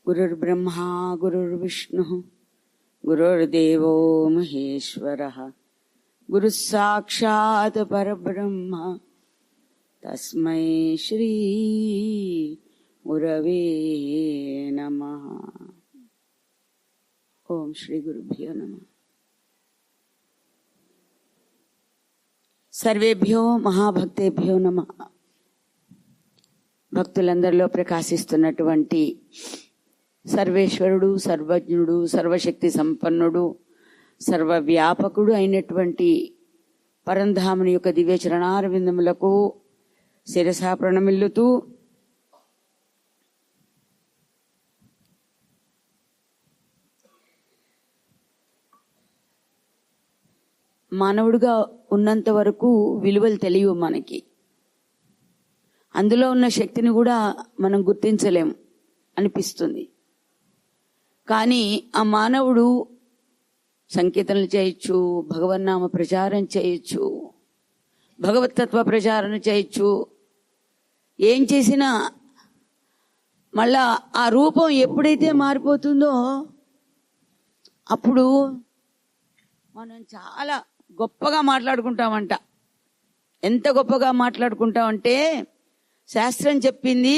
గురుర్బ్రహ్మా గురుర్విష్ణుః గురుర్దేవో మహేశ్వరః గురుః సాక్షాత్ పరబ్రహ్మ తస్మై శ్రీ గురవే నమః. ఓం శ్రీ గురుభ్యో నమః. సర్వేభ్యో మహాభక్తేభ్యో నమః. భక్తులందరిలో ప్రకాశిస్తున్నటువంటి సర్వేశ్వరుడు, సర్వజ్ఞుడు, సర్వశక్తి సంపన్నుడు, సర్వవ్యాపకుడు అయినటువంటి పరంధాముని యొక్క దివ్య చరణారవిందములకు శిరసా ప్రణమిల్లుతూ మానవుడిగా ఉన్నంత వరకు విలువలు తెలియవు మనకి. అందులో ఉన్న శక్తిని కూడా మనం గుర్తించలేము అనిపిస్తుంది. కానీ ఆ మానవుడు సంకీర్తనలు చేయొచ్చు, భగవన్నామ ప్రచారం చేయొచ్చు, భగవతత్వ ప్రచారం చేయొచ్చు. ఏం చేసినా మళ్ళా ఆ రూపం ఎప్పుడైతే మారిపోతుందో అప్పుడు మనం చాలా గొప్పగా మాట్లాడుకుంటామంట. ఎంత గొప్పగా మాట్లాడుకుంటామంటే, శాస్త్రం చెప్పింది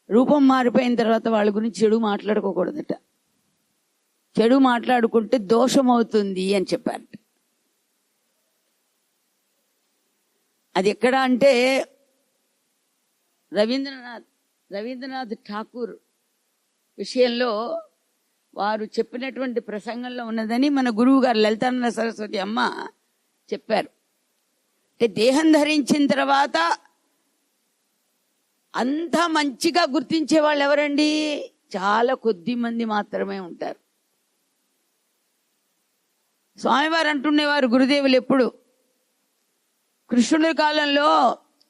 రూపం మారిపోయిన తర్వాత వాళ్ళ గురించి చెడు మాట్లాడుకోకూడదట. చెడు మాట్లాడుకుంటే దోషం అవుతుంది అని చెప్పారట. అది ఎక్కడ అంటే రవీంద్రనాథ్ ఠాకూర్ విషయంలో వారు చెప్పినటువంటి ప్రసంగంలో ఉన్నదని మన గురువు గారు లలితానంద సరస్వతి అమ్మ చెప్పారు. అంటే దేహం ధరించిన తర్వాత అంత మంచిగా గుర్తించే వాళ్ళు ఎవరండి? చాలా కొద్ది మంది మాత్రమే ఉంటారు. స్వామివారు అంటుండేవారు, గురుదేవులు ఎప్పుడు కృష్ణుడి కాలంలో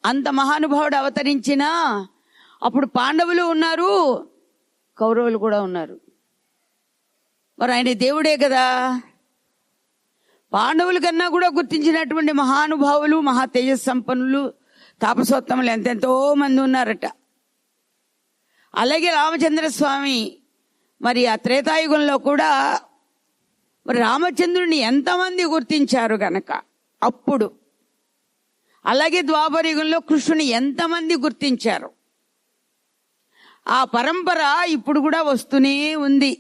అంత మహానుభావుడు అవతరించినా అప్పుడు పాండవులు ఉన్నారు, కౌరవులు కూడా ఉన్నారు. మరి ఆయన దేవుడే కదా. పాండవుల కన్నా కూడా గుర్తించినటువంటి మహానుభావులు, మహా తేజస్ సంపన్నులు, తాపసోత్తములు ఎంతెంతో మంది ఉన్నారట. అలాగే రామచంద్రస్వామి మరి ఆ త్రేతాయుగంలో కూడా మరి రామచంద్రుని ఎంతమంది గుర్తించారు గనక అప్పుడు. అలాగే ద్వాపరయుగంలో కృష్ణుని ఎంతమంది గుర్తించారు. ఆ పరంపర ఇప్పుడు కూడా వస్తూనే ఉంది.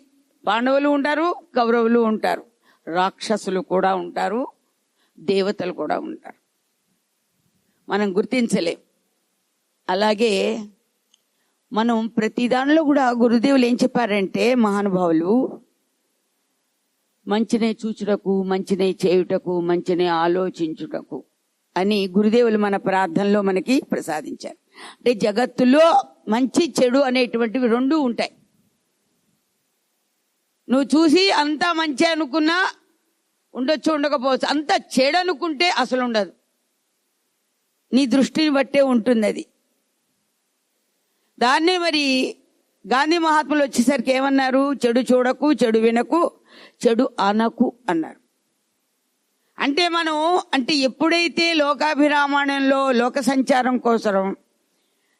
పాండవులు ఉంటారు, కౌరవులు ఉంటారు, రాక్షసులు కూడా ఉంటారు, దేవతలు కూడా ఉంటారు. మనం గుర్తించలేం. అలాగే మనం ప్రతి దానిలో కూడా గురుదేవులు ఏం చెప్పారంటే, మహానుభావులు మంచినే చూచుటకు, మంచినే చేయుటకు, మంచినే ఆలోచించుటకు అని గురుదేవులు మన ప్రార్థనలో మనకి ప్రసాదించారు. అంటే జగత్తులో మంచి చెడు అనేటువంటివి రెండూ ఉంటాయి. నువ్వు చూసి అంతా మంచి అనుకున్నా ఉండొచ్చు, ఉండకపోవచ్చు. అంతా చెడు అనుకుంటే అసలు ఉండదు. నీ దృష్టిని బట్టే ఉంటుంది అది. దాన్నే మరి గాంధీ మహాత్ములు వచ్చేసరికి ఏమన్నారు? చెడు చూడకు, చెడు వినకు, చెడు అనకు అన్నారు. అంటే మనం ఎప్పుడైతే లోకాభిరామాయణంలో లోక సంచారం కోసం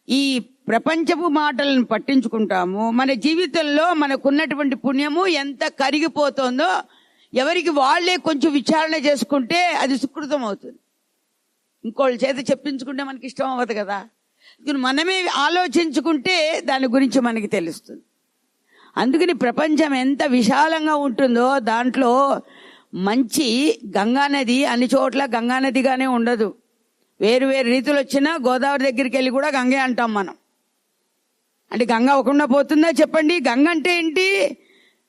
ఈ ప్రపంచపు మాటలను పట్టించుకుంటామో, మన జీవితంలో మనకున్నటువంటి పుణ్యము ఎంత కరిగిపోతుందో ఎవరికి వాళ్లే కొంచెం విచారణ చేసుకుంటే అది సుకృతం అవుతుంది. ఇంకోళ్ళ చేత చెప్పించుకుంటే మనకి ఇష్టం అవ్వదు కదా. మనమే ఆలోచించుకుంటే దాని గురించి మనకి తెలుస్తుంది. అందుకని ప్రపంచం ఎంత విశాలంగా ఉంటుందో దాంట్లో మంచి గంగానది అన్ని చోట్ల గంగానదిగానే ఉండదు. వేరు వేరు రీతులు వచ్చినా గోదావరి దగ్గరికి వెళ్ళి కూడా గంగే అంటాం మనం. అంటే గంగ అవ్వకుండా పోతుందా చెప్పండి? గంగ అంటే ఏంటి?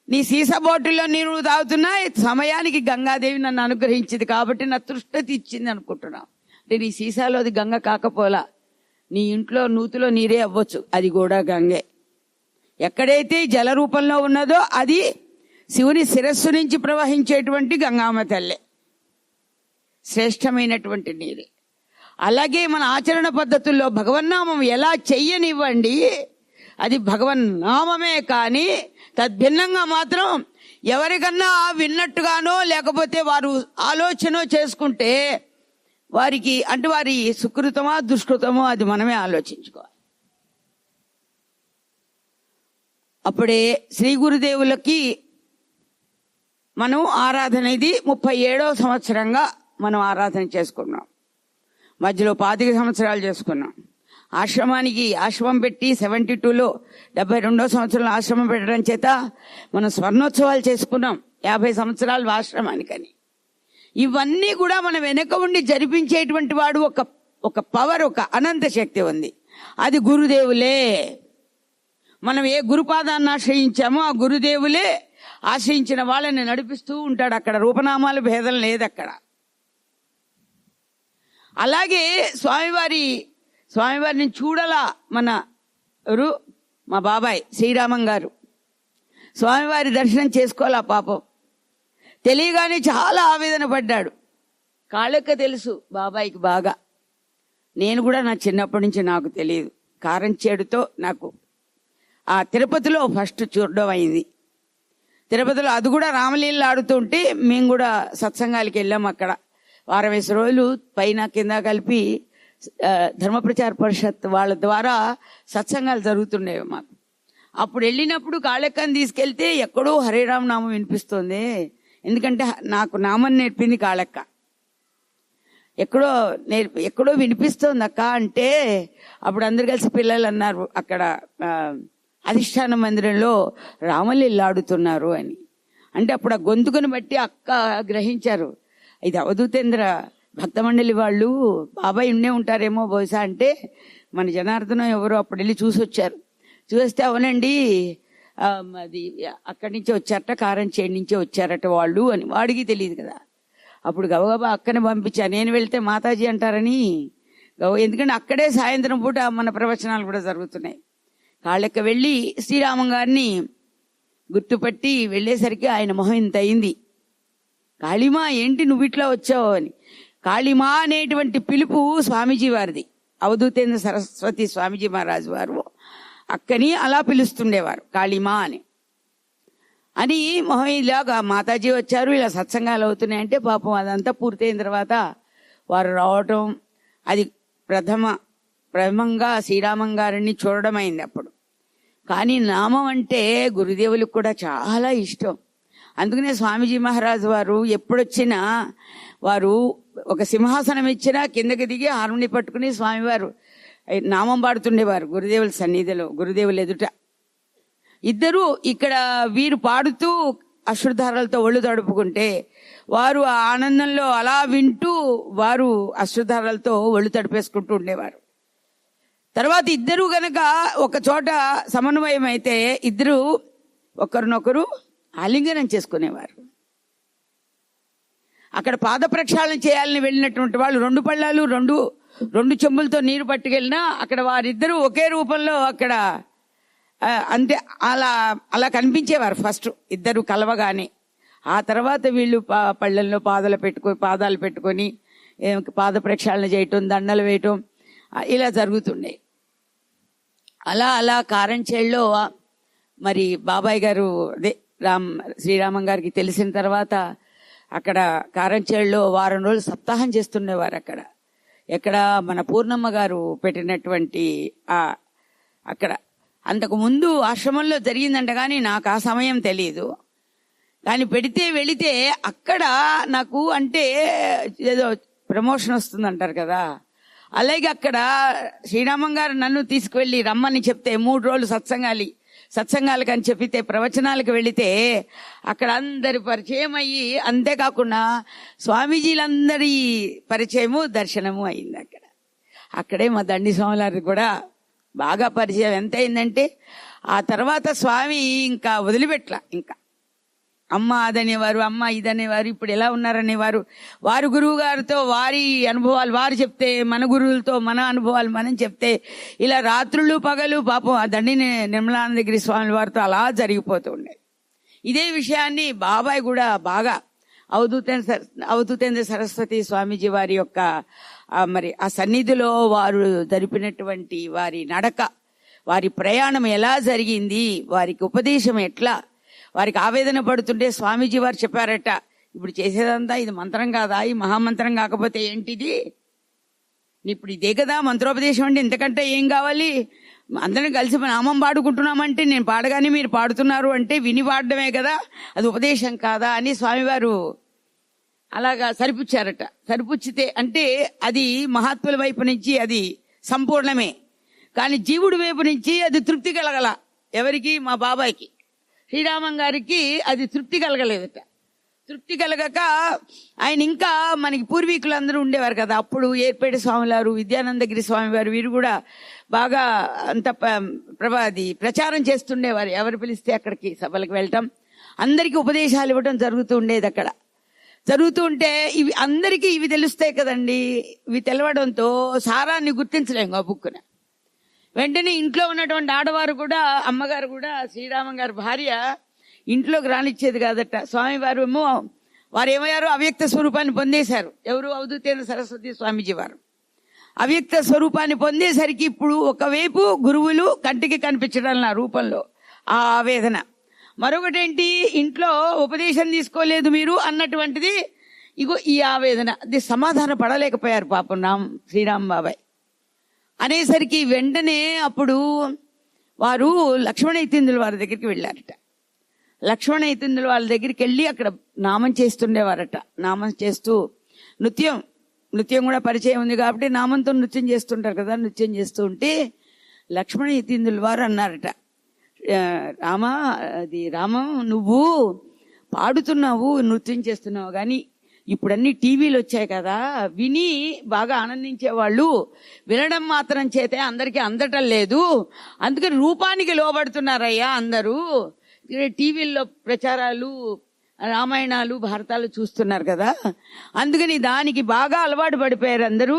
నీ సీసా బాటిల్లో నీరు తాగుతున్నా సమయానికి గంగాదేవి నన్ను అనుగ్రహించింది కాబట్టి నా తృష్టి ఇచ్చింది అనుకుంటున్నా. అంటే నీ సీసాలో అది గంగ కాకపోలా, నీ ఇంట్లో నూతిలో నీరే అవ్వచ్చు, అది కూడా గంగే. ఎక్కడైతే జల రూపంలో ఉన్నదో అది శివుని శిరస్సు నుంచి ప్రవహించేటువంటి గంగామ తల్లే, శ్రేష్టమైనటువంటి నీరే. అలాగే మన ఆచరణ పద్ధతుల్లో భగవన్నామం ఎలా చెయ్యనివ్వండి, అది భగవన్నామమే. కానీ తద్భిన్నంగా మాత్రం ఎవరికన్నా విన్నట్టుగానో లేకపోతే వారు ఆలోచన చేసుకుంటే వారికి వారి సుకృతమా దుష్కృతమో అది మనమే ఆలోచించుకోవాలి. అప్పుడే శ్రీ గురుదేవులకి మనం ఆరాధన ఇది 37వ సంవత్సరంగా మనం ఆరాధన చేసుకున్నాం. మధ్యలో 25 సంవత్సరాలు చేసుకున్నాం. ఆశ్రమం పెట్టి 72లో 72వ సంవత్సరంలో ఆశ్రమం పెట్టడం చేత మనం స్వర్ణోత్సవాలు చేసుకున్నాం 50 సంవత్సరాలు ఆశ్రమానికని. ఇవన్నీ కూడా మనం వెనక ఉండి జరిపించేటువంటి వాడు ఒక పవర్, ఒక అనంత శక్తి ఉంది. అది గురుదేవులే. మనం ఏ గురుపాదాన్ని ఆశ్రయించామో ఆ గురుదేవులే ఆశ్రయించిన వాళ్ళని నడిపిస్తూ ఉంటాడు. అక్కడ రూపనామాల భేదం లేదు అక్కడ. అలాగే స్వామివారిని చూడలా మా బాబాయ్ శ్రీరామం గారు స్వామివారి దర్శనం చేసుకోవాలా పాపం. తెలియగానే చాలా ఆవేదన పడ్డాడు. కాళ్ళెక్క తెలుసు బాబాయికి బాగా. నేను కూడా నా చిన్నప్పటి నుంచి నాకు తెలియదు. కారంచేడుతో నాకు ఆ తిరుపతిలో ఫస్ట్ చూడడం అయింది. తిరుపతిలో అది కూడా రామలీల ఆడుతుంటే మేము కూడా సత్సంగాలకి వెళ్ళాం. అక్కడ 60 రోజులు పైన కింద కలిపి ధర్మప్రచార పరిషత్ వాళ్ళ ద్వారా సత్సంగాలు జరుగుతుండేవి మాకు. అప్పుడు వెళ్ళినప్పుడు కాళ్ళెక్కని తీసుకెళ్తే ఎక్కడో హరేరామ నామం వినిపిస్తుంది. ఎందుకంటే నాకు నామం నేర్పింది కాళ్ళెక్క. ఎక్కడో వినిపిస్తోంది అక్క అంటే అప్పుడు అందరు కలిసి పిల్లలు అన్నారు అక్కడ అధిష్టాన మందిరంలో రామలీల ఆడుతున్నారు అని. అంటే అప్పుడు ఆ గొంతుకుని బట్టి అక్క గ్రహించారు ఇది అవధూతేంద్ర భక్త మండలి వాళ్ళు బాబాయ్ ఉండే ఉంటారేమో బహుశా. అంటే మన జనార్దనం ఎవరో అప్పుడు వెళ్ళి చూసొచ్చారు. చూస్తే అవునండి అది అక్కడి నుంచే వచ్చారట, కారంచేడు నుంచే వచ్చారట వాళ్ళు అని. వాడికి తెలియదు కదా. అప్పుడు గబగబా అక్కని పంపించా. నేను వెళ్తే మాతాజీ అంటారని ఎందుకంటే అక్కడే సాయంత్రం పూట మన ప్రవచనాలు కూడా జరుగుతున్నాయి. కాళ్ళెక్క వెళ్ళి శ్రీరామం గారిని గుర్తుపట్టి వెళ్ళేసరికి ఆయన మొహం ఇంత అయింది. కాళీమా ఏంటి నువ్వు ఇట్లా వచ్చావు అని. కాళీమా అనేటువంటి పిలుపు స్వామీజీ వారిది. అవధూతేంద్ర సరస్వతి స్వామీజీ మహారాజు వారు అక్కని అలా పిలుస్తుండేవారు కాళీమా అని మొహం ఇలాగా మాతాజీ వచ్చారు, ఇలా సత్సంగాలు అవుతున్నాయంటే పాపం అదంతా పూర్తయిన తర్వాత వారు రావటం అది ప్రథమంగా శ్రీరామం గారిని చూడడం అయింది అప్పుడు. కానీ నామం అంటే గురుదేవులకు కూడా చాలా ఇష్టం. అందుకనే స్వామీజీ మహారాజు వారు ఎప్పుడొచ్చినా వారు ఒక సింహాసనం ఇచ్చినా కిందకి దిగి హార్మోని పట్టుకుని స్వామివారు నామం పాడుతుండేవారు గురుదేవుల సన్నిధిలో, గురుదేవుల ఎదుట. ఇద్దరు ఇక్కడ వీరు పాడుతూ అశ్రుధారాలతో ఒళ్ళు తడుపుకుంటే వారు ఆ ఆనందంలో అలా వింటూ వారు అశ్రుధారాలతో ఒళ్ళు తడిపేసుకుంటూ ఉండేవారు. తర్వాత ఇద్దరు గనక ఒక చోట సమన్వయం అయితే ఇద్దరు ఒకరినొకరు ఆలింగనం చేసుకునేవారు. అక్కడ పాద ప్రక్షాళన చేయాలని వెళ్ళినటువంటి వాళ్ళు 2 పళ్ళాలు 2 చెంబులతో నీరు పట్టుకెళ్ళినా అక్కడ వారిద్దరూ ఒకే రూపంలో అక్కడ అంటే అలా కనిపించేవారు ఫస్ట్ ఇద్దరు కలవగానే. ఆ తర్వాత వీళ్ళు పళ్ళల్లో పాదాలు పెట్టుకొని పాద ప్రక్షాళన చేయటం, దండలు వేయటం ఇలా జరుగుతుండే. అలా కారంచేడులో మరి బాబాయ్ గారు అదే శ్రీరామం గారికి తెలిసిన తర్వాత అక్కడ కారంచేడులో వారం రోజులు సప్తాహం చేస్తుండేవారు. ఎక్కడ మన పూర్ణమ్మ గారు పెట్టినటువంటి అక్కడ అంతకు ముందు ఆశ్రమంలో జరిగిందంట, కానీ నాకు ఆ సమయం తెలియదు. కానీ వెళితే అక్కడ నాకు అంటే ఏదో ప్రమోషన్ వస్తుందంటారు కదా, అలాగే అక్కడ శ్రీరామం గారు నన్ను తీసుకువెళ్ళి రమ్మని చెప్తే 3 రోజులు సత్సంగాలకు అని చెప్పితే ప్రవచనాలకు వెళితే అక్కడ అందరి పరిచయం అయ్యి, అంతేకాకుండా స్వామీజీలందరి పరిచయము దర్శనము అయింది. అక్కడే మా దండి స్వామివారికి కూడా బాగా పరిచయం ఎంత అయిందంటే ఆ తర్వాత స్వామి ఇంకా వదిలిపెట్టలా. ఇంకా అమ్మ అదనేవారు, అమ్మ ఇదనేవారు. ఇప్పుడు ఎలా ఉన్నారనేవారు. వారు గురువు గారితో వారి అనుభవాలు వారు చెప్తే, మన గురువులతో మన అనుభవాలు మనం చెప్తే, ఇలా రాత్రులు పగలు పాపం ఆ దండి నిర్మలానందగిరి స్వామి వారితో అలా జరిగిపోతూ ఉండే. ఇదే విషయాన్ని బాబాయ్ కూడా బాగా అవధూతేంద్ర సరస్వతి స్వామీజీ వారి యొక్క మరి ఆ సన్నిధిలో వారు జరిపినటువంటి వారి నడక, వారి ప్రయాణం ఎలా జరిగింది, వారికి ఉపదేశం ఎట్లా, వారికి ఆవేదన పడుతుంటే స్వామీజీ వారు చెప్పారట, ఇప్పుడు చేసేదంతా ఇది మంత్రం కాదా, ఈ మహామంత్రం కాకపోతే ఏంటిది, ఇప్పుడు ఇదే కదా మంత్రోపదేశం అంటే ఇంతకంటే ఏం కావాలి, అందరం కలిసి నామం పాడుకుంటున్నామంటే నేను పాడగానే మీరు పాడుతున్నారు అంటే విని పాడడమే కదా, అది ఉపదేశం కాదా అని స్వామివారు అలాగా సరిపుచ్చారట. సరిపుచ్చితే అంటే అది మహాత్ముల వైపు నుంచి అది సంపూర్ణమే, కానీ జీవుడి వైపు నుంచి అది తృప్తి కలగల. ఎవరికి? మా బాబాయ్కి, శ్రీరామం గారికి అది తృప్తి కలగలేదట. తృప్తి కలగక ఆయన ఇంకా మనకి పూర్వీకులందరూ ఉండేవారు కదా, అప్పుడు ఏర్పేట స్వామివారు, విద్యానందగిరి స్వామివారు, వీరు కూడా బాగా అంత ప్రచారం చేస్తుండేవారు. ఎవరు పిలిస్తే అక్కడికి సభలకు వెళ్ళటం, అందరికీ ఉపదేశాలు ఇవ్వటం జరుగుతూ ఉండేది. అక్కడ జరుగుతూ ఉంటే ఇవి అందరికీ ఇవి తెలుస్తాయి కదండి. ఇవి తెలవడంతో సారాన్ని గుర్తించలేము ఆ బుక్కున. వెంటనే ఇంట్లో ఉన్నటువంటి ఆడవారు కూడా, అమ్మగారు కూడా, శ్రీరామం గారి భార్య ఇంట్లోకి రానిచ్చేది కాదట. స్వామివారు ఏమో వారు ఏమయ్యారు, అవ్యక్త స్వరూపాన్ని పొందేశారు. ఎవరు? అవధూతేంద్ర సరస్వతి స్వామీజీ వారు అవ్యక్త స్వరూపాన్ని పొందేసరికి ఇప్పుడు ఒకవైపు గురువులు కంటికి కనిపించడం నా రూపంలో ఆ ఆవేదన, మరొకటేంటి ఇంట్లో ఉపదేశం తీసుకోలేదు మీరు అన్నటువంటిది, ఇగో ఈ ఆవేదన. అది సమాధాన పడలేకపోయారు పాపం శ్రీరామ్ బాబాయ్ అనేసరికి వెంటనే అప్పుడు వారు లక్ష్మణ యతీంద్రుల వారి దగ్గరికి వెళ్ళారట. లక్ష్మణ యతీంద్రుల వాళ్ళ దగ్గరికి వెళ్ళి అక్కడ నామం చేస్తుండేవారట. నామం చేస్తూ నృత్యం కూడా పరిచయం ఉంది కాబట్టి నామంతో నృత్యం చేస్తుంటారు కదా. నృత్యం చేస్తూ ఉంటే లక్ష్మణ యతీంద్రుల వారు అన్నారట, రామం నువ్వు పాడుతున్నావు, నృత్యం చేస్తున్నావు, కానీ ఇప్పుడన్నీ టీవీలు వచ్చాయి కదా, విని బాగా ఆనందించేవాళ్ళు వినడం మాత్రం చేతే అందరికీ అందటం లేదు, అందుకని రూపానికి లోబడుతున్నారయ్యా అందరూ. టీవీల్లో ప్రచారాలు, రామాయణాలు, భారతాలు చూస్తున్నారు కదా, అందుకని దానికి బాగా అలవాటు పడిపోయారు అందరూ.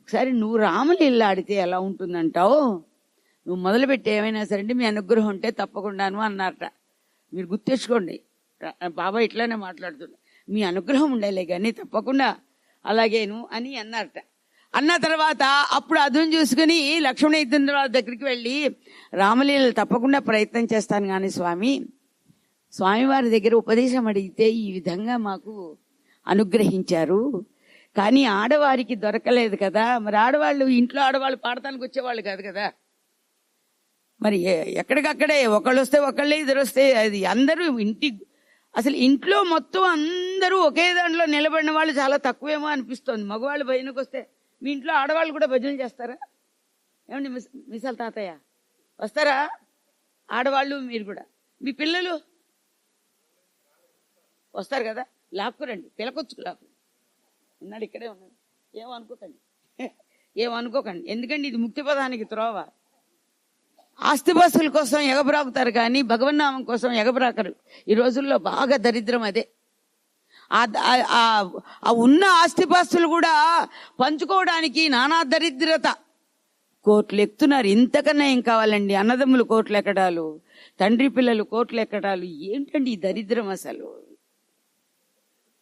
ఒకసారి నువ్వు రామలీల ఆడితే ఎలా ఉంటుందంటావు, నువ్వు మొదలుపెట్టి ఏమైనా సరే మీ అనుగ్రహం ఉంటే తప్పకుండాను అన్నారట. మీరు గుర్తించుకోండి, బాబా ఇట్లానే మాట్లాడుతున్నా, మీ అనుగ్రహం ఉండేలే కానీ తప్పకుండా అలాగేను అని అన్నారట. అన్న తర్వాత అప్పుడు అదును చూసుకుని లక్ష్మణ యతీంద్రుల దగ్గరికి వెళ్ళి, రామలీలలు తప్పకుండా ప్రయత్నం చేస్తాను కానీ స్వామివారి దగ్గర ఉపదేశం అడిగితే ఈ విధంగా మాకు అనుగ్రహించారు, కానీ ఆడవారికి దొరకలేదు కదా. మరి ఆడవాళ్ళు ఇంట్లో ఆడవాళ్ళు పాడటానికి వచ్చేవాళ్ళు కాదు కదా, మరి ఎక్కడికక్కడే ఒకళ్ళు వస్తే ఒకళ్ళే, ఇద్దరు వస్తే అది అందరూ అసలు ఇంట్లో మొత్తం అందరూ ఒకే దాంట్లో నిలబడిన వాళ్ళు చాలా తక్కువేమో అనిపిస్తోంది. మగవాళ్ళు భజనకు వస్తే మీ ఇంట్లో ఆడవాళ్ళు కూడా భజనలు చేస్తారా? ఏమండి మిసాల్ తాతయ్య వస్తారా? ఆడవాళ్ళు మీరు కూడా, మీ పిల్లలు వస్తారు కదా, లాక్కురండి, పిలకొచ్చుకు లాక్కు ఉన్నాడు, ఇక్కడే ఉన్నాడు, ఏమనుకోకండి, ఎందుకంటే ఇది ముక్తి పదానికి త్రోవ. ఆస్తిపాస్తుల కోసం ఎగబ్రాకుతారు కానీ భగవన్నామం కోసం ఎగబ్రాకరు. ఈ రోజుల్లో బాగా దరిద్రం అదే. ఆ ఉన్న ఆస్తిపాస్తులు కూడా పంచుకోవడానికి నానా దరిద్రత. కోట్లు ఎక్కుతున్నారు, ఇంతకన్నా ఏం కావాలండి? అన్నదమ్ములు కోట్లు ఎక్కడాలు, తండ్రి పిల్లలు కోట్లు ఎక్కడాలు, ఏంటండి ఈ దరిద్రం? అసలు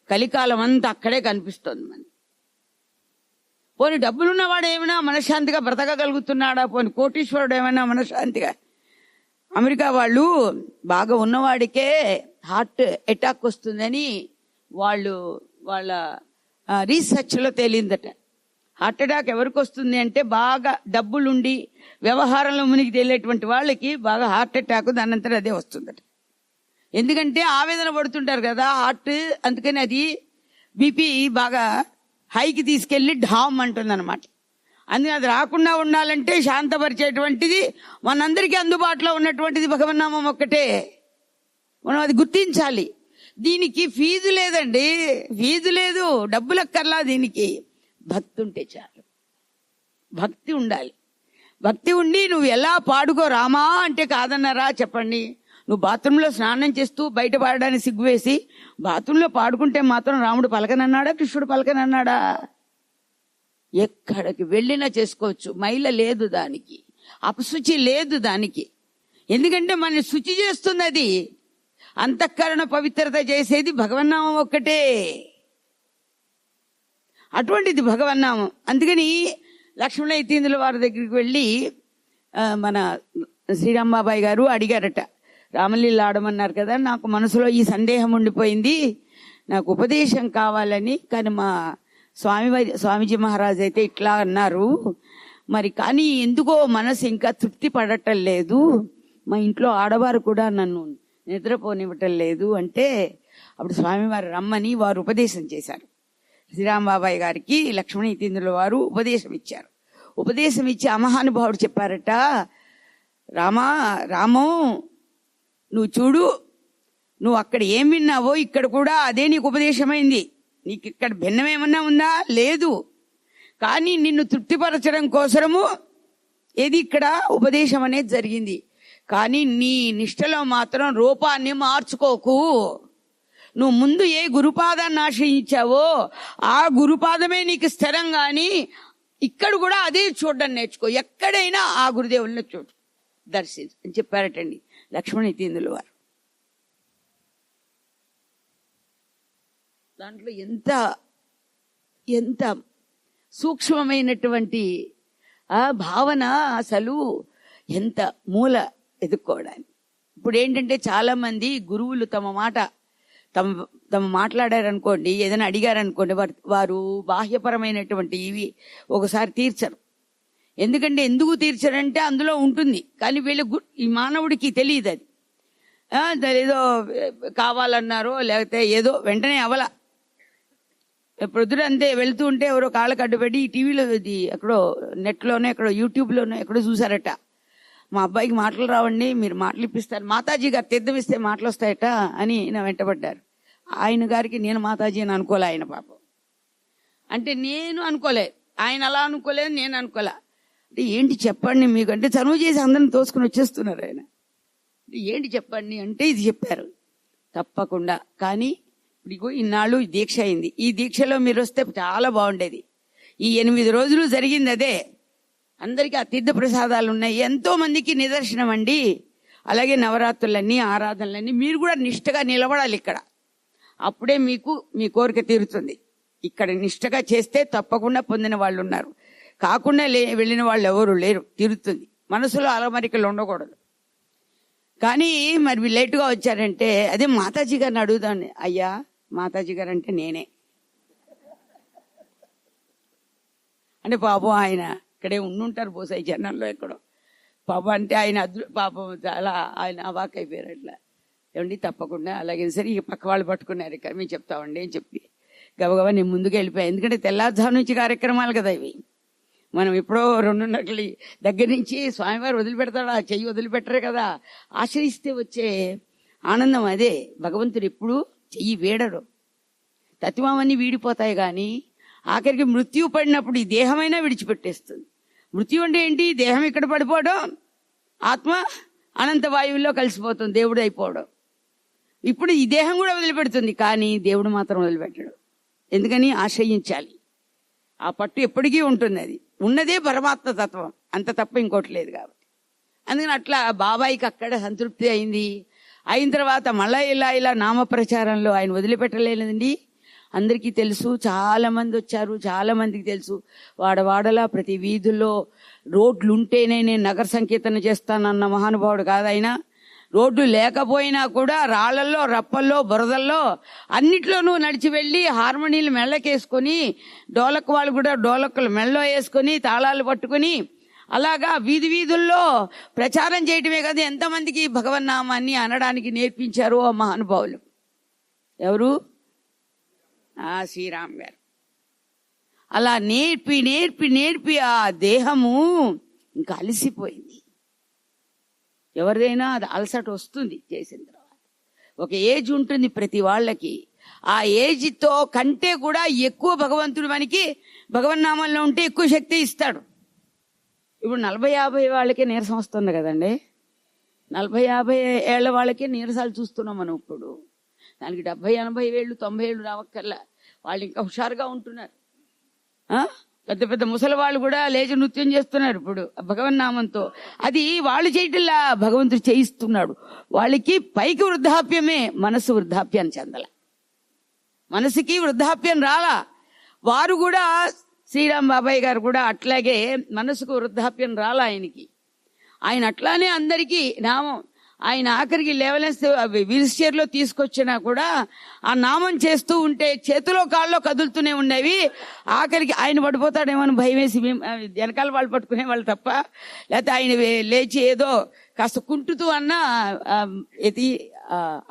కలికాలం అంతా అక్కడే కనిపిస్తోంది. మన పోనీ డబ్బులున్నవాడు ఏమైనా మనశ్శాంతిగా బ్రతకగలుగుతున్నాడా? పోనీ కోటీశ్వరుడు ఏమైనా మనశ్శాంతిగా? అమెరికా వాళ్ళు బాగా ఉన్నవాడికే హార్ట్ అటాక్ వస్తుందని వాళ్ళ రీసెర్చ్లో తేలిందట. హార్ట్ అటాక్ ఎవరికి వస్తుంది అంటే బాగా డబ్బులుండి వ్యవహారంలో మునిగి తేలేటువంటి వాళ్ళకి బాగా హార్ట్ అటాక్ దానంతరం అదే వస్తుందట. ఎందుకంటే ఆవేదన పడుతుంటారు కదా హార్ట్, అందుకని అది బీపీ బాగా హైకి తీసుకెళ్లి ఢామ్ అంటుంది అనమాట. అందుకని అది రాకుండా ఉండాలంటే శాంతపరిచేటువంటిది మనందరికీ అందుబాటులో ఉన్నటువంటిది భగవన్నామం ఒక్కటే. మనం అది గుర్తించాలి. దీనికి ఫీజు లేదండి, ఫీజు లేదు, డబ్బులక్కర్లా. దీనికి భక్తి ఉంటే చాలు, భక్తి ఉండాలి. భక్తి ఉండి నువ్వు ఎలా పాడుకో రామా అంటే కాదన్నారా చెప్పండి? నువ్వు బాత్రూంలో స్నానం చేస్తూ బయట పాడడానికి సిగ్గువేసి బాత్రూంలో పాడుకుంటే మాత్రం రాముడు పలకనన్నాడా, కృష్ణుడు పలకనన్నాడా? ఎక్కడికి వెళ్ళినా చేసుకోవచ్చు, మైల లేదు దానికి, అపశుచి లేదు దానికి. ఎందుకంటే మన శుచి చేస్తుంది అది, అంతఃకరణ పవిత్రత చేసేది భగవన్నామం ఒక్కటే. అటువంటిది భగవన్నామం. అందుకని లక్ష్మణ యతీంద్రుల వారి దగ్గరికి వెళ్ళి మన శ్రీరాంబాబాయి గారు అడిగారట, రామలీల ఆడమన్నారు కదా, నాకు మనసులో ఈ సందేహం ఉండిపోయింది, నాకు ఉపదేశం కావాలని. కానీ మా స్వామీజీ మహారాజ్ అయితే ఇట్లా అన్నారు, మరి కానీ ఎందుకో మనసు ఇంకా తృప్తి పడటం లేదు, మా ఇంట్లో ఆడవారు కూడా నన్ను నిద్రపోనివ్వటం లేదు అంటే అప్పుడు స్వామివారు రమ్మని వారు ఉపదేశం చేశారు. శ్రీరామబాబాయ్ గారికి లక్ష్మణీతీంద్రుల వారు ఉపదేశం ఇచ్చారు. ఉపదేశం ఇచ్చి మహానుభావుడు చెప్పారట, రామో నువ్వు చూడు, నువ్వు అక్కడ ఏం విన్నావో ఇక్కడ కూడా అదే నీకు ఉపదేశమైంది. నీకు ఇక్కడ భిన్నమేమన్నా ఉందా? లేదు. కానీ నిన్ను తృప్తిపరచడం కోసము ఏది ఇక్కడ ఉపదేశం అనేది జరిగింది. కానీ నీ నిష్టలో మాత్రం రూపాన్ని మార్చుకోకు. నువ్వు ముందు ఏ గురుపాదాన్ని ఆశ్రయించావో ఆ గురుపాదమే నీకు స్థిరం. గాని ఇక్కడ కూడా అదే చూడడం నేర్చుకో, ఎక్కడైనా ఆ గురుదేవుల్ని చూడు, దర్శించు అని చెప్పారటండి లక్ష్మణీతీంద్రుల వారు. దాంట్లో ఎంత ఎంత సూక్ష్మమైనటువంటి ఆ భావన, అసలు ఎంత మూల ఎదుర్కోవడానికి. ఇప్పుడు ఏంటంటే చాలా మంది గురువులు తమ మాట్లాడారనుకోండి, ఏదైనా అడిగారనుకోండి, వారు బాహ్యపరమైనటువంటి ఇవి ఒకసారి తీర్చరు. ఎందుకంటే ఎందుకు తీర్చరంటే అందులో ఉంటుంది, కానీ ఈ మానవుడికి తెలియదు అది. ఏదో కావాలన్నారో లేకపోతే ఏదో వెంటనే అవల. ప్రొద్దున అంతే వెళ్తూ ఉంటే ఎవరో కాళ్ళకు అడ్డుపెట్టి టీవీలో ఎక్కడో నెట్లోనే ఎక్కడో యూట్యూబ్లోనే ఎక్కడో చూసారట, మా అబ్బాయికి మాటలు రావండి, మీరు మాటలు ఇప్పిస్తారు, మాతాజీ గారు తీర్థం ఇస్తే మాటలు వస్తాయట అని నా వెంటబడ్డారు. ఆయన గారికి నేను మాతాజీ అని అనుకోలే, ఆయన పాపం. అంటే నేను అనుకోలేదు, ఆయన అలా అనుకోలేదు, నేను అనుకోలే. అంటే ఏంటి చెప్పండి మీకు అంటే చనువు చేసి అందరిని తోసుకుని వచ్చేస్తున్నారు ఆయన. ఏంటి చెప్పండి అంటే ఇది చెప్పారు. తప్పకుండా, కానీ ఇప్పుడు ఇన్నాళ్ళు దీక్ష అయింది, ఈ దీక్షలో మీరు వస్తే చాలా బాగుండేది. ఈ 8 రోజులు జరిగింది అదే. అందరికీ ఆ తీర్థ ప్రసాదాలు ఉన్నాయి, ఎంతో మందికి నిదర్శనం అండి. అలాగే నవరాత్రులన్నీ ఆరాధనలన్నీ మీరు కూడా నిష్ఠగా నిలబడాలి ఇక్కడ, అప్పుడే మీకు మీ కోరిక తీరుతుంది. ఇక్కడ నిష్ఠగా చేస్తే తప్పకుండా పొందిన వాళ్ళు ఉన్నారు, కాకుండా వెళ్ళిన వాళ్ళు ఎవరు లేరు. తీరుతుంది, మనసులో అలమరికలు ఉండకూడదు. కానీ మరి లేటుగా వచ్చారంటే అదే మాతాజీ గారిని అడుగుదాన్ని, అయ్యా మాతాజీ గారు అంటే నేనే అంటే పాపం ఆయన ఇక్కడే ఉండుంటారు బహుశా ఈ జనంలో ఎక్కడో. పాపం అంటే ఆయన పాపం చాలా ఆయన అవాక్ అయిపోయారు. అట్లా ఏమండి తప్పకుండా అలాగే సరే, ఇక పక్క వాళ్ళు పట్టుకున్నారు ఇక్కడ మేము చెప్తామండి అని చెప్పి గబగబా నేను ముందుకు వెళ్ళిపోయాను. ఎందుకంటే తెల్లారుజాము నుంచి కార్యక్రమాలు కదా ఇవి. మనం ఎప్పుడో 2:30 దగ్గర నుంచి స్వామివారు వదిలిపెడతాడా, చెయ్యి వదిలిపెట్టరే కదా. ఆశ్రయిస్తే వచ్చే ఆనందం అదే. భగవంతుడు ఎప్పుడు చెయ్యి వీడడు, తత్వమన్నీ వీడిపోతాయి. కానీ ఆఖరికి మృత్యు పడినప్పుడు ఈ దేహమైనా విడిచిపెట్టేస్తుంది. మృత్యు అంటే ఏంటి? దేహం ఇక్కడ పడిపోవడం, ఆత్మ అనంత వాయువుల్లో కలిసిపోతుంది, దేవుడు అయిపోవడం. ఇప్పుడు ఈ దేహం కూడా వదిలిపెడుతుంది, కానీ దేవుడు మాత్రం వదిలిపెట్టడు. ఎందుకని? ఆశ్రయించాలి. ఆ పట్టు ఎప్పటికీ ఉంటుంది, అది ఉన్నదే పరమాత్మ తత్వం, అంత తప్ప ఇంకోటి లేదు. కాబట్టి అందుకని అట్లా బాబాయికి అక్కడ సంతృప్తి అయింది. అయిన తర్వాత మళ్ళా ఇలా నామ ప్రచారంలో ఆయన వదిలిపెట్టలేదండి. అందరికీ తెలుసు, చాలా మంది వచ్చారు, చాలా మందికి తెలుసు. వాడవాడలా ప్రతి వీధుల్లో రోడ్లు ఉంటేనే నేను నగర సంకీర్తన చేస్తానన్న మహానుభావుడు కాదైనా. రోడ్లు లేకపోయినా కూడా రాళ్లల్లో, రప్పల్లో, బురదల్లో అన్నిట్లోనూ నడిచి వెళ్ళి హార్మోనీలు మెళ్ళకేసుకొని, డోలక్ వాళ్ళు కూడా డోలక్కులు మెళ్ళలో వేసుకొని తాళాలు పట్టుకుని అలాగా వీధి వీధుల్లో ప్రచారం చేయటమే కదా ఎంతమందికి భగవన్నామాన్ని అనడానికి నేర్పించారు ఆ మహానుభావులు. ఎవరు? శ్రీరామ్ గారు. అలా నేర్పి నేర్పి నేర్పి ఆ దేహము ఇంకా అలసిపోయింది. ఎవరిదైనా అది అలసట వస్తుంది చేసిన తర్వాత. ఒక ఏజ్ ఉంటుంది ప్రతి వాళ్ళకి. ఆ ఏజ్తో కంటే కూడా ఎక్కువ భగవంతుడు మనకి భగవన్నామంలో ఉంటే ఎక్కువ శక్తి ఇస్తాడు. ఇప్పుడు 40-50 వాళ్ళకే నీరసం వస్తుంది కదండి. 40-50 ఏళ్ల వాళ్ళకే నీరసాలు చూస్తున్నాం మనం. ఇప్పుడు దానికి 70-80 ఏళ్ళు 90 ఏళ్ళు రావక్కర్లా, వాళ్ళు ఇంకా హుషారుగా ఉంటున్నారు. పెద్ద పెద్ద ముసలి వాళ్ళు కూడా లేచి నృత్యం చేస్తున్నారు ఇప్పుడు భగవన్నామంతో. అది వాళ్ళు చేయటంలా భగవంతుడు చేయిస్తున్నాడు. వాళ్ళకి పైకి వృద్ధాప్యమే, మనసు వృద్ధాప్యాన్ని చెందల, మనసుకి వృద్ధాప్యం రాలా. వారు కూడా శ్రీరామ్ బాబాయ్ గారు కూడా అట్లాగే మనసుకు వృద్ధాప్యం రాలా ఆయనకి. ఆయన అట్లానే అందరికీ నామం ఆయన ఆఖరికి లెవెలెన్స్ వీల్ చైర్ లో తీసుకొచ్చినా కూడా ఆ నామం చేస్తూ ఉంటే చేతిలో కాళ్ళలో కదులుతూనే ఉండేవి. ఆఖరికి ఆయన పడిపోతాడేమో భయం వేసి వెనకాల వాళ్ళు పట్టుకునే వాళ్ళు తప్ప, లేకపోతే ఆయన లేచి ఏదో కాస్త కుంటుతూ అన్నా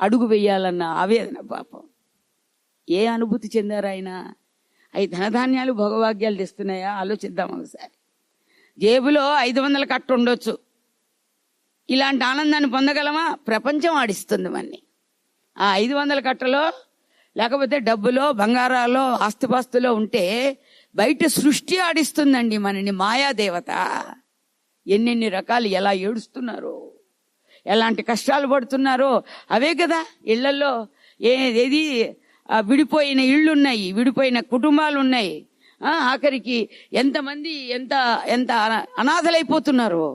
అడుగు వేయాలన్న ఆవేదన. పాపం ఏ అనుభూతి చెందారు ఆయన. అవి ధనధాన్యాలు భోగభాగ్యాలు తెస్తున్నాయా? ఆలోచిద్దాం ఒకసారి. జేబులో 500 కట్ట ఉండొచ్చు, ఇలాంటి ఆనందాన్ని పొందగలమా? ప్రపంచం ఆడిస్తుంది మన్ని. ఆ 500 కట్టలో లేకపోతే డబ్బులో బంగారాలో ఆస్తిపాస్తులో ఉంటే బయట సృష్టి ఆడిస్తుందండి మనని. మాయాదేవత ఎన్నెన్ని రకాలు ఎలా ఏడుస్తున్నారో, ఎలాంటి కష్టాలు పడుతున్నారో అవే కదా. ఇళ్లలో ఏది విడిపోయిన ఇళ్లున్నాయి, విడిపోయిన కుటుంబాలు ఉన్నాయి. ఆఖరికి ఎంతమంది ఎంత ఎంత అనాథలైపోతున్నారు.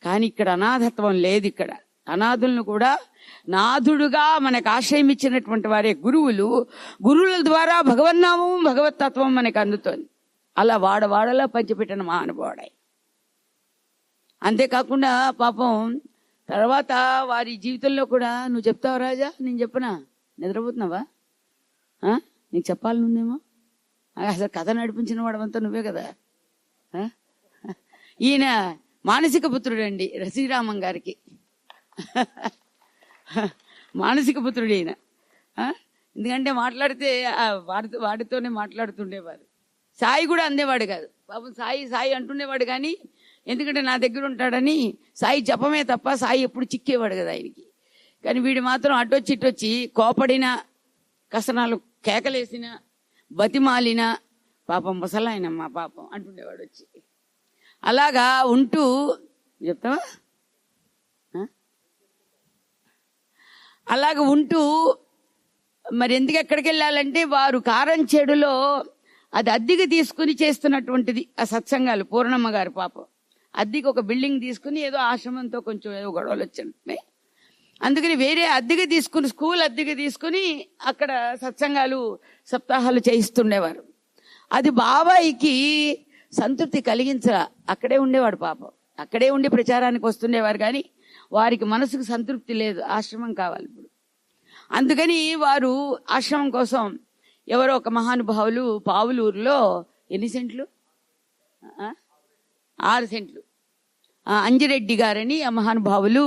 కానీ ఇక్కడ అనాథత్వం లేదు. ఇక్కడ అనాథులను కూడా నాథుడుగా మనకు ఆశ్రయం ఇచ్చినటువంటి వారే గురువులు. గురువుల ద్వారా భగవన్నామం భగవతత్వం మనకు అందుతోంది. అలా వాడవాడలా పంచిపెట్టిన మహానుభావుడై. అంతేకాకుండా పాపం తర్వాత వారి జీవితంలో కూడా, నువ్వు చెప్తావు రాజా, నేను చెప్పనా? నిద్రపోతున్నావా? నీకు చెప్పాలనుందేమో. అసలు కథ నడిపించిన వాడవంతా నువ్వే కదా. ఈయన మానసిక పుత్రుడండి శ్రీరామం గారికి. మానసిక పుత్రుడు ఈయన. ఎందుకంటే మాట్లాడితే వాడితోనే మాట్లాడుతుండేవారు. సాయి కూడా అందేవాడు కాదు పాపం. సాయి సాయి అంటుండేవాడు కానీ, ఎందుకంటే నా దగ్గర ఉంటాడని సాయి జపమే తప్ప సాయి ఎప్పుడు చిక్కేవాడు కదా ఆయనకి. కానీ వీడు మాత్రం అటొచ్చి ఇటొచ్చి కోపడిన, కసనాలు కేకలేసిన, బతిమాలిన, పాపం ముసలాయనమ్మా పాపం అంటుండేవాడు వచ్చి. అలాగా ఉంటూ చెప్తావా? అలాగ ఉంటూ మరి ఎందుకు ఎక్కడికి వెళ్ళాలంటే, వారు కారంచేడులో అది అద్దెకి తీసుకుని చేస్తున్నటువంటిది ఆ సత్సంగాలు. పూర్ణమ్మ గారు పాపం అద్దెకి ఒక బిల్డింగ్ తీసుకుని ఏదో ఆశ్రమంతో కొంచెం ఏదో గొడవలు వచ్చినట్టున్నాయి. అందుకని వేరే అద్దెకి తీసుకుని, స్కూల్ అద్దెకి తీసుకుని అక్కడ సత్సంగాలు సప్తాహాలు చేయిస్తుండేవారు. అది బాబాయికి సంతృప్తి కలిగించరా. అక్కడే ఉండేవాడు పాపం. అక్కడే ఉండి ప్రచారానికి వస్తుండేవారు కానీ వారికి మనసుకు సంతృప్తి లేదు, ఆశ్రమం కావాలి ఇప్పుడు. అందుకని వారు ఆశ్రమం కోసం ఎవరో ఒక మహానుభావులు పావులూరులో ఎన్ని సెంట్లు, 6 సెంట్లు, అంజిరెడ్డి గారని ఆ మహానుభావులు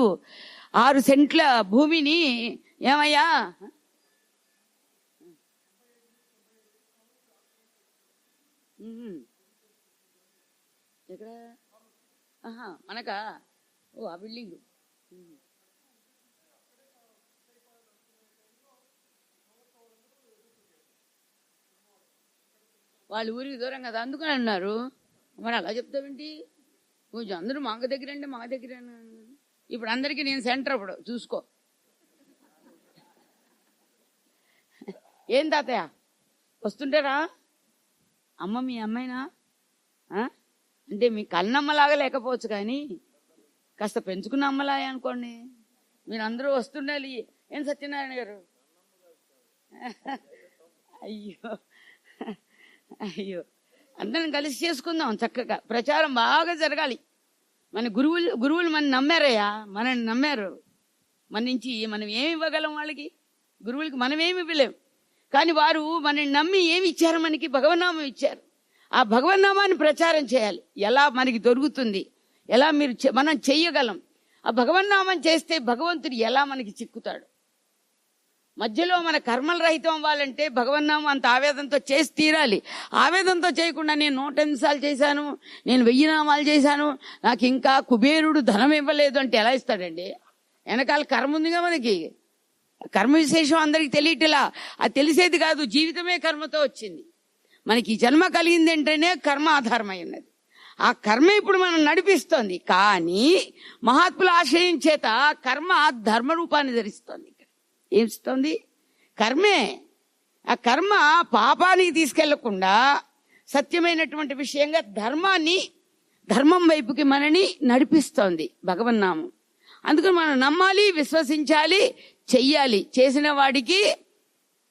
6 సెంట్ల భూమిని ఏమయ్యా ఎక్కడ మనకా ఆ బిల్డింగ్ వాళ్ళు ఊరికి దూరం కదా అందుకని అన్నారు. మరి అలా చెప్తావేంటి? కొంచెం అందరూ మా దగ్గర అంటే మా దగ్గర. ఇప్పుడు అందరికీ నేను సెంటర్. అప్పుడు చూసుకో. ఏం తాతయ్య వస్తుంటారా? అమ్మ మీ అమ్మాయినా అంటే మీ కన్నమ్మలాగా లేకపోవచ్చు కానీ కాస్త పెంచుకున్న అమ్మలాగా అనుకోండి. మీరు అందరూ వస్తుండాలి. ఏం సత్యనారాయణ గారు? అయ్యో అయ్యో, అందరం కలిసి చేసుకుందాం చక్కగా. ప్రచారం బాగా జరగాలి. మన గురువులు మన నమ్మారయ్యా, మనల్ని నమ్మారు. మన నుంచి మనం ఏమి ఇవ్వగలం వాళ్ళకి? గురువులకి మనం ఏమి ఇవ్వలేం. కానీ వారు మనల్ని నమ్మి ఏమి ఇచ్చారు? మనకి భగవన్నామం ఇచ్చారు. ఆ భగవన్నామాన్ని ప్రచారం చేయాలి. ఎలా మనకి దొరుకుతుంది, ఎలా మనం చెయ్యగలం? ఆ భగవన్నామం చేస్తే భగవంతుడు ఎలా మనకి చిక్కుతాడు? మధ్యలో మన కర్మల రహితం అవ్వాలంటే భగవన్నామం అంత ఆవేదంతో చేసి తీరాలి. ఆవేదంతో చేయకుండా నేను 108 సార్లు చేశాను, నేను 1000 నామాలు చేశాను, నాకు ఇంకా కుబేరుడు ధనం ఇవ్వలేదు అంటే ఎలా ఇస్తాడండి? వెనకాల కర్మ ఉందిగా మనకి. కర్మ విశేషం అందరికి తెలియటలా. అది తెలిసేది కాదు. జీవితమే కర్మతో వచ్చింది. మనకి ఈ జన్మ కలిగింది ఏంటనే కర్మ ఆధారమై ఉన్నది. ఆ కర్మ ఇప్పుడు మనం నడిపిస్తోంది. కానీ మహాత్ముల ఆశ్రయం చేత కర్మ ధర్మ రూపాన్ని ధరిస్తోంది. ఏమిస్తోంది? కర్మే. ఆ కర్మ పాపానికి తీసుకెళ్లకుండా సత్యమైనటువంటి విషయంగా ధర్మం వైపుకి మనని నడిపిస్తోంది భగవన్నామం. అందుకని మనం నమ్మాలి, విశ్వసించాలి, చెయ్యాలి. చేసిన వాడికి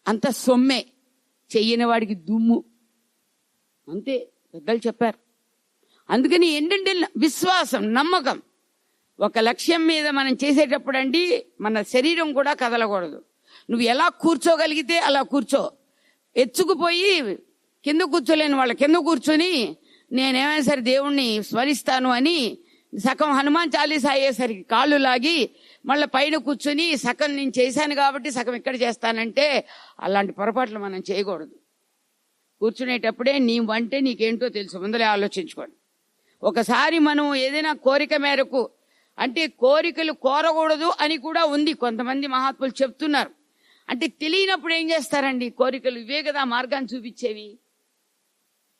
అంత సొమ్మే, చెయ్యని వాడికి దుమ్ము. అంతే పెద్దలు చెప్పారు. అందుకని ఏంటంటే విశ్వాసం, నమ్మకం. ఒక లక్ష్యం మీద మనం చేసేటప్పుడు అండి మన శరీరం కూడా కదలకూడదు. నువ్వు ఎలా కూర్చోగలిగితే అలా కూర్చో. ఎత్తుకుపోయి కింద కూర్చోలేని వాళ్ళ కింద కూర్చొని నేనేమైనా సరే దేవుణ్ణి స్మరిస్తాను అని సగం హనుమాన్ చాలీసా అయ్యేసరికి కాళ్ళు లాగి మళ్ళీ పైన కూర్చొని సగం నేను చేశాను కాబట్టి సగం ఇక్కడ చేస్తానంటే అలాంటి పొరపాట్లు మనం చేయకూడదు. కూర్చునేటప్పుడే నీ వంటే నీకేంటో తెలుసు, ముందరే ఆలోచించుకోండి. ఒకసారి మనం ఏదైనా కోరిక మేరకు, అంటే కోరికలు కోరకూడదు అని కూడా ఉంది, కొంతమంది మహాత్ములు చెప్తున్నారు. అంటే తెలియనప్పుడు ఏం చేస్తారండి, కోరికలు ఇవే కదా మార్గాన్ని చూపించేవి.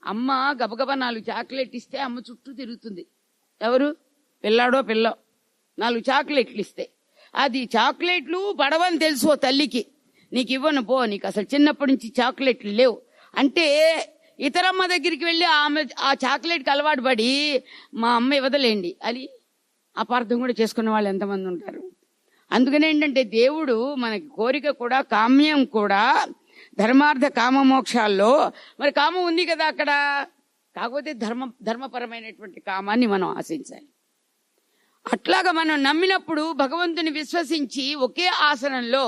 అమ్మ గబగబా 4 చాక్లెట్ ఇస్తే అమ్మ చుట్టూ తిరుగుతుంది. ఎవరు, పిల్లాడో పిల్లో, 4 చాక్లెట్లు ఇస్తే అది చాక్లెట్లు పడవని తెలుసు ఓ తల్లికి. నీకు ఇవ్వను పో, నీకు అసలు చిన్నప్పటి నుంచి చాక్లెట్లు లేవు అంటే ఇతరమ్మ దగ్గరికి వెళ్ళి ఆమె ఆ చాక్లెట్కి అలవాటు పడి మా అమ్మ ఇవ్వదలేండి అని అపార్థం కూడా చేసుకునే వాళ్ళు ఎంతమంది ఉంటారు. అందుకని ఏంటంటే దేవుడు మనకి కోరిక కూడా కామ్యం కూడా ధర్మార్థ కామ మోక్షాల్లో మరి కామం ఉంది కదా అక్కడ, కాకపోతే ధర్మపరమైనటువంటి కామాన్ని మనం ఆశించాలి. అట్లాగా మనం నమ్మినప్పుడు భగవంతుని విశ్వసించి ఒకే ఆసనంలో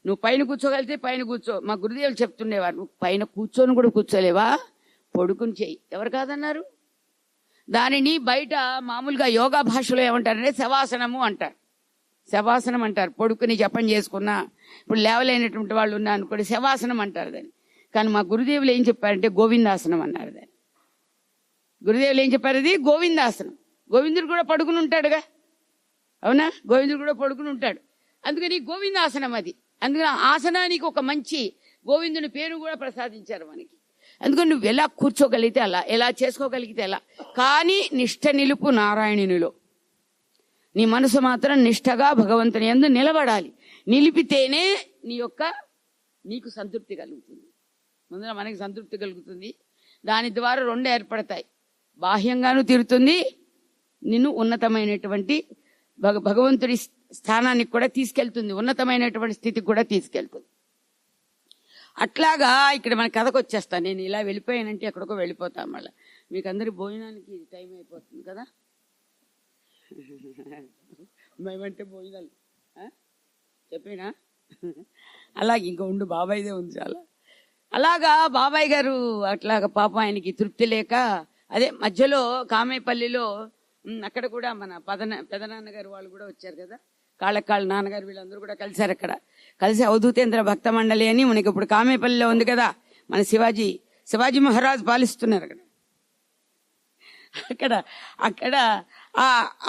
నువ్వు పైన కూర్చోగలిగితే పైన కూర్చో. మా గురుదేవులు చెప్తుండేవారు, నువ్వు పైన కూర్చొని కూడా కూర్చోలేవా, పొడుకుని చెయ్యి. ఎవరు కాదన్నారు? దానిని బయట మామూలుగా యోగా భాషలో ఏమంటారంటే శవాసనము అంటారు. శవాసనం అంటారు. పొడుకుని జపం చేసుకున్నా, ఇప్పుడు లేవలేనటువంటి వాళ్ళు ఉన్నా అనుకోండి శవాసనం అంటారు దాన్ని. కానీ మా గురుదేవులు ఏం చెప్పారంటే గోవిందాసనం అన్నారు దాన్ని. గురుదేవులు ఏం చెప్పారు? అది గోవిందాసనం. గోవిందుడు కూడా పడుకుని ఉంటాడుగా, అవునా? గోవిందుడు కూడా పడుకుని ఉంటాడు. అందుకని గోవిందాసనం అది. అందుకని ఆసనానికి ఒక మంచి గోవిందుని పేరు కూడా ప్రసాదించారు మనకి. అందుకని నువ్వు ఎలా కూర్చోగలిగితే అలా, ఎలా చేసుకోగలిగితే అలా, కానీ నిష్ఠ నిలుపు నారాయణునిలో. నీ మనసు మాత్రం నిష్ఠగా భగవంతుని యందు నిలబడాలి. నిలిపితేనే నీకు సంతృప్తి కలుగుతుంది. ముందర మనకి సంతృప్తి కలుగుతుంది. దాని ద్వారా 2 ఏర్పడతాయి. బాహ్యంగానూ తీరుతుంది, నిన్ను ఉన్నతమైనటువంటి భగవంతుడి స్థానానికి కూడా తీసుకెళ్తుంది, ఉన్నతమైనటువంటి స్థితికి కూడా తీసుకెళ్తుంది. అట్లాగా ఇక్కడ మన కథకు వచ్చేస్తాను. నేను ఇలా వెళ్ళిపోయానంటే ఎక్కడికో వెళ్ళిపోతాను. మళ్ళీ మీకు అందరి భోజనానికి టైం అయిపోతుంది కదా. మేమంటే భోజనాలు చెప్పినా అలాగే ఇంకా ఉండు, బాబాయ్దే ఉంది చాలా. అలాగా బాబాయ్ గారు అట్లాగా పాప ఆయనకి తృప్తి లేక అదే మధ్యలో కామేపల్లిలో అక్కడ కూడా మన పెదనాన్నగారు వాళ్ళు కూడా వచ్చారు కదా, కాళ్ళ నాన్నగారు వీళ్ళందరూ కూడా కలిశారు. అక్కడ కలిసి అవధూతేంద్ర భక్త మండలి అని మనకి ఇప్పుడు కామేపల్లిలో ఉంది కదా, మన శివాజీ మహారాజ్ పాలిస్తున్నారు అక్కడ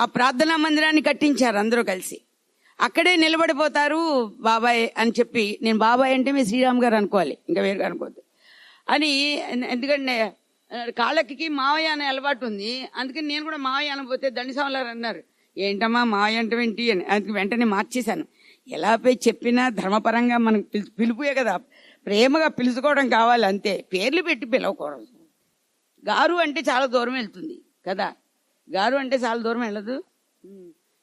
ఆ ప్రార్థనా మందిరాన్ని కట్టించారు అందరూ కలిసి. అక్కడే నిలబడిపోతారు బాబాయ్ అని చెప్పి, నేను బాబాయ్ అంటే మీ శ్రీరామ్ గారు అనుకోవాలి, ఇంకా వేరుగా అనుకోవద్దు అని. ఎందుకంటే కాళ్ళకి మావయ్య అనే అలవాటు ఉంది, అందుకని నేను కూడా మావయ్య అనబోతే దండిస్వాములారు అన్నారు, ఏంటమ్మా మావయ్య అంటే ఏంటి అని. అందుకు వెంటనే మార్చేశాను. ఎలా పోయి చెప్పినా ధర్మపరంగా మనకు పిలుపుయే కదా, ప్రేమగా పిలుచుకోవడం కావాలి అంతే, పేర్లు పెట్టి పిలవకూడదు. గారు అంటే చాలా దూరం వెళ్తుంది కదా, గారు అంటే చాలా దూరం వెళ్ళదు.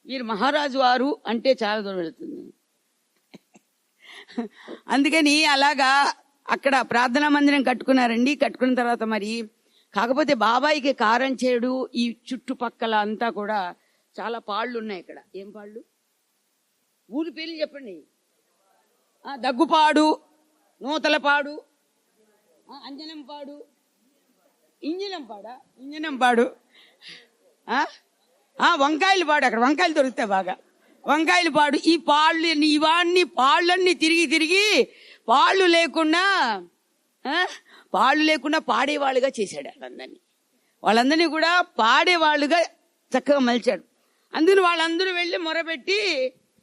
వీరు మహారాజు వారు అంటే చాలా దూరం వెళ్తుంది. అందుకని అలాగా అక్కడ ప్రార్థనా మందిరం కట్టుకున్నారండి. కట్టుకున్న తర్వాత మరి కాకపోతే బాబాయికి కారం చేడు ఈ చుట్టుపక్కల అంతా కూడా చాలా పాళ్ళు ఉన్నాయి. ఇక్కడ ఏం పాళ్ళు, ఊరి పేర్లు చెప్పండి. దగ్గుపాడు, నూతలపాడు, అంజనంపాడు, ఇంజనంపాడు, వంకాయలు పాడు. అక్కడ వంకాయలు దొరుకుతాయి బాగా, వంకాయలు పాడు. ఈ పాళ్ళన్నీ తిరిగి పాళ్ళు లేకుండా పాడేవాళ్ళుగా చేశాడు. వాళ్ళందరినీ కూడా పాడేవాళ్ళుగా చక్కగా మలిచాడు. అందుకని వాళ్ళందరూ వెళ్ళి మొరబెట్టి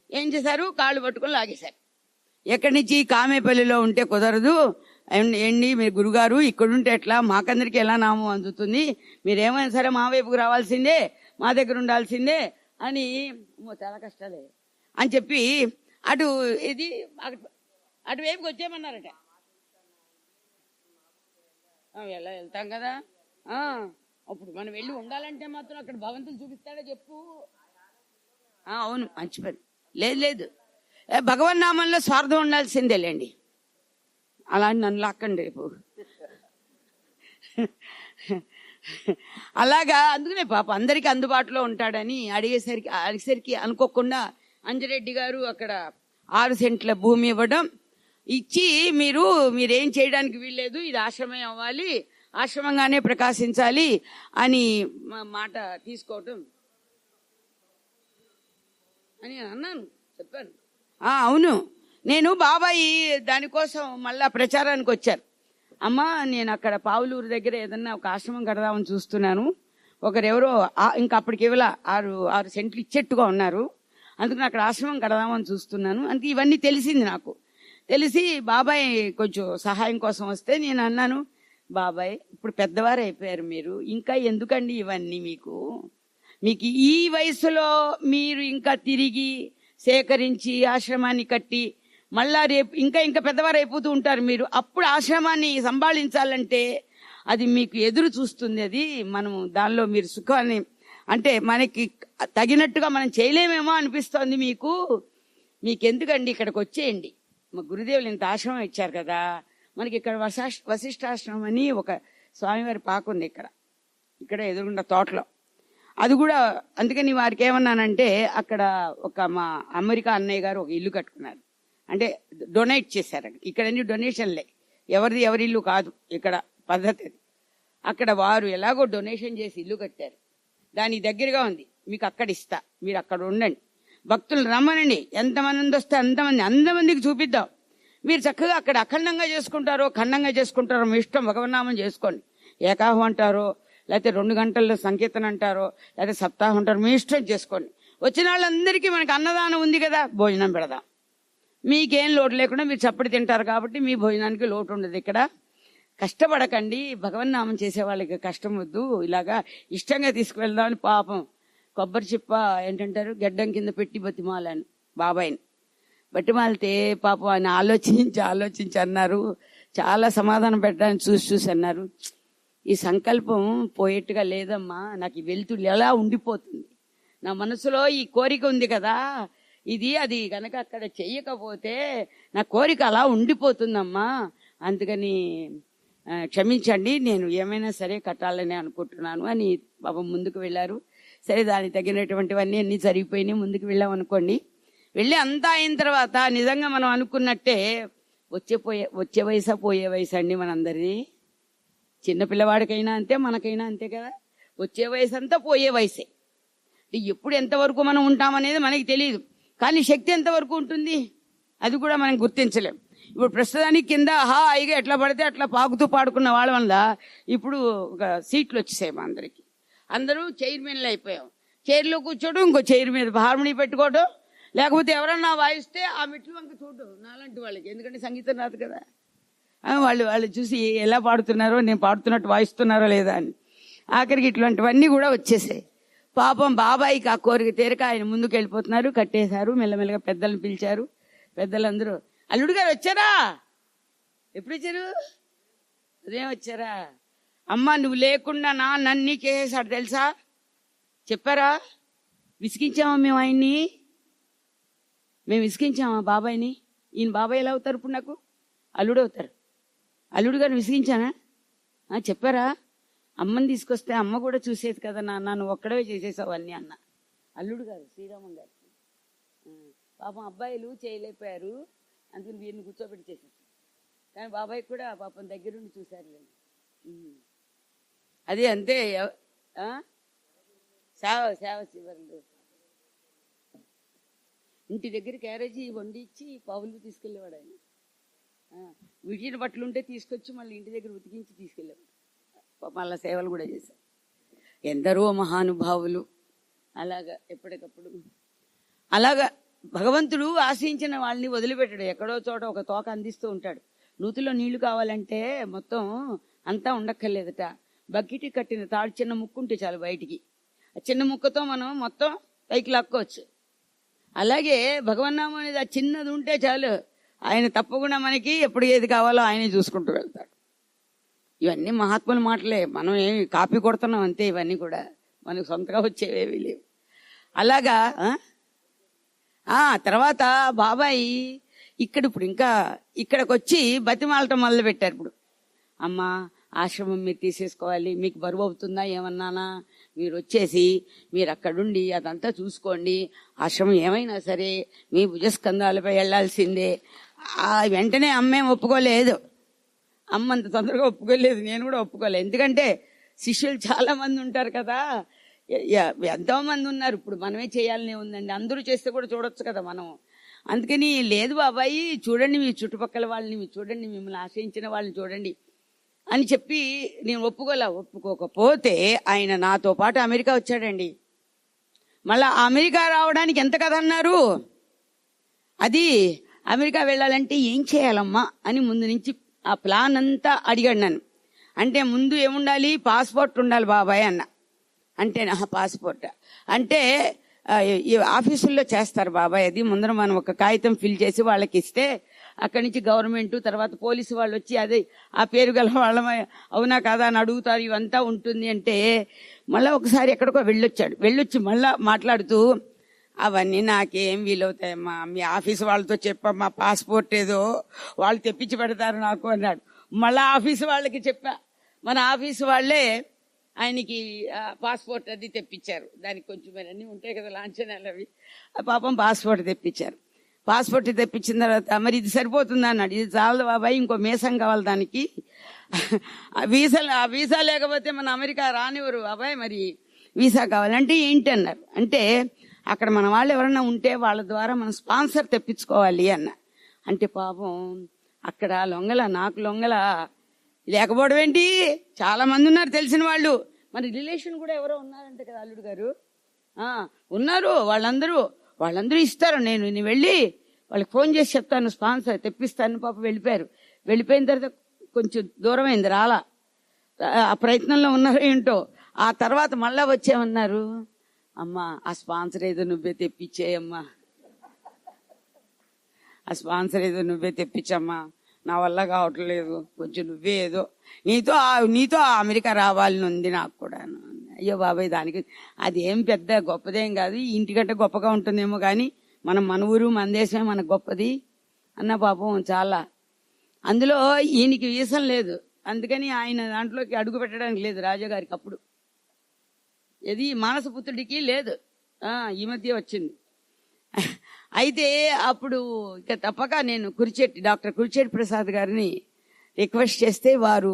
ఏం చేశారు, కాళ్ళు పట్టుకొని లాగేశారు. ఎక్కడి నుంచి, కామేపల్లిలో ఉంటే కుదరదు, ఏంటి మీరు గురుగారు ఇక్కడుంటే ఎట్లా, మాకందరికి ఎలా నామం అందుతుంది, మీరేమైనా సరే మా వైపుకు రావాల్సిందే, మా దగ్గర ఉండాల్సిందే అని చాలా కష్టాలే అని చెప్పి అటువైపుకి వచ్చేయమన్నారట. ఎలా వెళ్తాం కదా, అప్పుడు మనం వెళ్ళి ఉండాలంటే మాత్రం అక్కడ భగవంతుడు చూపిస్తాడా చెప్పు. అవును, మంచి పని. లేదు భగవన్ నామంలో స్వార్థం ఉండాల్సిందేలేండి. అలా నన్ను లాక్కండి రేపు. అలాగా అందుకనే పాప అందరికీ అందుబాటులో ఉంటాడని అడిగేసరికి అనుకోకుండా అంజిరెడ్డి గారు అక్కడ 6 సెంట్ల భూమి ఇవ్వడం, ఇచ్చి మీరేం చేయడానికి వీల్లేదు, ఇది ఆశ్రమం అవ్వాలి, ఆశ్రమంగానే ప్రకాశించాలి అని మాట తీసుకోవటం అని అన్నాను, చెప్పాను. అవును, నేను బాబాయి దానికోసం మళ్ళా ప్రచారానికి వచ్చారు. అమ్మా, నేను అక్కడ పావులూరు దగ్గర ఏదన్నా ఒక ఆశ్రమం కడదామని చూస్తున్నాను, ఒకరెవరో ఇంకా అప్పటికి ఇవ్వలా 6 సెంట్లు ఇచ్చేట్టుగా ఉన్నారు, అందుకని అక్కడ ఆశ్రమం కడదామని చూస్తున్నాను. అందుకే ఇవన్నీ తెలిసింది నాకు. తెలిసి బాబాయ్ కొంచెం సహాయం కోసం వస్తే నేను అన్నాను, బాబాయ్ ఇప్పుడు పెద్దవారు అయిపోయారు, మీరు ఇంకా ఎందుకండి ఇవన్నీ, మీకు ఈ వయసులో మీరు ఇంకా తిరిగి సేకరించి ఆశ్రమాన్ని కట్టి మళ్ళా రేపు ఇంకా పెద్దవారు అయిపోతూ ఉంటారు మీరు. అప్పుడు ఆశ్రమాన్ని సంభాళించాలంటే అది మీకు ఎదురు చూస్తుంది. అది మనము దానిలో మీరు సుఖాన్ని అంటే మనకి తగినట్టుగా మనం చేయలేమేమో అనిపిస్తోంది మీకెందుకండి, ఇక్కడికి వచ్చేయండి. మా గురుదేవులు ఇంత ఆశ్రమం ఇచ్చారు కదా, మనకి ఇక్కడ వశిష్ఠాశ్రమం అని ఒక స్వామివారి పాక ఉంది ఇక్కడ ఎదురుగుండా తోటలో. అది కూడా అందుకని వారికి ఏమన్నానంటే, అక్కడ ఒక మా అమెరికా అన్నయ్య గారు ఒక ఇల్లు కట్టుకున్నారు, అంటే డొనేట్ చేశారు. ఇక్కడ అన్ని డొనేషన్లే, ఎవరి ఇల్లు కాదు ఇక్కడ పద్ధతి. అక్కడ వారు ఎలాగో డొనేషన్ చేసి ఇల్లు కట్టారు, దానికి దగ్గరగా ఉంది, మీకు అక్కడ ఇస్తా, మీరు అక్కడ ఉండండి, భక్తులు రమ్మనండి, ఎంతమంది వస్తే అంతమందికి చూపిద్దాం, మీరు చక్కగా అక్కడ అఖండంగా చేసుకుంటారో ఖండంగా చేసుకుంటారో మీ ఇష్టం, భగవన్నామం చేసుకోండి, ఏకాహం అంటారో లేకపోతే 2 గంటల్లో సంకీర్తన అంటారో లేకపోతే సప్తాహం అంటారో మీ ఇష్టం చేసుకోండి. వచ్చిన వాళ్ళందరికీ మనకి అన్నదానం ఉంది కదా, భోజనం పెడదాం, మీకేం లోటు లేకుండా మీరు చప్పటి తింటారు కాబట్టి మీ భోజనానికి లోటు ఉండదు. ఇక్కడ కష్టపడకండి, భగవన్నామం చేసే వాళ్ళకి కష్టం వద్దు, ఇలాగా ఇష్టంగా తీసుకువెళ్దామని పాపం కొబ్బరి చిప్ప ఏంటంటారు గడ్డం కింద పెట్టి బతిమాలని బాబాయిని బతిమాలితే పాపం ఆయన ఆలోచించి అన్నారు, చాలా సమాధానం పెట్టడానికి చూసి అన్నారు, ఈ సంకల్పం పోయేట్టుగా లేదమ్మా, నాకు వెళ్తుళ్ళు ఎలా ఉండిపోతుంది, నా మనసులో ఈ కోరిక ఉంది కదా, అది గనక అక్కడ చెయ్యకపోతే నా కోరిక అలా ఉండిపోతుందమ్మా, అందుకని క్షమించండి, నేను ఏమైనా సరే కట్టాలని అనుకుంటున్నాను అని పాపం ముందుకు వెళ్ళారు. సరే, దానికి తగినటువంటివన్నీ అన్ని జరిగిపోయినాయి, ముందుకు వెళ్ళాం అనుకోండి. వెళ్ళి అంతా అయిన తర్వాత నిజంగా మనం అనుకున్నట్టే వచ్చే వయసా పోయే వయసు అండి మనందరిది. చిన్నపిల్లవాడికైనా అంతే, మనకైనా అంతే కదా, వచ్చే వయసు అంతా పోయే వయసే. ఎప్పుడు ఎంతవరకు మనం ఉంటామనేది మనకి తెలియదు, కానీ శక్తి ఎంతవరకు ఉంటుంది అది కూడా మనం గుర్తించలేం. ఇప్పుడు ప్రస్తుతానికి కింద హాయిగా ఎట్లా పడితే అట్లా పాకుతూ పాడుకున్న వాళ్ళ వల్ల ఇప్పుడు ఒక సీట్లు వచ్చేసాయి మా అందరికి, అందరూ చైర్మన్లు అయిపోయాం. చైర్లో కూర్చోవడం, ఇంకో చైర్ మీద హార్మోని పెట్టుకోవడం, లేకపోతే ఎవరన్నా వాయిస్తే ఆ మెట్లు వంక చూడడం నాలాంటి వాళ్ళకి, ఎందుకంటే సంగీతం రాదు కదా, వాళ్ళు చూసి ఎలా పాడుతున్నారో, నేను పాడుతున్నట్టు వాయిస్తున్నారో లేదా అని. ఆఖరికి ఇట్లాంటివన్నీ కూడా వచ్చేసాయి. పాపం బాబాయికి ఆ కోరిక తీరక ఆయన ముందుకు వెళ్ళిపోతున్నారు, కట్టేశారు. మెల్లమెల్లగా పెద్దలను పిలిచారు, పెద్దలందరూ అల్లుడు గారు వచ్చారా, ఎప్పుడు వచ్చారు, ఉదయం వచ్చారా, అమ్మ నువ్వు లేకుండా నన్ను చేసేసాడు తెలుసా, చెప్పారా, విసిగించామా మేము ఆయన్ని, మేము విసిగించామా బాబాయిని, ఈయన బాబాయ్ ఎలా అవుతారు ఇప్పుడు, నాకు అల్లుడు అవుతారు, అల్లుడు గారిని విసిగించానా, చెప్పారా, అమ్మని తీసుకొస్తే అమ్మ కూడా చూసేది కదా నాన్న, నువ్వు ఒక్కడే చేసేసావు అన్నీ అన్న. అల్లుడు గారు శ్రీరామం గారికి పాపం అబ్బాయిలు చేయలేకపోయారు, అందుకని వీరిని కూర్చోబెట్టి చేసేసారు. కానీ బాబాయ్ కూడా పాపం దగ్గరుండి చూశారు. అది అంతే, సేవ చివరిలో ఇంటి దగ్గర క్యారేజీ వండి ఇచ్చి పావులు తీసుకెళ్లేవాడు ఆయన. వీటిని బట్టలు ఉంటే తీసుకొచ్చి మళ్ళీ ఇంటి దగ్గర ఉతికించి తీసుకెళ్ళేవాడు. మళ్ళా సేవలు కూడా చేశారు. ఎందరో మహానుభావులు అలాగా ఎప్పటికప్పుడు అలాగా భగవంతుడు ఆశించిన వాళ్ళని వదిలిపెట్టాడు. ఎక్కడో చోట ఒక తోక అందిస్తూ ఉంటాడు. నూతిలో నీళ్లు కావాలంటే మొత్తం అంతా ఉండక్కర్లేదట, బకెట్ కట్టిన తాడు చిన్న ముక్కు ఉంటే చాలు బయటికి, ఆ చిన్న ముక్కతో మనం మొత్తం పైకి లాక్కోవచ్చు. అలాగే భగవన్నామం అనేది ఆ చిన్నది ఉంటే చాలు, ఆయన తప్పకుండా మనకి ఎప్పుడు ఏది కావాలో ఆయనే చూసుకుంటూ వెళ్తాడు. ఇవన్నీ మహాత్ముల మాటలే, మనం ఏమి కాపీ కొడుతున్నాం అంతే, ఇవన్నీ కూడా మనకు సొంతగా వచ్చేవేవి లేవు. అలాగా తర్వాత బాబాయి ఇప్పుడు ఇంకా ఇక్కడికి వచ్చి బతిమాలటం మొదలు పెట్టారు. ఇప్పుడు అమ్మా ఆశ్రమం మీరు తీసేసుకోవాలి, మీకు బరువు అవుతుందా ఏమన్నానా, మీరు వచ్చేసి మీరు అక్కడుండి అదంతా చూసుకోండి, ఆశ్రమం ఏమైనా సరే మీ భుజస్కంధాలపై వెళ్లాల్సిందే. వెంటనే అమ్మేం ఒప్పుకోలేదు, అమ్మ అంత తొందరగా ఒప్పుకోలేదు, నేను కూడా ఒప్పుకోలేదు. ఎందుకంటే శిష్యులు చాలా మంది ఉంటారు కదా, ఎంతో మంది ఉన్నారు, ఇప్పుడు మనమే చేయాలనే ఉందండి, అందరూ చేస్తే కూడా చూడొచ్చు కదా మనం. అందుకని లేదు బాబాయి చూడండి, మీ చుట్టుపక్కల వాళ్ళని మీరు చూడండి, మిమ్మల్ని ఆశ్రయించిన వాళ్ళని చూడండి అని చెప్పి నేను ఒప్పుకోకపోతే ఆయన నాతో పాటు అమెరికా వచ్చాడండి. మళ్ళా అమెరికా రావడానికి ఎంత కథ అన్నారు, అది అమెరికా వెళ్ళాలంటే ఏం చేయాలమ్మా అని ముందు నుంచి ఆ ప్లాన్ అంతా అడిగాడు నన్ను. అంటే ముందు ఏముండాలి, పాస్పోర్ట్ ఉండాలి బాబాయ్ అన్న. అంటే నా పాస్పోర్ట్ అంటే ఆఫీసుల్లో చేస్తారు బాబాయ్, అది ముందర మనం ఒక కాగితం ఫిల్ చేసి వాళ్ళకి ఇస్తే అక్కడి నుంచి గవర్నమెంట్ తర్వాత పోలీసు వాళ్ళు వచ్చి అదే ఆ పేరు గల వాళ్ళ అవునా కాదా అని అడుగుతారు, ఇవంతా ఉంటుంది. అంటే మళ్ళీ ఒకసారి ఎక్కడికో వెళ్ళొచ్చి మళ్ళా మాట్లాడుతూ అవన్నీ నాకేం వీలవుతాయమ్మా, మీ ఆఫీసు వాళ్ళతో చెప్పమ్మా, పాస్పోర్ట్ ఏదో వాళ్ళు తెప్పించి పెడతారు నాకు అన్నాడు. మళ్ళా ఆఫీసు వాళ్ళకి చెప్పా, మన ఆఫీసు వాళ్ళే ఆయనకి పాస్పోర్ట్ అది తెప్పించారు. దానికి కొంచెం అన్నీ ఉంటాయి కదా లాంఛనాలు, అవి పాపం పాస్పోర్ట్ తెప్పించారు. పాస్పోర్ట్ తెప్పించిన తర్వాత మరి ఇది సరిపోతుందా అన్నాడు. ఇది చాలదు బాబాయ్, ఇంకో మీసం కావాలి దానికి, ఆ వీసా లేకపోతే మన అమెరికా రానివ్వరు బాబాయ్, మరి వీసా కావాలంటే ఏంటి అన్నారు. అంటే అక్కడ మన వాళ్ళు ఎవరన్నా ఉంటే వాళ్ళ ద్వారా మనం స్పాన్సర్ తెప్పించుకోవాలి అన్న. అంటే పాపం అక్కడ నాకు లొంగల లేకపోవడం ఏంటి, చాలా మంది ఉన్నారు తెలిసిన వాళ్ళు, మరి రిలేషన్ కూడా ఎవరో ఉన్నారంట కదా అల్లుడు గారు, ఉన్నారు, వాళ్ళందరూ ఇస్తారు. నేను వెళ్ళి వాళ్ళకి ఫోన్ చేసి చెప్తాను, స్పాన్సర్ తెప్పిస్తాను. పాప వెళ్ళిపోయిన తర్వాత కొంచెం దూరం అయింది, రాలా, ఆ ప్రయత్నంలో ఉన్నారో ఏంటో. ఆ తర్వాత మళ్ళా వచ్చేమన్నారు, అమ్మా ఆ స్పాన్సర్ ఏదో నువ్వే తెప్పించేయమ్మా, ఆ స్పాన్సర్ ఏదో నువ్వే తెప్పించమ్మా, నా వల్ల కావట్లేదు, కొంచెం నువ్వే ఏదో నీతో అమెరికా రావాలని ఉంది నాకు కూడా. అయ్యో బాబాయ్, దానికి అదేం పెద్ద గొప్పదేం కాదు, ఇంటికంటే గొప్పగా ఉంటుందేమో కానీ మన ఊరు మన దేశమే మనకు గొప్పది అన్న. పాపం చాలా అందులో ఈయనకి వీసం లేదు, అందుకని ఆయన దాంట్లోకి అడుగు పెట్టడానికి లేదు రాజాగారికి. అప్పుడు ఇది మానసపుత్రుడికి లేదు, ఈ మధ్య వచ్చింది. అయితే అప్పుడు ఇక తప్పక నేను డాక్టర్ కురిచెట్టి ప్రసాద్ గారిని రిక్వెస్ట్ చేస్తే వారు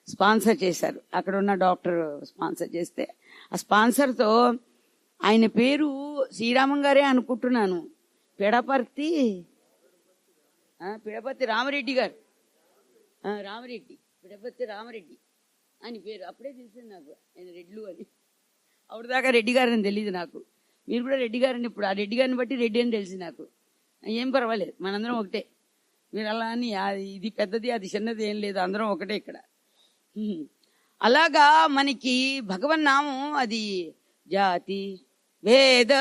స్పాన్సర్ చేశారు. అక్కడ ఉన్న డాక్టర్ స్పాన్సర్ చేస్తే ఆ స్పాన్సర్తో ఆయన పేరు శ్రీరామం గారే అనుకుంటున్నాను, పిడపర్తి రామరెడ్డి గారు, పిడపర్తి రామరెడ్డి అని పేరు. అప్పుడే తెలిసింది నాకు ఆయన రెడ్లు అని, అప్పుడు దాకా రెడ్డి గారని తెలియదు నాకు. మీరు కూడా రెడ్డి గారని, ఇప్పుడు ఆ రెడ్డి గారిని బట్టి రెడ్డి అని తెలిసి నాకు. ఏం పర్వాలేదు, మనందరం ఒకటే. మీరు అలా అని ఇది పెద్దది అది చిన్నది ఏం లేదు, అందరం ఒకటే ఇక్కడ. అలాగా మనకి భగవన్నామం అది జాతి వేద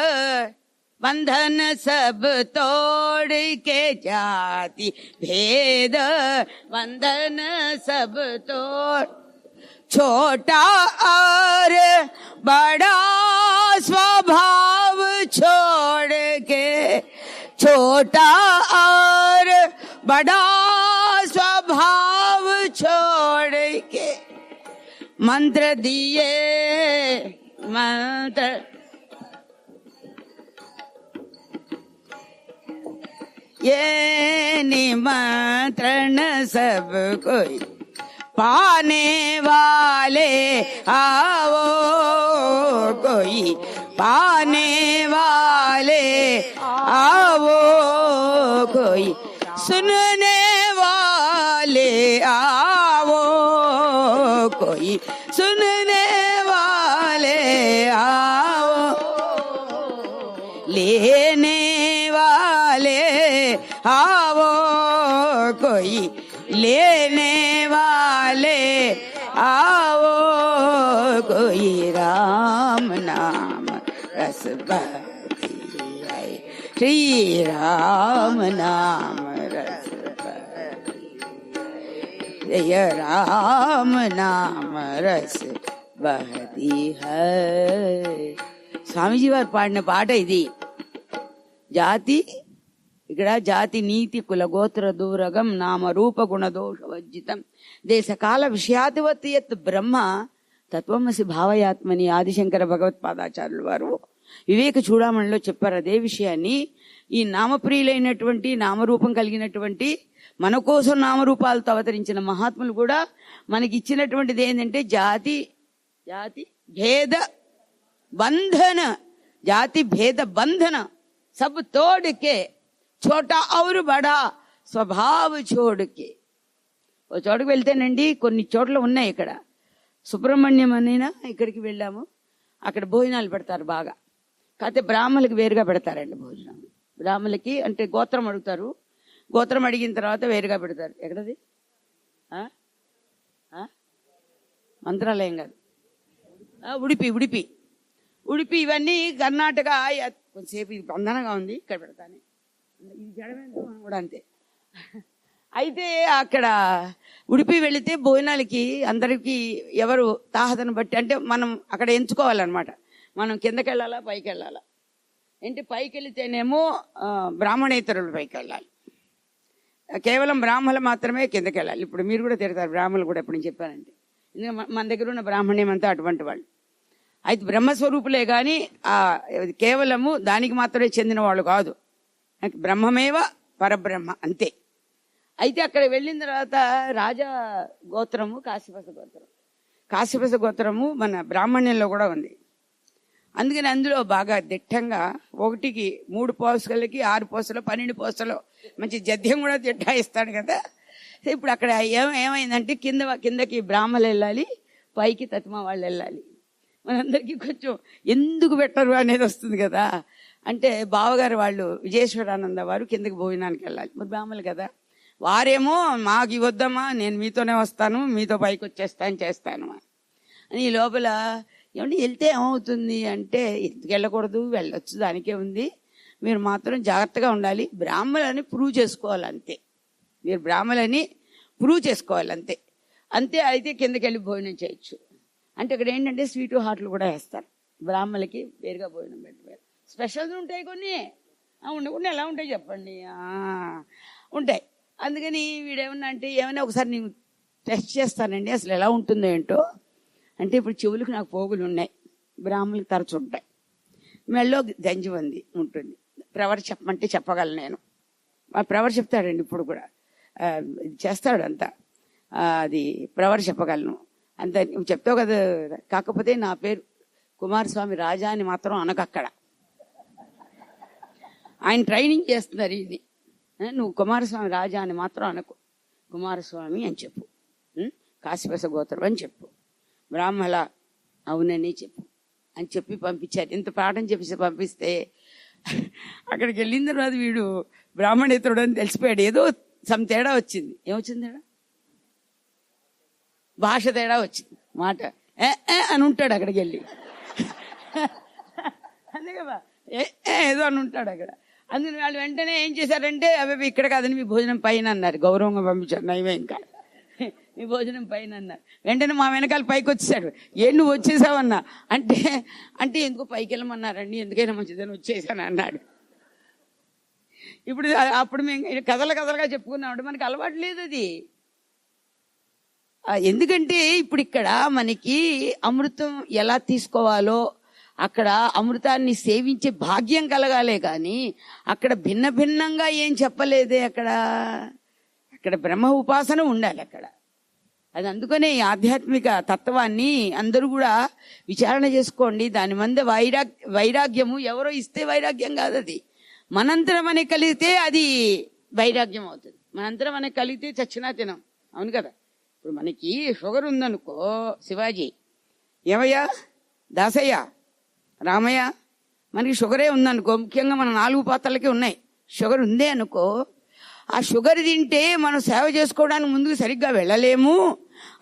बंधन सब तोड़ के जाति भेद बंधन सब तोड़ छोटा और बड़ा स्वभाव छोड़ के छोटा और बड़ा स्वभाव छोड़ के मंत्र दिए मंत्र ये निमंत्रण सब कोई पाने वाले आओ कोई पाने वाले आओ कोई सुनने वाले आओ कोई सुनने वाले आओ लेने वाले आओ कोई लेने वाले आओ कोई राम नाम रस बहती है श्री राम नाम रस बहती जय राम नाम रस बहती है. స్వామీజీ వారు పాడిన పాట ఇది. జాతి ఇక్కడ జాతి నీతి కుల గోత్ర దూరగం నామ రూప గుణ దోష వర్జితం దేశకాల విషయాధివతి యత్ బ్రహ్మ తత్వమసి భావయాత్మని ఆదిశంకర భగవత్పాదాచార్యులు వారు వివేక చూడామణిలో చెప్పారు అదే విషయాన్ని. ఈ నామప్రియులైనటువంటి నామరూపం కలిగినటువంటి మన కోసం నామరూపాలతో అవతరించిన మహాత్ములు కూడా మనకి ఇచ్చినటువంటిది ఏంటంటే జాతి భేద బంధన, జాతి భేద బంధన సబ్ తోడ్కే చోటా ఔరు బడా స్వభావ చోడుకే. ఓ చోటుకు వెళ్తేనండి కొన్ని చోట్ల ఉన్నాయి. ఇక్కడ సుబ్రహ్మణ్యం అనినా ఇక్కడికి వెళ్ళాము, అక్కడ భోజనాలు పెడతారు బాగా. కాకపోతే బ్రాహ్మణులకి వేరుగా పెడతారండి భోజనం. బ్రాహ్మణులకి అంటే గోత్రం అడుగుతారు, గోత్రం అడిగిన తర్వాత వేరుగా పెడతారు. ఎక్కడది? మంత్రాలయం కాదు, ఉడిపి ఇవన్నీ కర్ణాటక. కొంతసేపు ఇది బంధనగా ఉంది, ఇక్కడ పెడతాను. ఇది జడమేంతో మనం కూడా అంతే. అయితే అక్కడ ఉడిపి వెళితే భోజనాలకి అందరికీ ఎవరు తాహతను బట్టి అంటే మనం అక్కడ ఎంచుకోవాలన్నమాట. మనం కిందకి వెళ్ళాలా పైకి వెళ్ళాలా. ఏంటి పైకి వెళితేనేమో బ్రాహ్మణేతరులు పైకి వెళ్ళాలి, కేవలం బ్రాహ్మణులు మాత్రమే కిందకి వెళ్ళాలి. ఇప్పుడు మీరు కూడా తిడతారు బ్రాహ్మణులు కూడా ఎప్పుడు నేను చెప్పానంటే, ఎందుకంటే మన దగ్గర ఉన్న బ్రాహ్మణ్యం అంతా అటువంటి వాళ్ళు. అయితే బ్రహ్మస్వరూపులే కానీ కేవలము దానికి మాత్రమే చెందిన వాళ్ళు కాదు, బ్రహ్మమేవ పరబ్రహ్మ అంతే. అయితే అక్కడ వెళ్ళిన తర్వాత రాజా గోత్రము కాశ్యపస గోత్రము మన బ్రాహ్మణ్యంలో కూడా ఉంది. అందుకని అందులో బాగా దిట్టంగా 1కి 3 పోసలకి 6 పోసలు 12 పోసలు మంచి జద్యం కూడా తిట్టాయిస్తాడు కదా. ఇప్పుడు అక్కడ ఏమైందంటే కిందకి బ్రాహ్మణులు వెళ్ళాలి, పైకి తత్మా వాళ్ళు వెళ్ళాలి. మనందరికీ కొంచెం ఎందుకు పెట్టరు అనేది వస్తుంది కదా. అంటే బావగారు వాళ్ళు విజయేశ్వరానంద వారు కిందకి భోజనానికి వెళ్ళాలి, మరి బ్రాహ్మణులు కదా. వారేమో మాకు ఇవ్వద్దమ్మా, నేను మీతోనే వస్తాను, మీతో పైకి వచ్చేస్తాను చేస్తాను అని. ఈ లోపల ఏమంటే వెళ్తే ఏమవుతుంది అంటే, ఎందుకు వెళ్ళకూడదు, వెళ్ళొచ్చు, దానికే ఉంది, మీరు మాత్రం జాగ్రత్తగా ఉండాలి, బ్రాహ్మణులని ప్రూవ్ చేసుకోవాలి అంతే, మీరు బ్రాహ్మణులని ప్రూవ్ చేసుకోవాలి అంతే. అయితే కిందకి వెళ్ళి భోజనం చేయొచ్చు. అంటే ఇక్కడ ఏంటంటే స్వీటు హాట్లు కూడా వేస్తారు, బ్రాహ్మణులకి వేరుగా భోజనం పెట్టారు. స్పెషల్స్ ఉంటాయి కొన్ని, ఉండకుండా ఎలా ఉంటాయి చెప్పండి, ఉంటాయి. అందుకని వీడేమన్నా అంటే ఏమైనా ఒకసారి నేను టెస్ట్ చేస్తానండి అసలు ఎలా ఉంటుందో ఏంటో. అంటే ఇప్పుడు చెవులకు నాకు పోగులు ఉన్నాయి, బ్రాహ్మణులకు తరచు ఉంటాయి, మెళ్ళో దంజి ఉంటుంది. ప్రవర్ చెప్పమంటే చెప్పగలను నేను, ప్రవర్ చెప్తాడండి ఇప్పుడు కూడా చేస్తాడు అంతా, అది ప్రవర్ చెప్పగలను అంత. నువ్వు చెప్తావు కదా, కాకపోతే నా పేరు కుమారస్వామి రాజా అని మాత్రం అనకక్కడ, ఆయన ట్రైనింగ్ చేస్తున్నారు ఇది. నువ్వు కుమారస్వామి రాజా అని మాత్రం అనకు, కుమారస్వామి అని చెప్పు, కాశీపస గోత్రం అని చెప్పు, బ్రాహ్మణ అవునని చెప్పు అని చెప్పి పంపించారు. ఇంత పాఠం చెప్పి పంపిస్తే అక్కడికి వెళ్ళిన తర్వాత వీడు బ్రాహ్మణేతరుడు అని తెలిసిపోయాడు. ఏదో సమ్ తేడా వచ్చింది. ఏమొచ్చింది? భాష తేడా వచ్చింది, మాట అని ఉంటాడు అక్కడికి వెళ్ళి, అంతే కదా, ఏదో అని ఉంటాడు అక్కడ. అందుకని వాళ్ళు వెంటనే ఏం చేశారంటే, అవి ఇక్కడ కాదని మీ భోజనం పైన అన్నారు, గౌరవంగా పంపించారు. నయమే ఇంకా మీ భోజనం పైన అన్నారు. వెంటనే మా వెనకాల పైకి వచ్చేసాడు. నువ్వు వచ్చేసావన్నా అంటే ఎందుకు పైకి వెళ్ళమన్నారండి, ఎందుకైనా మంచిదని వచ్చేసాను అన్నాడు. అప్పుడు మేము కథలుగా చెప్పుకున్నామంటే మనకి అలవాటు లేదు అది. ఎందుకంటే ఇప్పుడు ఇక్కడ మనకి అమృతం ఎలా తీసుకోవాలో, అక్కడ అమృతాన్ని సేవించే భాగ్యం కలగాలే కానీ అక్కడ భిన్నంగా ఏం చెప్పలేదే. అక్కడ బ్రహ్మ ఉపాసన ఉండాలి అక్కడ. అది అందుకనే ఈ ఆధ్యాత్మిక తత్వాన్ని అందరూ కూడా విచారణ చేసుకోండి. దాని మంది వైరాగ్యము ఎవరో ఇస్తే వైరాగ్యం కాదు, అది మనంతరం మనకి కలిగితే అది వైరాగ్యం అవుతుంది. మనంతరం మనకి కలిగితే చచ్చినా తినం, అవును కదా. ఇప్పుడు మనకి షుగర్ ఉందనుకో, శివాజీ, ఏమయ్యా, దాసయ్య, రామయ్య, మనకి షుగరే ఉందనుకో, ముఖ్యంగా మన 4 పాత్రలకే ఉన్నాయి, షుగర్ ఉందే అనుకో, ఆ షుగర్ తింటే మనం సేవ చేసుకోవడానికి ముందుకు సరిగ్గా వెళ్ళలేము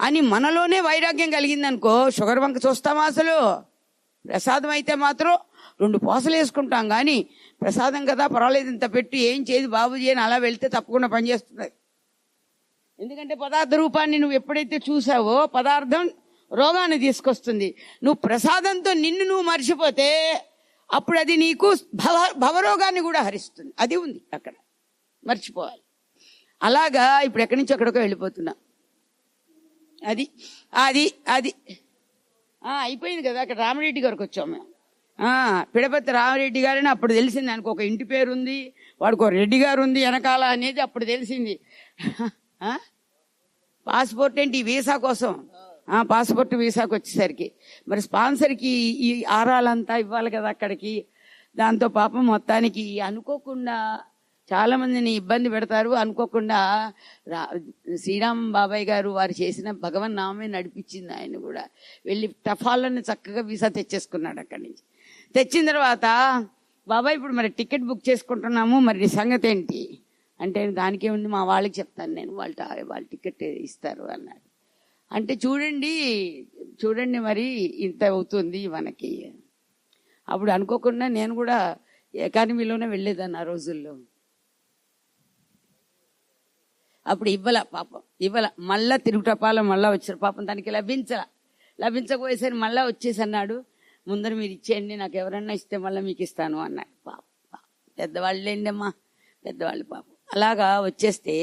అని మనలోనే వైరాగ్యం కలిగిందనుకో, షుగర్ వంక చూస్తామా అసలు? ప్రసాదం అయితే మాత్రం 2 పోసలు వేసుకుంటాం, కానీ ప్రసాదం కదా పర్వాలేదు ఇంత పెట్టి ఏం చేయదు బాబుజీ అని అలా వెళ్తే తప్పకుండా పనిచేస్తుంది. ఎందుకంటే పదార్థ రూపాన్ని నువ్వు ఎప్పుడైతే చూసావో పదార్థం రోగాన్ని తీసుకొస్తుంది. నువ్వు ప్రసాదంతో నిన్ను నువ్వు మర్చిపోతే అప్పుడు అది నీకు భవరోగాన్ని కూడా హరిస్తుంది. అది ఉంది అక్కడ. మర్చిపోవాలి. అలాగా ఇప్పుడు ఎక్కడి నుంచి ఎక్కడికో వెళ్ళిపోతున్నా. అది అది అది అయిపోయింది కదా. అక్కడ రామిరెడ్డి గారికి వచ్చాం మేము. పిడపతి రామిరెడ్డి గారని అప్పుడు తెలిసింది. ఆయనకు ఒక ఇంటి పేరు ఉంది, వాడికి ఒక రెడ్డి గారు ఉంది వెనకాల అనేది అప్పుడు తెలిసింది. పాస్పోర్ట్ ఏంటి వీసా కోసం, పాస్పోర్ట్ వీసాకి వచ్చేసరికి మరి స్పాన్సర్కి ఈ ఆరాలంతా ఇవ్వాలి కదా అక్కడికి. దాంతో పాపం మొత్తానికి అనుకోకుండా చాలా మందిని ఇబ్బంది పెడతారు. అనుకోకుండా శ్రీరామ్ బాబాయ్ గారు వారు చేసిన భగవన్ నామే నడిపించింది. ఆయన కూడా వెళ్ళి టఫాలను చక్కగా వీసా తెచ్చేసుకున్నాడు. అక్కడి నుంచి తెచ్చిన తర్వాత బాబాయ్ ఇప్పుడు మరి టికెట్ బుక్ చేసుకుంటున్నాము, మరి సంగతి ఏంటి అంటే దానికేముంది మా వాళ్ళకి చెప్తాను నేను, వాళ్ళు టికెట్ ఇస్తారు అన్నాడు. అంటే చూడండి మరి ఇంత అవుతుంది మనకి. అప్పుడు అనుకోకుండా నేను కూడా ఎకానమీలోనే వెళ్ళేదాన్ని ఆ రోజుల్లో. అప్పుడు ఇవ్వాల మళ్ళా తిరుగుటపాలం మళ్ళా వచ్చారు. పాపం తనకి లభించకపోయేసరి మళ్ళా వచ్చేసి అన్నాడు, ముందర మీరు ఇచ్చేయండి, నాకు ఎవరన్నా ఇస్తే మళ్ళీ మీకు ఇస్తాను అన్నాడు. పెద్దవాళ్ళేండి అమ్మా, పెద్దవాళ్ళు పాపం. అలాగా వచ్చేస్తే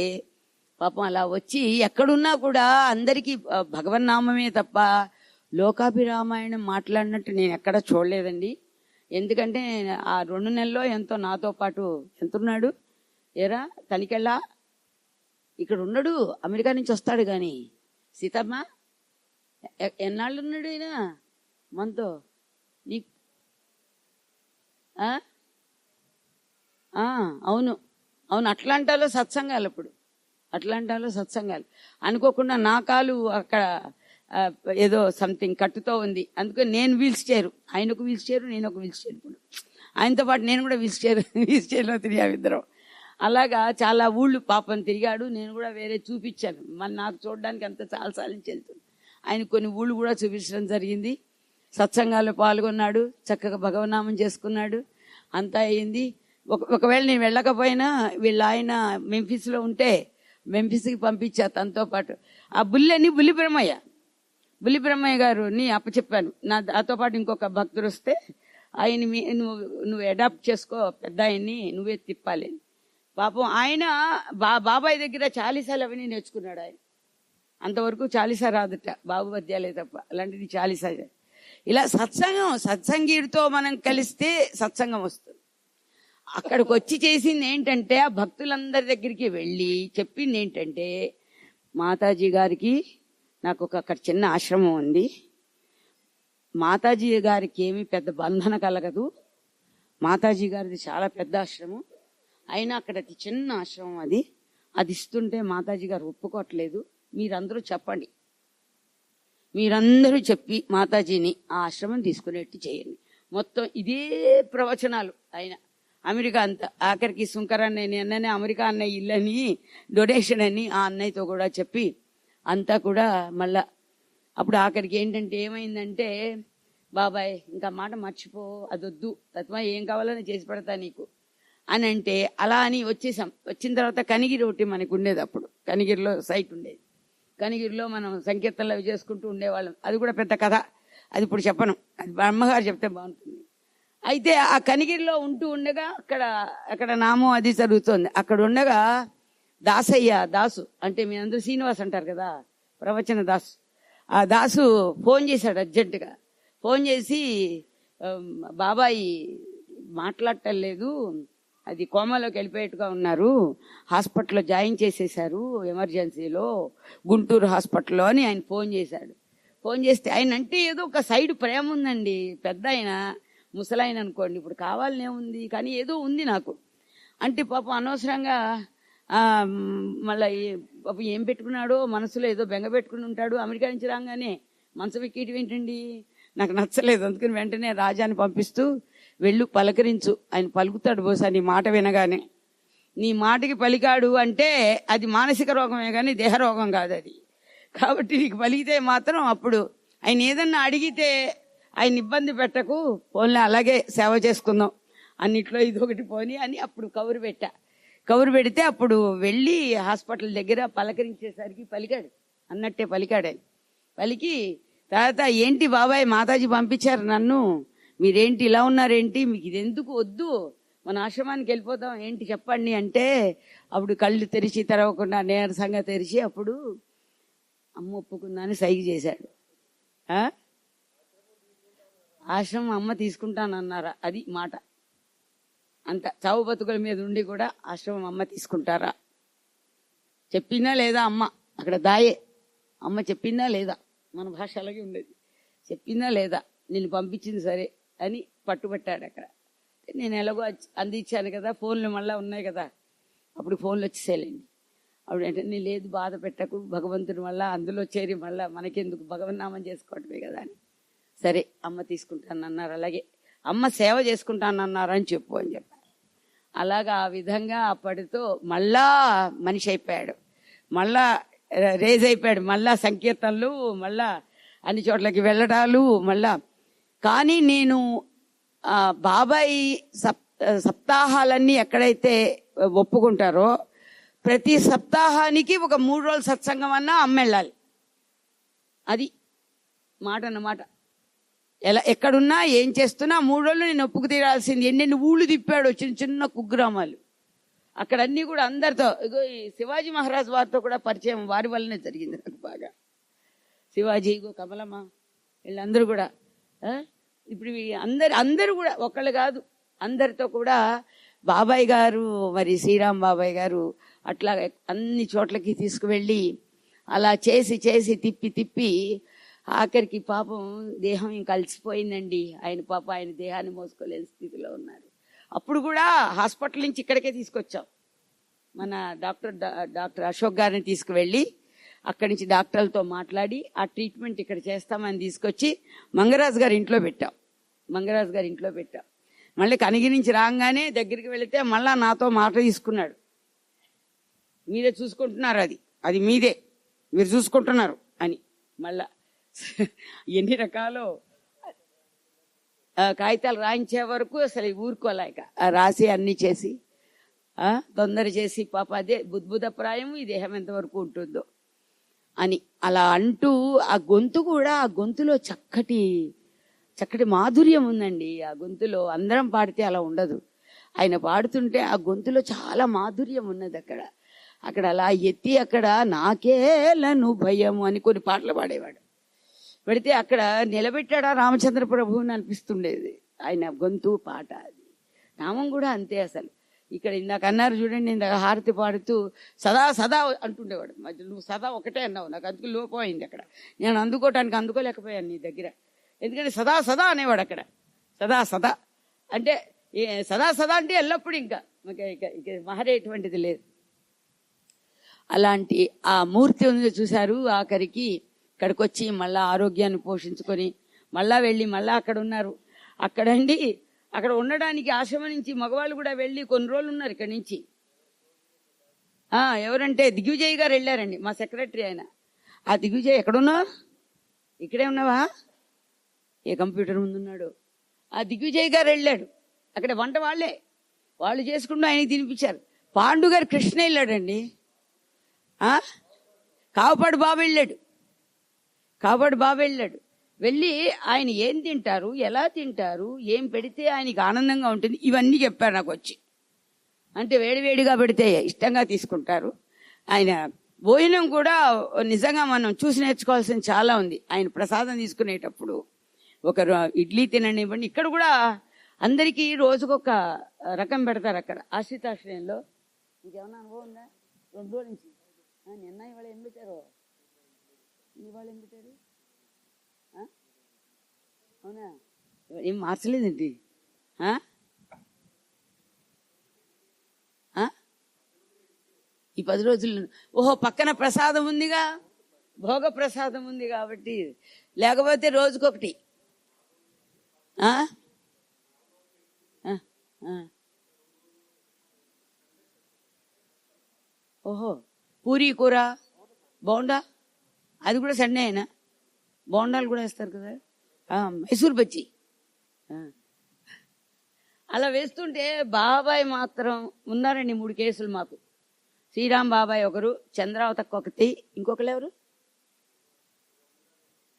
పాపం అలా వచ్చి ఎక్కడున్నా కూడా అందరికీ భగవన్నామమే తప్ప లోకాభిరామాయణం మాట్లాడినట్టు నేను ఎక్కడ చూడలేదండి. ఎందుకంటే ఆ 2 నెలల్లో ఎంతో నాతో పాటు ఎంతున్నాడు ఏరా తనికెళ్ళా ఇక్కడ ఉన్నాడు, అమెరికా నుంచి వస్తాడు. కానీ సీతమ్మ ఎన్నాళ్ళు ఉన్నాడు ఆయన మనతో? నీ అవును అట్లాంటాలో సత్సంగాలు అనుకోకుండా నా కాలు అక్కడ ఏదో సంథింగ్ కట్టుతో ఉంది. అందుకని నేను వీల్స్ చైరు, ఆయన ఒక వీల్స్ చైరు, నేను ఒక వీల్స్ చైరు. ఇప్పుడు ఆయనతో పాటు నేను కూడా వీల్స్ చైర్లో తిరిగాము ఇద్దరం. అలాగా చాలా ఊళ్ళు పాపం తిరిగాడు. నేను కూడా వేరే చూపించాను. మరి నాకు చూడడానికి అంత చాలాసార్లు నుంచి వెళ్తుంది. ఆయన కొన్ని ఊళ్ళు కూడా చూపించడం జరిగింది. సత్సంగాల్లో పాల్గొన్నాడు, చక్కగా భగవన్నామం చేసుకున్నాడు, అంతా అయింది. ఒకవేళ నేను వెళ్ళకపోయినా వీళ్ళ ఆయన మెంఫిస్లో ఉంటే మెంఫిస్కి పంపించా తనతో పాటు. ఆ బుల్లి బ్రహ్మయ్య గారుని అప్పచెప్పాను. నాతో పాటు ఇంకొక భక్తుడు వస్తే ఆయన నువ్వు అడాప్ట్ చేసుకో, పెద్ద ఆయన్ని నువ్వే తిప్పాలి. పాపం ఆయన బాబాయ్ దగ్గర చాలీసాలు అవన్నీ నేర్చుకున్నాడు. ఆయన అంతవరకు చాలీసా రాదుట, బాబు పద్యాలే తప్ప. అలాంటిది చాలీసా. ఇలా సత్సంగీడితో మనం కలిస్తే సత్సంగం వస్తుంది. అక్కడికి వచ్చి చేసింది ఏంటంటే ఆ భక్తులందరి దగ్గరికి వెళ్ళి చెప్పింది ఏంటంటే, మాతాజీ గారికి నాకు అక్కడ చిన్న ఆశ్రమం ఉంది, మాతాజీ గారికి ఏమీ పెద్ద బంధన కలగదు, మాతాజీ గారిది చాలా పెద్ద ఆశ్రమం, అయినా అక్కడ చిన్న ఆశ్రమం అది ఇస్తుంటే మాతాజీ గారు ఒప్పుకోవట్లేదు, మీరందరూ చెప్పండి, మీరందరూ చెప్పి మాతాజీని ఆ ఆశ్రమం తీసుకునేట్టు చేయండి. మొత్తం ఇదే ప్రవచనాలు. ఆయన అమెరికా అంతా ఆఖరికి శుంకర్ అన్నయ్య అమెరికా అన్నయ్య ఇల్లని డొనేషన్ అని ఆ అన్నయ్యతో కూడా చెప్పి అంతా కూడా మళ్ళా అప్పుడు ఆఖరికి ఏంటంటే ఏమైందంటే, బాబాయ్ ఇంకా మాట మర్చిపో, అదొద్దు, తత్వా ఏం కావాలని చేసి పెడతా నీకు అని అంటే అలా అని వచ్చేసాం. వచ్చిన తర్వాత కనిగిరి ఒకటి మనకు ఉండేది. అప్పుడు కనిగిరిలో సైట్ ఉండేది. కనిగిరిలో మనం సంకీర్తనలు అవి చేసుకుంటూ ఉండేవాళ్ళం. అది కూడా పెద్ద కథ, అది ఇప్పుడు చెప్పను, అది అమ్మగారు చెప్తే బాగుంటుంది. అయితే ఆ కనిగిరిలో ఉంటూ ఉండగా అక్కడ నామం అది జరుగుతుంది. అక్కడ ఉండగా దాసు అంటే మీ అందరూ శ్రీనివాస్ అంటారు కదా, ప్రవచన దాసు. ఆ దాసు ఫోన్ చేశాడు అర్జెంటుగా. ఫోన్ చేసి, బాబాయ్ మాట్లాడటం లేదు, అది కోమాలోకి వెళ్ళిపోయేట్టుగా ఉన్నారు, హాస్పిటల్లో జాయిన్ చేసేశారు ఎమర్జెన్సీలో, గుంటూరు హాస్పిటల్లో అని ఆయన ఫోన్ చేశాడు. ఫోన్ చేస్తే ఆయన అంటే ఏదో ఒక సైడ్ ప్రేమ ఉందండి. పెద్ద ఆయన ముసలాయన అనుకోండి, ఇప్పుడు కావాలనే ఉంది, కానీ ఏదో ఉంది నాకు అంటే పాపం అనవసరంగా మళ్ళీ పాపం ఏం పెట్టుకున్నాడో మనసులో ఏదో బెంగ పెట్టుకుని ఉంటాడు. అమెరికా నుంచి రాగానే మనసు ఎక్కేటి ఏంటండి, నాకు నచ్చలేదు. అందుకని వెంటనే రాజాని పంపిస్తూ వెళ్ళు పలకరించు, ఆయన పలుకుతాడు బహుశా నీ మాట వినగానే. నీ మాటకి పలికాడు అంటే అది మానసిక రోగమే కానీ దేహ రోగం కాదు అది. కాబట్టి నీకు పలికితే మాత్రం అప్పుడు ఆయన ఏదన్నా అడిగితే ఆయన ఇబ్బంది పెట్టకు, పోన్లే అలాగే సేవ చేసుకుందాం, అన్నిట్లో ఇదొకటి పోని అని అప్పుడు కబురు పెడితే అప్పుడు వెళ్ళి హాస్పిటల్ దగ్గర పలకరించేసరికి పలికాడు, అన్నట్టే పలికాడు ఆయన. పలికి తర్వాత ఏంటి బాబాయ్ మాతాజీ పంపించారు నన్ను, మీరేంటి ఇలా ఉన్నారేంటి, మీకు ఇది ఎందుకు వద్దు, మన ఆశ్రమానికి వెళ్ళిపోతాం ఏంటి చెప్పండి అంటే అప్పుడు కళ్ళు తెరిచి తెరవకుండా నీరసంగా తెరిచి అప్పుడు అమ్మ ఒప్పుకుందని సైగ చేశాడు. ఆశ్రమం అమ్మ తీసుకుంటానన్నారా? అది మాట. అంత చావు బతుకుల మీద ఉండి కూడా ఆశ్రమం అమ్మ తీసుకుంటారా? చెప్పిందా లేదా అమ్మ? అక్కడ దాయే. అమ్మ చెప్పిందా లేదా? మన భాష అలాగే ఉండేది. చెప్పిందా లేదా? నిన్ను పంపించింది సరే అని పట్టుబట్టాడు అక్కడ. నేను ఎలాగో అందించాను కదా, ఫోన్లు మళ్ళీ ఉన్నాయి కదా, అప్పుడు ఫోన్లు వచ్చేసేయాలండి. అప్పుడు ఏంటంటే లేదు బాధ పెట్టకు, భగవంతుని వల్ల అందులో చేరి మళ్ళీ మనకెందుకు, భగవన్నామం చేసుకోవటమే కదా అని. సరే అమ్మ తీసుకుంటానన్నారు. అలాగే అమ్మ సేవ చేసుకుంటానన్నారు అని చెప్పు అని చెప్పారు. అలాగా ఆ విధంగా అప్పటితో మళ్ళా మనిషి అయిపోయాడు, మళ్ళా రేజ్ అయిపోయాడు, మళ్ళా సంకీర్తనలు, మళ్ళా అన్ని చోట్లకి వెళ్ళడాలు మళ్ళా. కానీ నేను బాబాయ్ సప్తాహాలన్నీ ఎక్కడైతే ఒప్పుకుంటారో ప్రతి సప్తాహానికి ఒక 3 రోజుల సత్సంగం అన్నా అమ్మ వెళ్ళాలి. అది మాట అన్నమాట. ఎక్కడున్నా ఏం చేస్తున్నా 3 రోజులు నేను ఒప్పుకు తీరాల్సింది. ఎన్నెన్ని ఊళ్ళు తిప్పాడు, చిన్న చిన్న కుగ్రామాలు. అక్కడ అన్నీ కూడా అందరితో, ఇగో ఈ శివాజీ మహారాజ్ వారితో కూడా పరిచయం వారి వల్లనే జరిగింది నాకు బాగా. శివాజీ, ఇగో కమలమ్మ, వీళ్ళందరూ కూడా ఇప్పుడు అందరూ కూడా ఒకళ్ళు కాదు, అందరితో కూడా బాబాయ్ గారు, మరి శ్రీరామ్ బాబాయ్ గారు అట్లా అన్ని చోట్లకి తీసుకువెళ్ళి అలా చేసి చేసి తిప్పి ఆఖరికి పాపం దేహం ఇంకా కలిసిపోయిందండి. ఆయన పాప ఆయన దేహాన్ని మోసుకోలేని స్థితిలో ఉన్నారు. అప్పుడు కూడా హాస్పిటల్ నుంచి ఇక్కడికే తీసుకొచ్చాం. మన డాక్టర్ అశోక్ గారిని తీసుకువెళ్ళి అక్కడి నుంచి డాక్టర్లతో మాట్లాడి ఆ ట్రీట్మెంట్ ఇక్కడ చేస్తామని తీసుకొచ్చి మంగరాజు గారి ఇంట్లో పెట్టాం. మళ్ళీ కనిగిరి నుంచి రాగానే దగ్గరికి వెళితే మళ్ళా నాతో మాట తీసుకున్నాడు. మీరే చూసుకుంటున్నారు, అది మీదే, మీరు చూసుకుంటున్నారు అని. మళ్ళా ఎన్ని రకాలు కాగితాలు రాయించే వరకు అసలు ఊరుకోలేక రాసి అన్ని చేసి తొందర చేసి పాప అదే బుద్భుతప్రాయం, ఈ దేహం ఎంతవరకు ఉంటుందో అని అలా అంటూ ఆ గొంతు కూడా, ఆ గొంతులో చక్కటి మాధుర్యం ఉందండి. ఆ గొంతులో అందరం పాడితే అలా ఉండదు. ఆయన పాడుతుంటే ఆ గొంతులో చాలా మాధుర్యం ఉన్నది. అక్కడ అలా ఎత్తి అక్కడ నాకేలను భయము అని కొన్ని పాటలు పాడేవాడు. పెడితే అక్కడ నిలబెట్టాడా రామచంద్ర ప్రభువుని అనిపిస్తుండేది ఆయన గొంతు, పాట. అది నామం కూడా అంతే. అసలు ఇక్కడ ఇందాక అన్నారు చూడండి, ఇందాక హారతి పాడుతూ సదా సదా అంటుండేవాడు. మధ్య నువ్వు సదా ఒకటే అన్నావు, నాకు అందుకు లోపం అయింది. అక్కడ నేను అందుకోలేకపోయాను నీ దగ్గర. ఎందుకంటే సదా సదా అనేవాడు అక్కడ. సదా అంటే సదా అంటే ఎల్లప్పుడు ఇంకా మారేటువంటిది లేదు. అలాంటి ఆ మూర్తి ఉంది చూశారు. ఆఖరికి ఇక్కడికి వచ్చి మళ్ళా ఆరోగ్యాన్ని పోషించుకొని మళ్ళా వెళ్ళి మళ్ళా అక్కడ ఉన్నారు. అక్కడ ఉండడానికి ఆశ్రమం నుంచి మగవాళ్ళు కూడా వెళ్ళి కొన్ని రోజులు ఉన్నారు. ఇక్కడి నుంచి ఎవరంటే దిగ్విజయ్ గారు వెళ్ళారండి, మా సెక్రటరీ ఆయన. ఆ దిగ్విజయ్ ఎక్కడున్నావు? ఇక్కడే ఉన్నావా? ఏ కంప్యూటర్ ముందున్నాడు. ఆ దిగ్విజయ్ గారు వెళ్ళాడు. అక్కడ వంట వాళ్ళు చేసుకుంటూ ఆయనకి తినిపించారు. పాండు గారు కృష్ణ వెళ్ళాడండి. కావపాడు బాబు వెళ్ళాడు. వెళ్ళి ఆయన ఏం తింటారు, ఎలా తింటారు, ఏం పెడితే ఆయనకి ఆనందంగా ఉంటుంది, ఇవన్నీ చెప్పారు నాకు వచ్చి. అంటే వేడివేడిగా పెడితే ఇష్టంగా తీసుకుంటారు. ఆయన భోజనం కూడా నిజంగా మనం చూసి నేర్చుకోవాల్సింది చాలా ఉంది. ఆయన ప్రసాదం తీసుకునేటప్పుడు ఒకరు ఇడ్లీ తిననివ్వండి, ఇక్కడ కూడా అందరికీ రోజుకొక రకం పెడతారు. అక్కడ ఆశ్రితాశ్రయంలో ఇంకేమన్నా అనుభవం ఉందా? 2 రోజుల నుంచి నిన్న ఇవాళ ఏం పెట్టారు? అవునా? ఏం మార్చలేదండి. ఈ 10 రోజులు ఓహో పక్కన ప్రసాదం ఉందిగా, భోగ ప్రసాదం ఉంది కాబట్టి. లేకపోతే రోజుకొకటి. ఓహో పూరీ కూర, బోండా, అది కూడా సండే అయినా బోండాలు కూడా వేస్తారు కదా. మైసూర్ బజ్జీ అలా వేస్తుంటే బాబాయ్ మాత్రం ఉన్నారండి. 3 కేసులు మాకు. శ్రీరామ్ బాబాయ్ ఒకరు, చంద్రావతకు ఒకటి, ఇంకొకరు ఎవరు?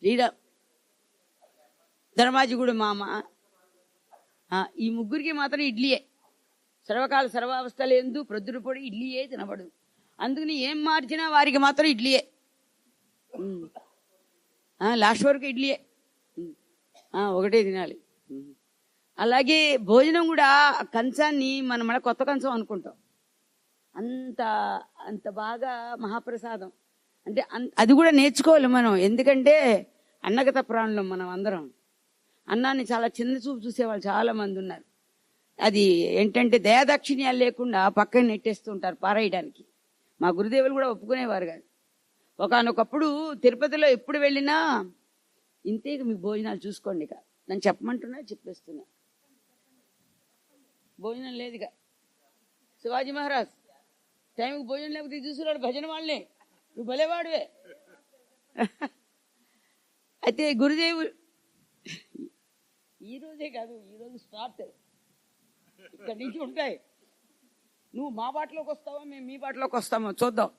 శ్రీరామ్ ధర్మాజిగూడు మామ. ఈ 3కి మాత్రం ఇడ్లీయే. సర్వకాల సర్వావస్థలు ఎందు ప్రొద్దున పొడి ఇడ్లీయే తినబడు. అందుకని ఏం మార్చినా వారికి మాత్రం ఇడ్లీయే, లాస్ట్ వరకు ఇడ్లీయే, ఒకటే తినాలి. అలాగే భోజనం కూడా కంచాన్ని మనం మన కొత్త కంచం అనుకుంటాం, అంత అంత బాగా మహాప్రసాదం. అంటే అది కూడా నేర్చుకోవాలి మనం. ఎందుకంటే అన్నగత ప్రాణులం మనం అందరం. అన్నాన్ని చాలా చిన్న చూపు చూసేవాళ్ళు చాలా మంది ఉన్నారు. అది ఏంటంటే దయాదాక్షిణ్యాలు లేకుండా పక్కన నెట్టేస్తుంటారు పారేయడానికి. మా గురుదేవులు కూడా ఒప్పుకునేవారు కాదు. ఒకానొకప్పుడు తిరుపతిలో ఎప్పుడు వెళ్ళినా ఇంతే, మీకు భోజనాలు చూసుకోండి ఇక నన్ను చెప్పమంటున్నా, చెప్పేస్తున్నా. భోజనం లేదుగా. శివాజీ మహారాజ్ టైంకి భోజనం లేకపోతే చూసుకున్నాడు భజన వాళ్ళే, నువ్వు భలేవాడువే. అయితే గురుదేవులు ఈ రోజే కాదు, ఈరోజు స్టార్ట్ ఇక్కడి నుంచి ఉంటాయి. నువ్వు మా బాటలోకి వస్తావా, మేము మీ బాటలోకి వస్తామో చూద్దాం.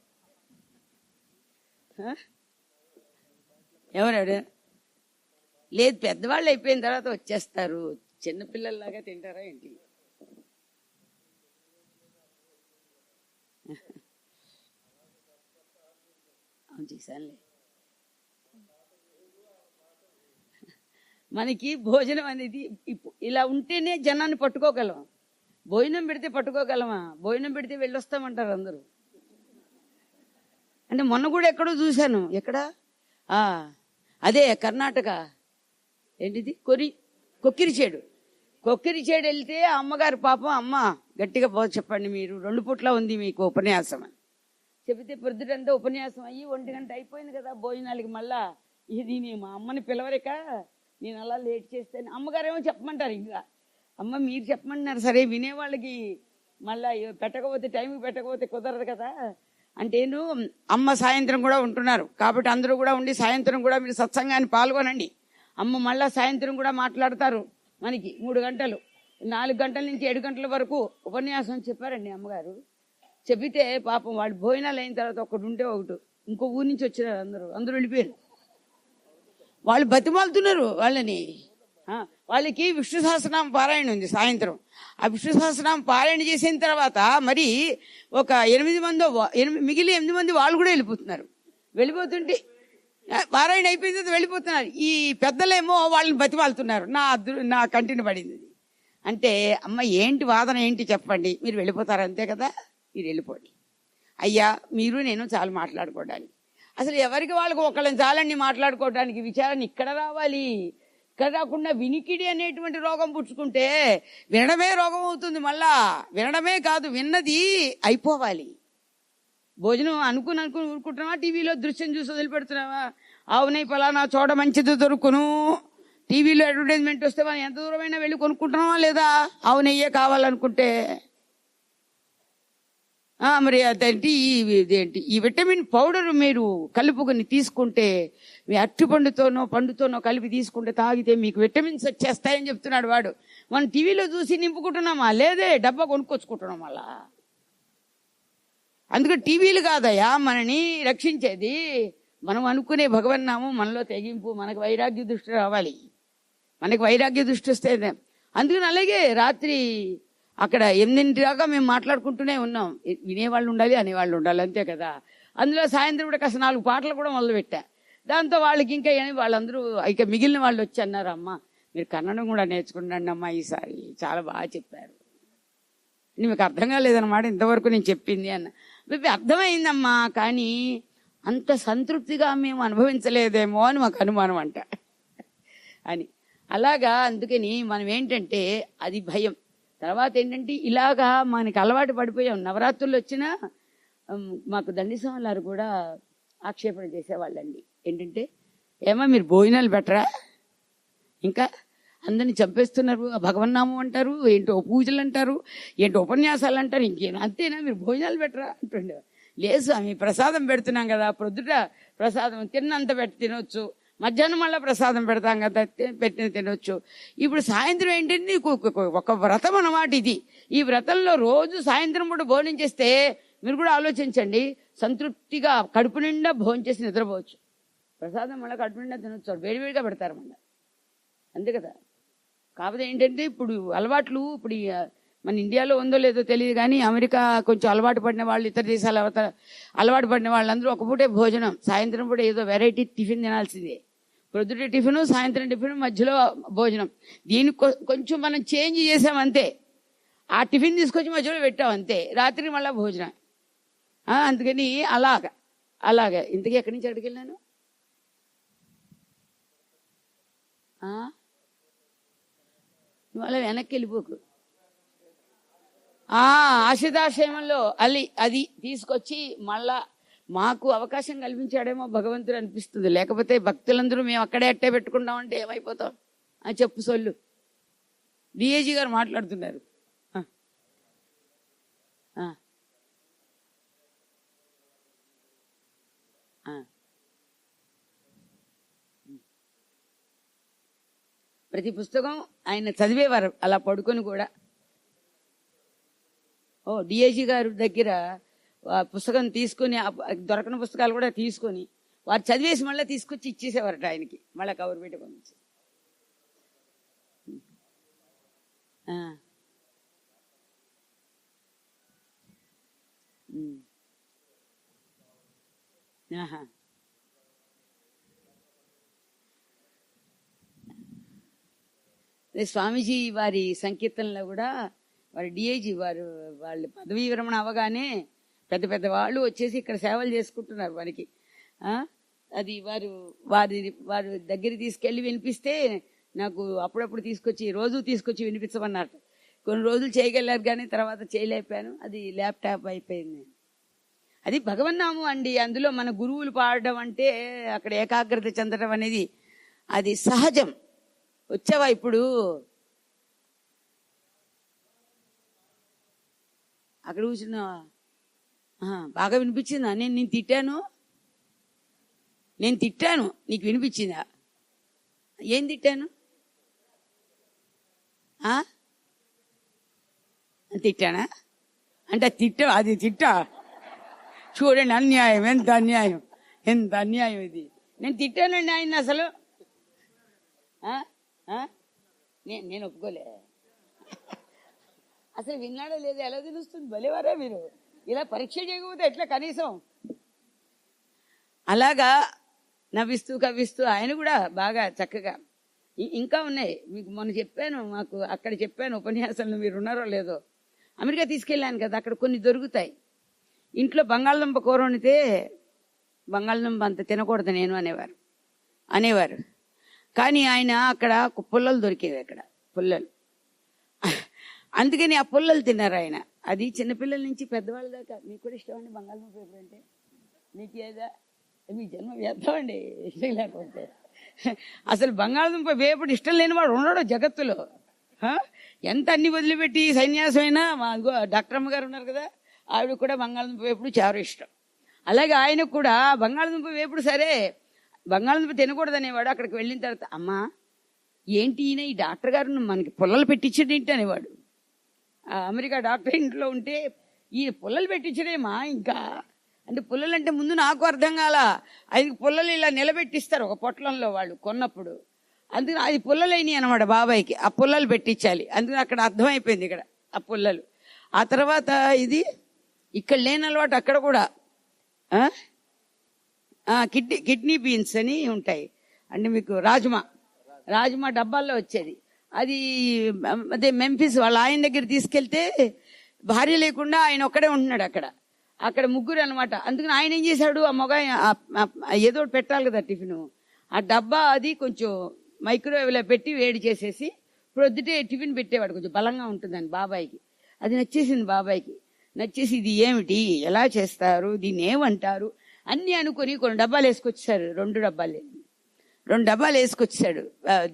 ఎవరాడు? లేదు, పెద్దవాళ్ళు అయిపోయిన తర్వాత వచ్చేస్తారు. చిన్నపిల్లల్లాగా తింటారా ఏంటి? అవును చేశానులే. మనకి భోజనం అనేది ఇలా ఉంటేనే జనాన్ని పట్టుకోగలం. భోజనం పెడితే పట్టుకోగలమా? భోజనం పెడితే వెళ్ళొస్తామంటారు అందరూ. అంటే మొన్న కూడా ఎక్కడో చూశాను. ఎక్కడ? అదే కర్ణాటక, ఏంటిది కొక్కిరిచేడు వెళ్తే అమ్మగారు పాపం, అమ్మ గట్టిగా చెప్పండి, మీరు 2 పూట్ల ఉంది మీకు ఉపన్యాసం అని చెబితే పొద్దుటంతా ఉపన్యాసం అయ్యి 1 గంట అయిపోయింది కదా భోజనాలకి. మళ్ళా ఇది మా అమ్మని పిలవరేక నేను అలా లేట్ చేస్తాను. అమ్మగారేమో చెప్పమంటారు, ఇంకా అమ్మ మీరు చెప్పమంటున్నారు సరే, వినేవాళ్ళకి మళ్ళా పెట్టకపోతే టైంకి పెట్టకపోతే కుదరదు కదా. అంటేను అమ్మ సాయంత్రం కూడా ఉంటున్నారు కాబట్టి అందరూ కూడా ఉండి సాయంత్రం కూడా మీరు సత్సంగాన్ని పాల్గొనండి. అమ్మ మళ్ళా సాయంత్రం కూడా మాట్లాడతారు. మనకి 3 గంటలు, 4 గంటల నుంచి 7 గంటల వరకు ఉపన్యాసం చెప్పారండి అమ్మగారు. చెబితే పాపం వాళ్ళు భోజనాలు అయిన తర్వాత ఒకటి ఉంటే ఒకటి ఇంకో ఊరి నుంచి వచ్చినారు, అందరూ వెళ్ళిపోయారు. వాళ్ళు బతిమాలుతున్నారు వాళ్ళని. వాళ్ళకి విష్ణు సహస్రనామ పారాయణ ఉంది సాయంత్రం. ఆ విష్ణు సహస్రనామ పారాయణ చేసిన తర్వాత మరి ఒక 8 మందో మిగిలి 8 మంది వాళ్ళు కూడా వెళ్ళిపోతున్నారు. వెళ్ళిపోతుంటే పారాయణ అయిపోయిన తర్వాత వెళ్ళిపోతున్నారు. ఈ పెద్దలేమో వాళ్ళని బతిమాలుతున్నారు. నా కంటిని పడింది. అంటే అమ్మ ఏంటి వాదన ఏంటి చెప్పండి, మీరు వెళ్ళిపోతారు అంతే కదా, మీరు వెళ్ళిపోండి. అయ్యా మీరు నేను చాలు మాట్లాడుకోవడానికి. అసలు ఎవరికి వాళ్ళకి ఒకళ్ళని చాలండి మాట్లాడుకోవడానికి. విచారణ ఇక్కడ రావాలి. ఇక్కడ రాకుండా వినికిడి అనేటువంటి రోగం పుచ్చుకుంటే వినడమే రోగం అవుతుంది. మళ్ళా వినడమే కాదు, విన్నది అయిపోవాలి. భోజనం అనుకుని ఊరుకుంటున్నావా, టీవీలో దృశ్యం చూసి వదిలిపెడుతున్నావా? అవునై పలానా చోట మంచిది దొరుకును, టీవీలో అడ్వర్టైజ్మెంట్ వస్తే మనం ఎంత దూరమైనా వెళ్ళి కొనుక్కుంటున్నావా లేదా? అవునయ్యే కావాలనుకుంటే. మరి అదేంటి ఈ విటమిన్ పౌడర్ మీరు కలుపుకొని తీసుకుంటే, మీ పండుతోనో కలిపి తీసుకుంటే తాగితే మీకు విటమిన్స్ వచ్చేస్తాయని చెప్తున్నాడు వాడు. మనం టీవీలో చూసి నింపుకుంటున్నామా? లేదే, డబ్బా కొనుక్కొచ్చుకుంటున్నాం అలా. అందుకే టీవీలు కాదయా మనని రక్షించేది, మనం అనుకునే భగవన్నామం మనలో తెగింపు. మనకు వైరాగ్య దృష్టి రావాలి. మనకి వైరాగ్య దృష్టి వస్తే అందుకని అలాగే రాత్రి అక్కడ 8 దాకా మేము మాట్లాడుకుంటూనే ఉన్నాం. వినేవాళ్ళు ఉండాలి, అనేవాళ్ళు ఉండాలి, అంతే కదా. అందులో సాయంత్రం కూడా కాస్త 4 పాటలు కూడా మొదలుపెట్టా. దాంతో వాళ్ళకి ఇంకా వాళ్ళందరూ ఇక మిగిలిన వాళ్ళు వచ్చి అన్నారు, అమ్మ మీరు కన్నడం కూడా నేర్చుకున్నాండి అమ్మా ఈసారి, చాలా బాగా చెప్పారు. మీకు అర్థం కాలేదన్నమాట ఇంతవరకు నేను చెప్పింది అన్న. అర్థమైందమ్మా, కానీ అంత సంతృప్తిగా మేము అనుభవించలేదేమో అని మాకు అనుమానం అంట అని. అలాగా అందుకని మనం ఏంటంటే అది భయం. తర్వాత ఏంటంటే ఇలాగా మనకి అలవాటు పడిపోయాం. నవరాత్రులు వచ్చినా మాకు దండిస్వాములారు కూడా ఆక్షేపణ చేసేవాళ్ళండి. ఏంటంటే ఏమో మీరు భోజనాలు పెట్టరా, ఇంకా అందరిని చంపేస్తున్నారు, భగవన్నామం అంటారు, ఏంటో పూజలు అంటారు, ఏంటో ఉపన్యాసాలు అంటారు, ఇంకేనా అంతేనా, మీరు భోజనాలు పెట్టరా అంటుండే. లేదు స్వామి ప్రసాదం పెడుతున్నాం కదా, ప్రొద్దుట ప్రసాదం తిన్నంత తినొచ్చు, మధ్యాహ్నం మళ్ళీ ప్రసాదం పెడతాం కదా పెట్టిన తినొచ్చు. ఇప్పుడు సాయంత్రం ఏంటంటే ఒక వ్రతం అన్నమాట ఇది. ఈ వ్రతంలో రోజు సాయంత్రం కూడా భోజనం చేస్తే మీరు కూడా ఆలోచించండి, సంతృప్తిగా కడుపు నిండా భోజనం చేసి నిద్రపోవచ్చు. ప్రసాదం మళ్ళీ కడుపు నిండా తినొచ్చు, వేడివేడిగా పెడతారు మళ్ళీ, అంతే కదా. కాకపోతే ఏంటంటే ఇప్పుడు అలవాట్లు, ఇప్పుడు మన ఇండియాలో ఉందో లేదో తెలియదు కానీ అమెరికా కొంచెం అలవాటు పడిన వాళ్ళు, ఇతర దేశాల అలవాటు పడిన వాళ్ళందరూ ఒక పూటే భోజనం, సాయంత్రం పూట ఏదో వెరైటీ టిఫిన్ తినాల్సిందే. ప్రొద్దుట టిఫిన్, సాయంత్రం టిఫిన్, మధ్యలో భోజనం. దీనికి కొంచెం మనం చేంజ్ చేసాం అంతే. ఆ టిఫిన్ తీసుకొచ్చి మధ్యలో పెట్టాం అంతే, రాత్రికి మళ్ళీ భోజనం. అందుకని అలాగా ఇంతకీ ఎక్కడి నుంచి ఎక్కడికి వెళ్ళాను? నువ్వు అలా వెనక్కి వెళ్ళిపోకు. ఆశితాశ్రమంలో అది తీసుకొచ్చి మళ్ళా మాకు అవకాశం కల్పించాడేమో భగవంతుడు అనిపిస్తుంది. లేకపోతే భక్తులందరూ మేము అక్కడే అట్టే పెట్టుకుంటామంటే ఏమైపోతాం అని చెప్పు సొల్లు. డిఏజీ గారు మాట్లాడుతున్నారు. ప్రతి పుస్తకం ఆయన చదివేవారు అలా పడుకొని కూడా. డిఐజీ గారి దగ్గర పుస్తకం తీసుకుని, దొరకని పుస్తకాలు కూడా తీసుకొని వారు చదివేసి మళ్ళీ తీసుకొచ్చి ఇచ్చేసేవారట ఆయనకి, మళ్ళీ కవర్ పెట్టి పంపించి. స్వామీజీ వారి సంకీర్తనలో కూడా వారి డిఐజీ వాళ్ళు పదవీ విరమణ అవగానే పెద్ద పెద్ద వాళ్ళు వచ్చేసి ఇక్కడ సేవలు చేసుకుంటున్నారు వారికి. అది వారి దగ్గర తీసుకెళ్లి వినిపిస్తే నాకు అప్పుడప్పుడు రోజు తీసుకొచ్చి వినిపించమన్నారు. కొన్ని రోజులు చేయగలిగారు కానీ తర్వాత చేయలేకపోయాను. అది ల్యాప్టాప్ అయిపోయింది. అది భగవన్నామం అండి. అందులో మన గురువులు పాడడం అంటే అక్కడ ఏకాగ్రత చెందడం అనేది అది సహజం. వచ్చావా ఇప్పుడు? అక్కడ కూర్చున్నావా? బాగా వినిపించిందా? నేను తిట్టాను, నీకు వినిపించిందా? ఏం తిట్టాను? తిట్టానా అంటే అది తిట్టా? చూడండి అన్యాయం, ఎంత అన్యాయం ఇది. నేను తిట్టానండి ఆయన అసలు. నేను ఒప్పుకోలే. అసలు విన్నాడో లేదో ఎలా తెలుస్తుంది? భలేవారా మీరు? ఇలా పరీక్ష చేయకపోతే ఎట్లా కనీసం? అలాగా నవ్విస్తూ కవ్విస్తూ ఆయన కూడా బాగా చక్కగా. ఇంకా ఉన్నాయి మీకు మొన్న చెప్పాను, మాకు అక్కడ చెప్పాను ఉపన్యాసంలో, మీరు ఉన్నారో లేదో. అమెరికా తీసుకెళ్ళాను కదా, అక్కడ కొన్ని దొరుకుతాయి. ఇంట్లో బంగాళదుంప కూర వండితే బంగాళదుంప అంత తినకూడదు నేను అనేవారు. కానీ ఆయన అక్కడ పుల్లలు దొరికేవి, అక్కడ పుల్లలు. అందుకని ఆ పుల్లలు తిన్నారు ఆయన. అది చిన్నపిల్లల నుంచి పెద్దవాళ్ళ దాకా. మీకు కూడా ఇష్టం అండి బంగాళదుంప వేపుడు అంటే? మీకు ఏదా? మీ జన్మ వ్యర్థమండి ఇష్టం లేకపోతే. అసలు బంగాళదుంప వేపుడు ఇష్టం లేని వాడు ఉండడు జగత్తులో. ఎంత అన్ని వదిలిపెట్టి సన్యాసమైనా, మా డాక్టర్ అమ్మ గారు ఉన్నారు కదా, ఆవిడ కూడా బంగాళదుంప వేపుడు చాలా ఇష్టం. అలాగే ఆయనకు కూడా బంగాళదుంప వేపుడు. సరే, బంగాళదుంప తినకూడదనేవాడు. అక్కడికి వెళ్ళిన తర్వాత, అమ్మా ఏంటి ఈయన ఈ డాక్టర్ గారు మనకి పుల్లలు పెట్టించడం ఏంటి అనేవాడు. అమెరికా డాక్టర్ ఇంట్లో ఉంటే ఈ పుల్లలు పెట్టించడేమా ఇంకా అంటే, పుల్లలు అంటే ముందు నాకు అర్థం కాల. అది పుల్లలు ఇలా నిలబెట్టిస్తారు ఒక పొట్లంలో వాళ్ళు కొన్నప్పుడు. అందుకని అది పుల్లలైనవి అనమాట బాబాయ్కి. ఆ పుల్లలు పెట్టించాలి. అందుకని అక్కడ అర్థమైపోయింది ఇక్కడ ఆ పుల్లలు. ఆ తర్వాత ఇది ఇక్కడ లేని అలవాటు అక్కడ కూడా. కిడ్నీ బీన్స్ అని ఉంటాయి అంటే మీకు రాజ్మా డబ్బాల్లో వచ్చేది. అది అదే మెంఫిస్ వాళ్ళ ఆయన దగ్గర తీసుకెళ్తే భార్య లేకుండా ఆయన ఒక్కడే ఉంటున్నాడు అక్కడ ముగ్గురు అనమాట. అందుకని ఆయన ఏం చేశాడు, ఆ మొగ ఏదో పెట్టాలి కదా టిఫిన్, ఆ డబ్బా అది కొంచెం మైక్రోవేవ్లో పెట్టి వేడి చేసేసి ప్రొద్దుటే టిఫిన్ పెట్టేవాడు. కొంచెం బలంగా ఉంటుందని బాబాయ్కి. అది నచ్చేసింది బాబాయ్కి. నచ్చేసి ఇది ఏమిటి, ఎలా చేస్తారు, దీన్ని ఏమంటారు అన్నీ అనుకుని కొన్ని డబ్బాలు వేసుకొచ్చారు. 2 డబ్బాలు వేసుకొచ్చాడు.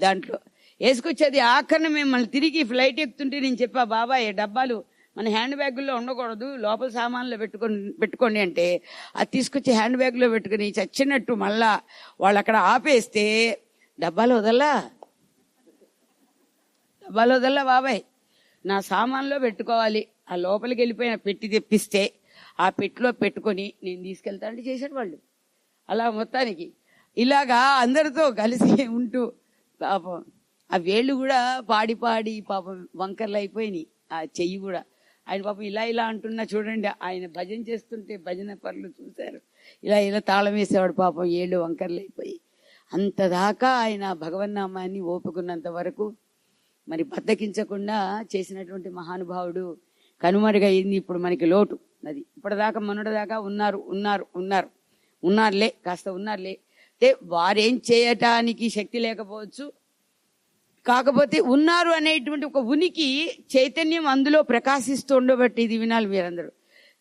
దాంట్లో వేసుకొచ్చేది ఆఖరిని మిమ్మల్ని తిరిగి ఫ్లైట్ ఎక్కుతుంటే నేను చెప్పా, బాబాయ్ డబ్బాలు మన హ్యాండ్ బ్యాగుల్లో ఉండకూడదు, లోపల సామాన్లో పెట్టుకోండి అంటే అది తీసుకొచ్చి హ్యాండ్ బ్యాగ్లో పెట్టుకుని చచ్చినట్టు మళ్ళా వాళ్ళు అక్కడ ఆపేస్తే డబ్బాలు వదల్లా బాబాయ్, నా సామాన్లో పెట్టుకోవాలి. ఆ లోపలికి వెళ్ళిపోయిన పెట్టి తెప్పిస్తే ఆ పెట్టిలో పెట్టుకొని నేను తీసుకెళ్తానంటే చేశాడు వాళ్ళు. అలా మొత్తానికి ఇలాగా అందరితో కలిసి ఉంటూ పాపం ఆ వేళ్ళు కూడా పాడి పాపం వంకర్లు అయిపోయినాయి. ఆ చెయ్యి కూడా. ఆయన పాపం ఇలా ఇలా అంటున్నా చూడండి, ఆయన భజన చేస్తుంటే భజన పనులు చూశారు, ఇలా ఇలా తాళం వేసేవాడు పాపం, ఏళ్ళు వంకర్లు అయిపోయి. అంతదాకా ఆయన భగవన్నామాన్ని ఓపుకున్నంత వరకు మరి బద్దకించకుండా చేసినటువంటి మహానుభావుడు కనుమరుగయింది. ఇప్పుడు మనకి లోటు అది. ఇప్పటిదాకా మొన్నటిదాకా ఉన్నారులే, కాస్త ఉన్నారులే. అంటే వారేం చేయటానికి శక్తి లేకపోవచ్చు, కాకపోతే ఉన్నారు అనేటువంటి ఒక ఉనికి, చైతన్యం అందులో ప్రకాశిస్తూ ఉండబట్టి, ఇది వినాలి మీరందరూ,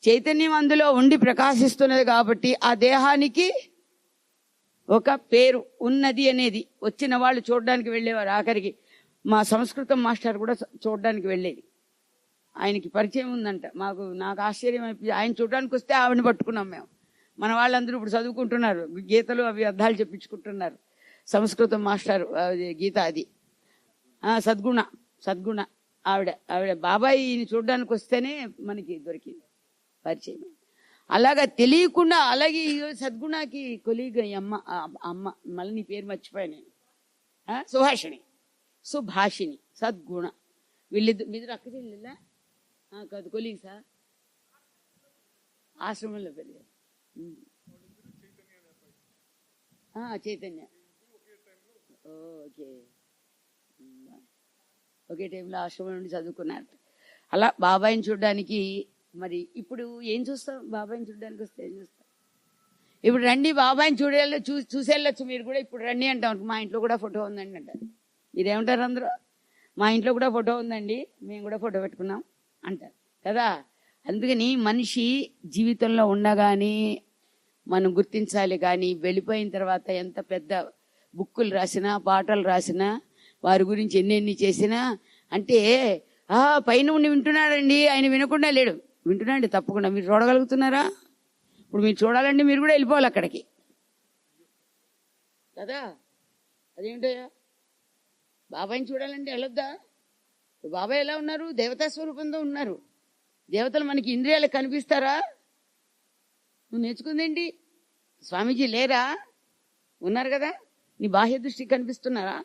చైతన్యం అందులో ఉండి ప్రకాశిస్తున్నది కాబట్టి ఆ దేహానికి ఒక పేరు ఉన్నది అనేది. వచ్చిన వాళ్ళు చూడడానికి వెళ్ళేవారు. ఆఖరికి మా సంస్కృతం మాస్టర్ కూడా చూడడానికి వెళ్ళేది. ఆయనకి పరిచయం ఉందంట. నాకు ఆశ్చర్యం అయిపోయి, ఆయన చూడడానికి వస్తే ఆవిడని పట్టుకున్నాం మేము. మన వాళ్ళందరూ ఇప్పుడు చదువుకుంటున్నారు, గీతలు అవి అర్థాలు చెప్పించుకుంటున్నారు. సంస్కృతం మాస్టర్ గీత, అది సద్గుణ ఆవిడ బాబాయిని చూడడానికి వస్తేనే మనకి దొరికింది పరిచయం. అలాగా తెలియకుండా, అలాగే సద్గుణకి కొలీగ్ అమ్మ మళ్ళీ నీ పేరు మర్చిపోయా నేను, సుభాషిణి సద్గుణ, వీళ్ళిద్దరు అక్క చెల్లెలా కాదు, కొలీగ్సా, ఆశ్రమంలో పెరిగారు. చైతన్య ఓకే, ఒకే టైంలో ఆశ్రమం నుండి చదువుకున్నారు. అలా బాబాయిని చూడడానికి. మరి ఇప్పుడు ఏం చూస్తాం, బాబాయిని చూడడానికి వస్తే ఏం చూస్తాం? ఇప్పుడు రండి బాబాయిని చూసేళ్ళొచ్చు మీరు కూడా. ఇప్పుడు రండి అంటాం, మా ఇంట్లో కూడా ఫోటో ఉందండి అంటారు. మీరేమంటారు అందరూ? మా ఇంట్లో కూడా ఫోటో ఉందండి, మేము కూడా ఫోటో పెట్టుకున్నాం అంటారు కదా. అందుకని మనిషి జీవితంలో ఉండగానే మనం గుర్తించాలి. కానీ వెళ్ళిపోయిన తర్వాత ఎంత పెద్ద బుక్కులు రాసినా, పాటలు రాసినా, వారి గురించి ఎన్నెన్ని చేసినా, అంటే పైన ఉండి వింటున్నాడండి, ఆయన వినకుండా లేడు. వింటున్నాండి తప్పకుండా. మీరు చూడగలుగుతున్నారా? ఇప్పుడు మీరు చూడాలండి, మీరు కూడా వెళ్ళిపోవాలి అక్కడికి కదా. అదేంటయ్యా, బాబాయిని చూడాలంటే వెళ్ళొద్దా? బాబాయ్ ఎలా ఉన్నారు? దేవతా స్వరూపంతో ఉన్నారు. దేవతలు మనకి ఇంద్రియాలకు కనిపిస్తారా? నువ్వు నేర్చుకుందేంటి? స్వామీజీ లేరా? ఉన్నారు కదా. నీ బాహ్య దృష్టికి కనిపిస్తున్నారా?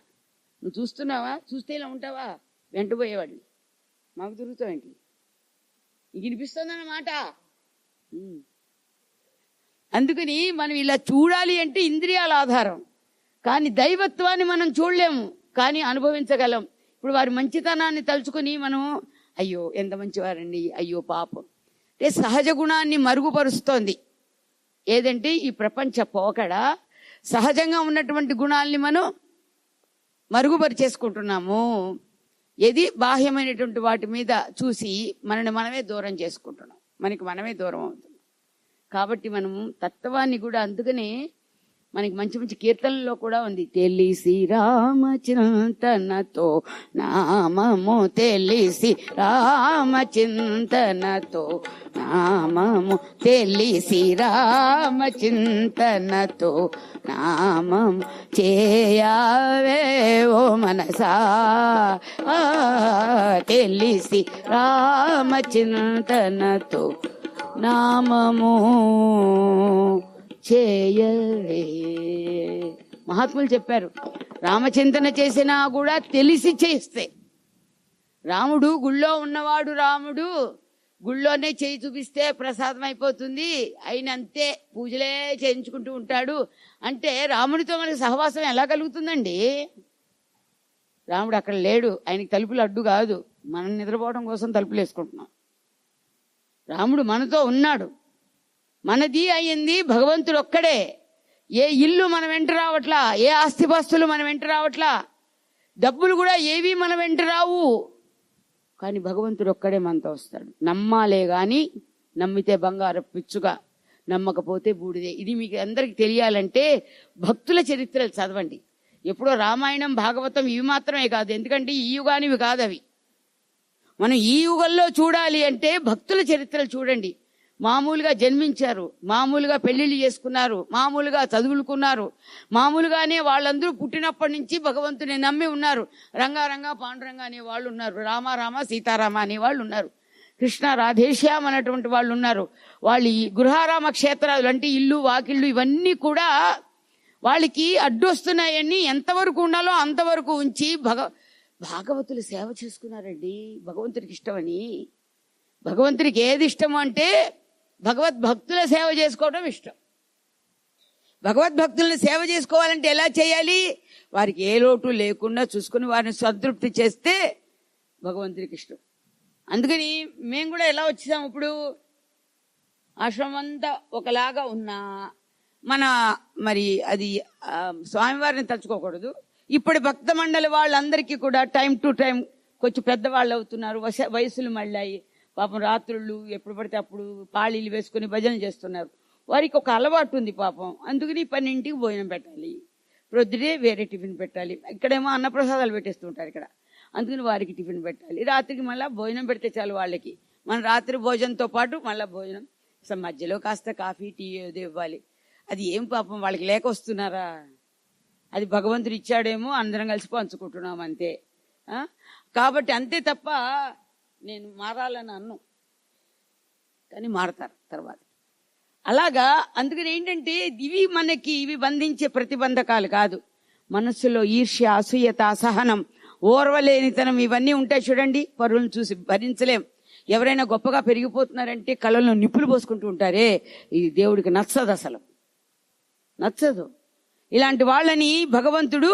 నువ్వు చూస్తున్నావా? చూస్తే ఇలా ఉంటావా? వెంటబోయేవాడిని. మాకు దొరుకుతావేంటి? నీకు వినిపిస్తుందన్నమాట. అందుకని మనం ఇలా చూడాలి అంటే ఇంద్రియాల ఆధారం. కానీ దైవత్వాన్ని మనం చూడలేము, కానీ అనుభవించగలం. ఇప్పుడు వారి మంచితనాన్ని తలుచుకుని మనం అయ్యో ఎంత మంచివారండి, అయ్యో పాపం అంటే సహజ గుణాన్ని మరుగుపరుస్తోంది. ఏదంటే ఈ ప్రపంచ పోకడ సహజంగా ఉన్నటువంటి గుణాల్ని మనం మరుగుపరిచేసుకుంటున్నాము. ఏది బాహ్యమైనటువంటి వాటి మీద చూసి మనమే దూరం చేసుకుంటున్నాం, మనమే దూరం అవుతున్నాం. కాబట్టి మనం తత్వాన్ని కూడా, అందుకనే మనకి మంచి మంచి కీర్తనలో కూడా ఉంది. తెలిసి రామచింతనతో నామము, తెలిసి రామచింతనతో నామము, తెలిసి రామచింతనతో నామము చేయవే ఓ మనసా, తెలిసి రామచింతనతో నామము చేయవే. మహాత్ములు చెప్పారు, రామచింతన చేసినా కూడా తెలిసి చేస్తే. రాముడు గుళ్ళో ఉన్నవాడు, రాముడు గుళ్ళోనే చేయి చూపిస్తే ప్రసాదం అయిపోతుంది, అయినంతే పూజలే చేయించుకుంటూ ఉంటాడు అంటే రాముడితో మనకి సహవాసం ఎలా కలుగుతుందండి? రాముడు అక్కడ లేడు, ఆయనకి తలుపులు అడ్డు కాదు, మనం నిద్రపోవడం కోసం తలుపులు వేసుకుంటున్నాం. రాముడు మనతో ఉన్నాడు, మనది అయ్యింది భగవంతుడు ఒక్కడే. ఏ ఇల్లు మనం వెంట రావట్లా, ఏ ఆస్తిపాస్తులు మనం వెంట రావట్లా, డబ్బులు కూడా ఏవి మనం వెంట రావు. కానీ భగవంతుడు ఒక్కడే మనతో వస్తాడు. నమ్మాలే గాని, నమ్మితే బంగారం పిచ్చుగా, నమ్మకపోతే బూడిదే. ఇది మీకు అందరికి తెలియాలంటే భక్తుల చరిత్రలు చదవండి. ఎప్పుడో రామాయణం, భాగవతం ఇవి మాత్రమే కాదు, ఎందుకంటే ఈ యుగానివి కాదు అవి. మనం ఈ యుగంలో చూడాలి అంటే భక్తుల చరిత్రలు చూడండి. మామూలుగా జన్మించారు, మామూలుగా పెళ్లిళ్ళు చేసుకున్నారు, మామూలుగా చదువులుకున్నారు, మామూలుగానే వాళ్ళందరూ పుట్టినప్పటి నుంచి భగవంతుని నమ్మి ఉన్నారు. రంగారంగా పాండురంగ అనే వాళ్ళు ఉన్నారు, రామ సీతారామ అనే వాళ్ళు ఉన్నారు, కృష్ణ రాధేశ్యాం అన్నటువంటి వాళ్ళు ఉన్నారు. వాళ్ళు ఈ గృహారామ క్షేత్రాలు అంటే ఇల్లు వాకిళ్ళు ఇవన్నీ కూడా వాళ్ళకి అడ్డొస్తున్నాయని ఎంతవరకు ఉండాలో అంతవరకు ఉంచి భాగవతులు సేవ చేసుకున్నారండి భగవంతుడికి ఇష్టమని. భగవంతుడికి ఏది ఇష్టము అంటే భగవద్భక్తుల సేవ చేసుకోవడం ఇష్టం. భగవద్భక్తులను సేవ చేసుకోవాలంటే ఎలా చేయాలి? వారికి ఏ లోటు లేకుండా చూసుకుని వారిని సంతృప్తి చేస్తే భగవంతుడికి ఇష్టం. అందుకని మేము కూడా ఎలా వచ్చేసాం, ఇప్పుడు ఆశ్రమం అంతా ఒకలాగా ఉన్నా మన మరి అది స్వామివారిని తలుచుకోకూడదు. ఇప్పుడు భక్త మండలి వాళ్ళందరికీ కూడా టైం టు టైం కొంచెం పెద్దవాళ్ళు అవుతున్నారు, వయసులు మళ్ళాయి. పాపం రాత్రుళ్ళు ఎప్పుడు పడితే అప్పుడు పాళీలు వేసుకుని భజన చేస్తున్నారు. వారికి ఒక అలవాటు ఉంది పాపం. అందుకని 12ంటికి భోజనం పెట్టాలి, ప్రొద్దుటే వేరే టిఫిన్ పెట్టాలి. ఇక్కడేమో అన్నప్రసాదాలు పెట్టేస్తుంటారు ఇక్కడ. అందుకని వారికి టిఫిన్ పెట్టాలి. రాత్రికి మళ్ళీ భోజనం పెడితే చాలు వాళ్ళకి. మన రాత్రి భోజనంతో పాటు మళ్ళీ భోజనం, అసలు మధ్యలో కాస్త కాఫీ టీ ఏదో ఇవ్వాలి. అది ఏం పాపం వాళ్ళకి లేక వస్తున్నారా? అది భగవంతుడు ఇచ్చాడేమో, అందరం కలిసి పంచుకుంటున్నాం అంతే. కాబట్టి అంతే తప్ప నేను మారాలని అన్ను, కానీ మారతారు తర్వాత. అలాగా అందుకని ఏంటంటే ఇవి బంధించే ప్రతిబంధకాలు కాదు. మనస్సులో ఈర్ష్య, అసూయత, అసహనం, ఓర్వలేనితనం ఇవన్నీ ఉంటాయి చూడండి. పరులను చూసి భరించలేం. ఎవరైనా గొప్పగా పెరిగిపోతున్నారంటే కళ్ళలో నిప్పులు పోసుకుంటూ ఉంటారే, ఇది దేవుడికి నచ్చదు, అసలు నచ్చదు. ఇలాంటి వాళ్ళని భగవంతుడు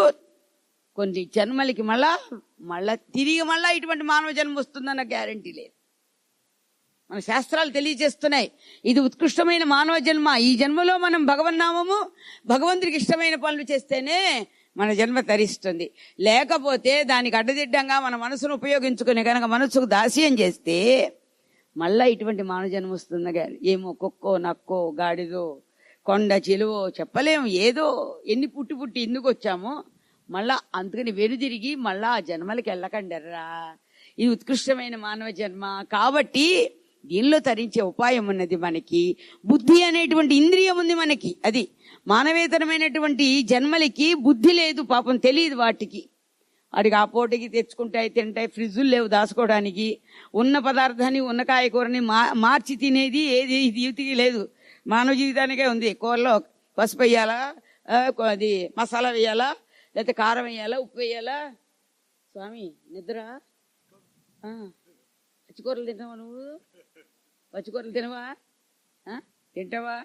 కొన్ని జన్మలకి మళ్ళా తిరిగి ఇటువంటి మానవ జన్మ వస్తుందన్న గ్యారంటీ లేదు. మన శాస్త్రాలు తెలియజేస్తున్నాయి ఇది ఉత్కృష్టమైన మానవ జన్మ. ఈ జన్మలో మనం భగవన్నామము, భగవంతుడికి ఇష్టమైన పనులు చేస్తేనే మన జన్మ తరిస్తుంది. లేకపోతే దానికి అడ్డదిడ్డంగా మన మనసును ఉపయోగించుకుని కనుక మనసుకు దాస్యం చేస్తే మళ్ళా ఇటువంటి మానవ జన్మ వస్తుందిగా. ఏమో కుక్కో, నక్కో, గాడిదో, కొండ చిలువో చెప్పలేము. ఏదో ఎన్ని పుట్టి ఎందుకు వచ్చామో మళ్ళా. అందుకని వెనుదిరిగి మళ్ళా ఆ జన్మలకి వెళ్ళకండర్రా. ఇది ఉత్కృష్టమైన మానవ జన్మ కాబట్టి దీనిలో తరించే ఉపాయం ఉన్నది. మనకి బుద్ధి అనేటువంటి ఇంద్రియం ఉంది మనకి. అది మానవేతరమైనటువంటి జన్మలకి బుద్ధి లేదు, పాపం తెలియదు వాటికి. వాటికి ఆ పోటీకి తెచ్చుకుంటాయి, తింటాయి, ఫ్రిడ్జులు లేవు దాచుకోవడానికి. ఉన్న పదార్థాన్ని, ఉన్న కాయకూరని మార్చి తినేది ఏది జీవితానికి లేదు. మానవ జీవితానికే ఉంది. కూరలో పసుపు వేయాలా, అది మసాలా వేయాలా, లేకపోతే కారం వేయాలా, ఉప్పు వేయాలా. స్వామి నిద్ర. పచ్చికూరలు తింటావా నువ్వు? పచ్చికూరలు తినవా? తింటావా?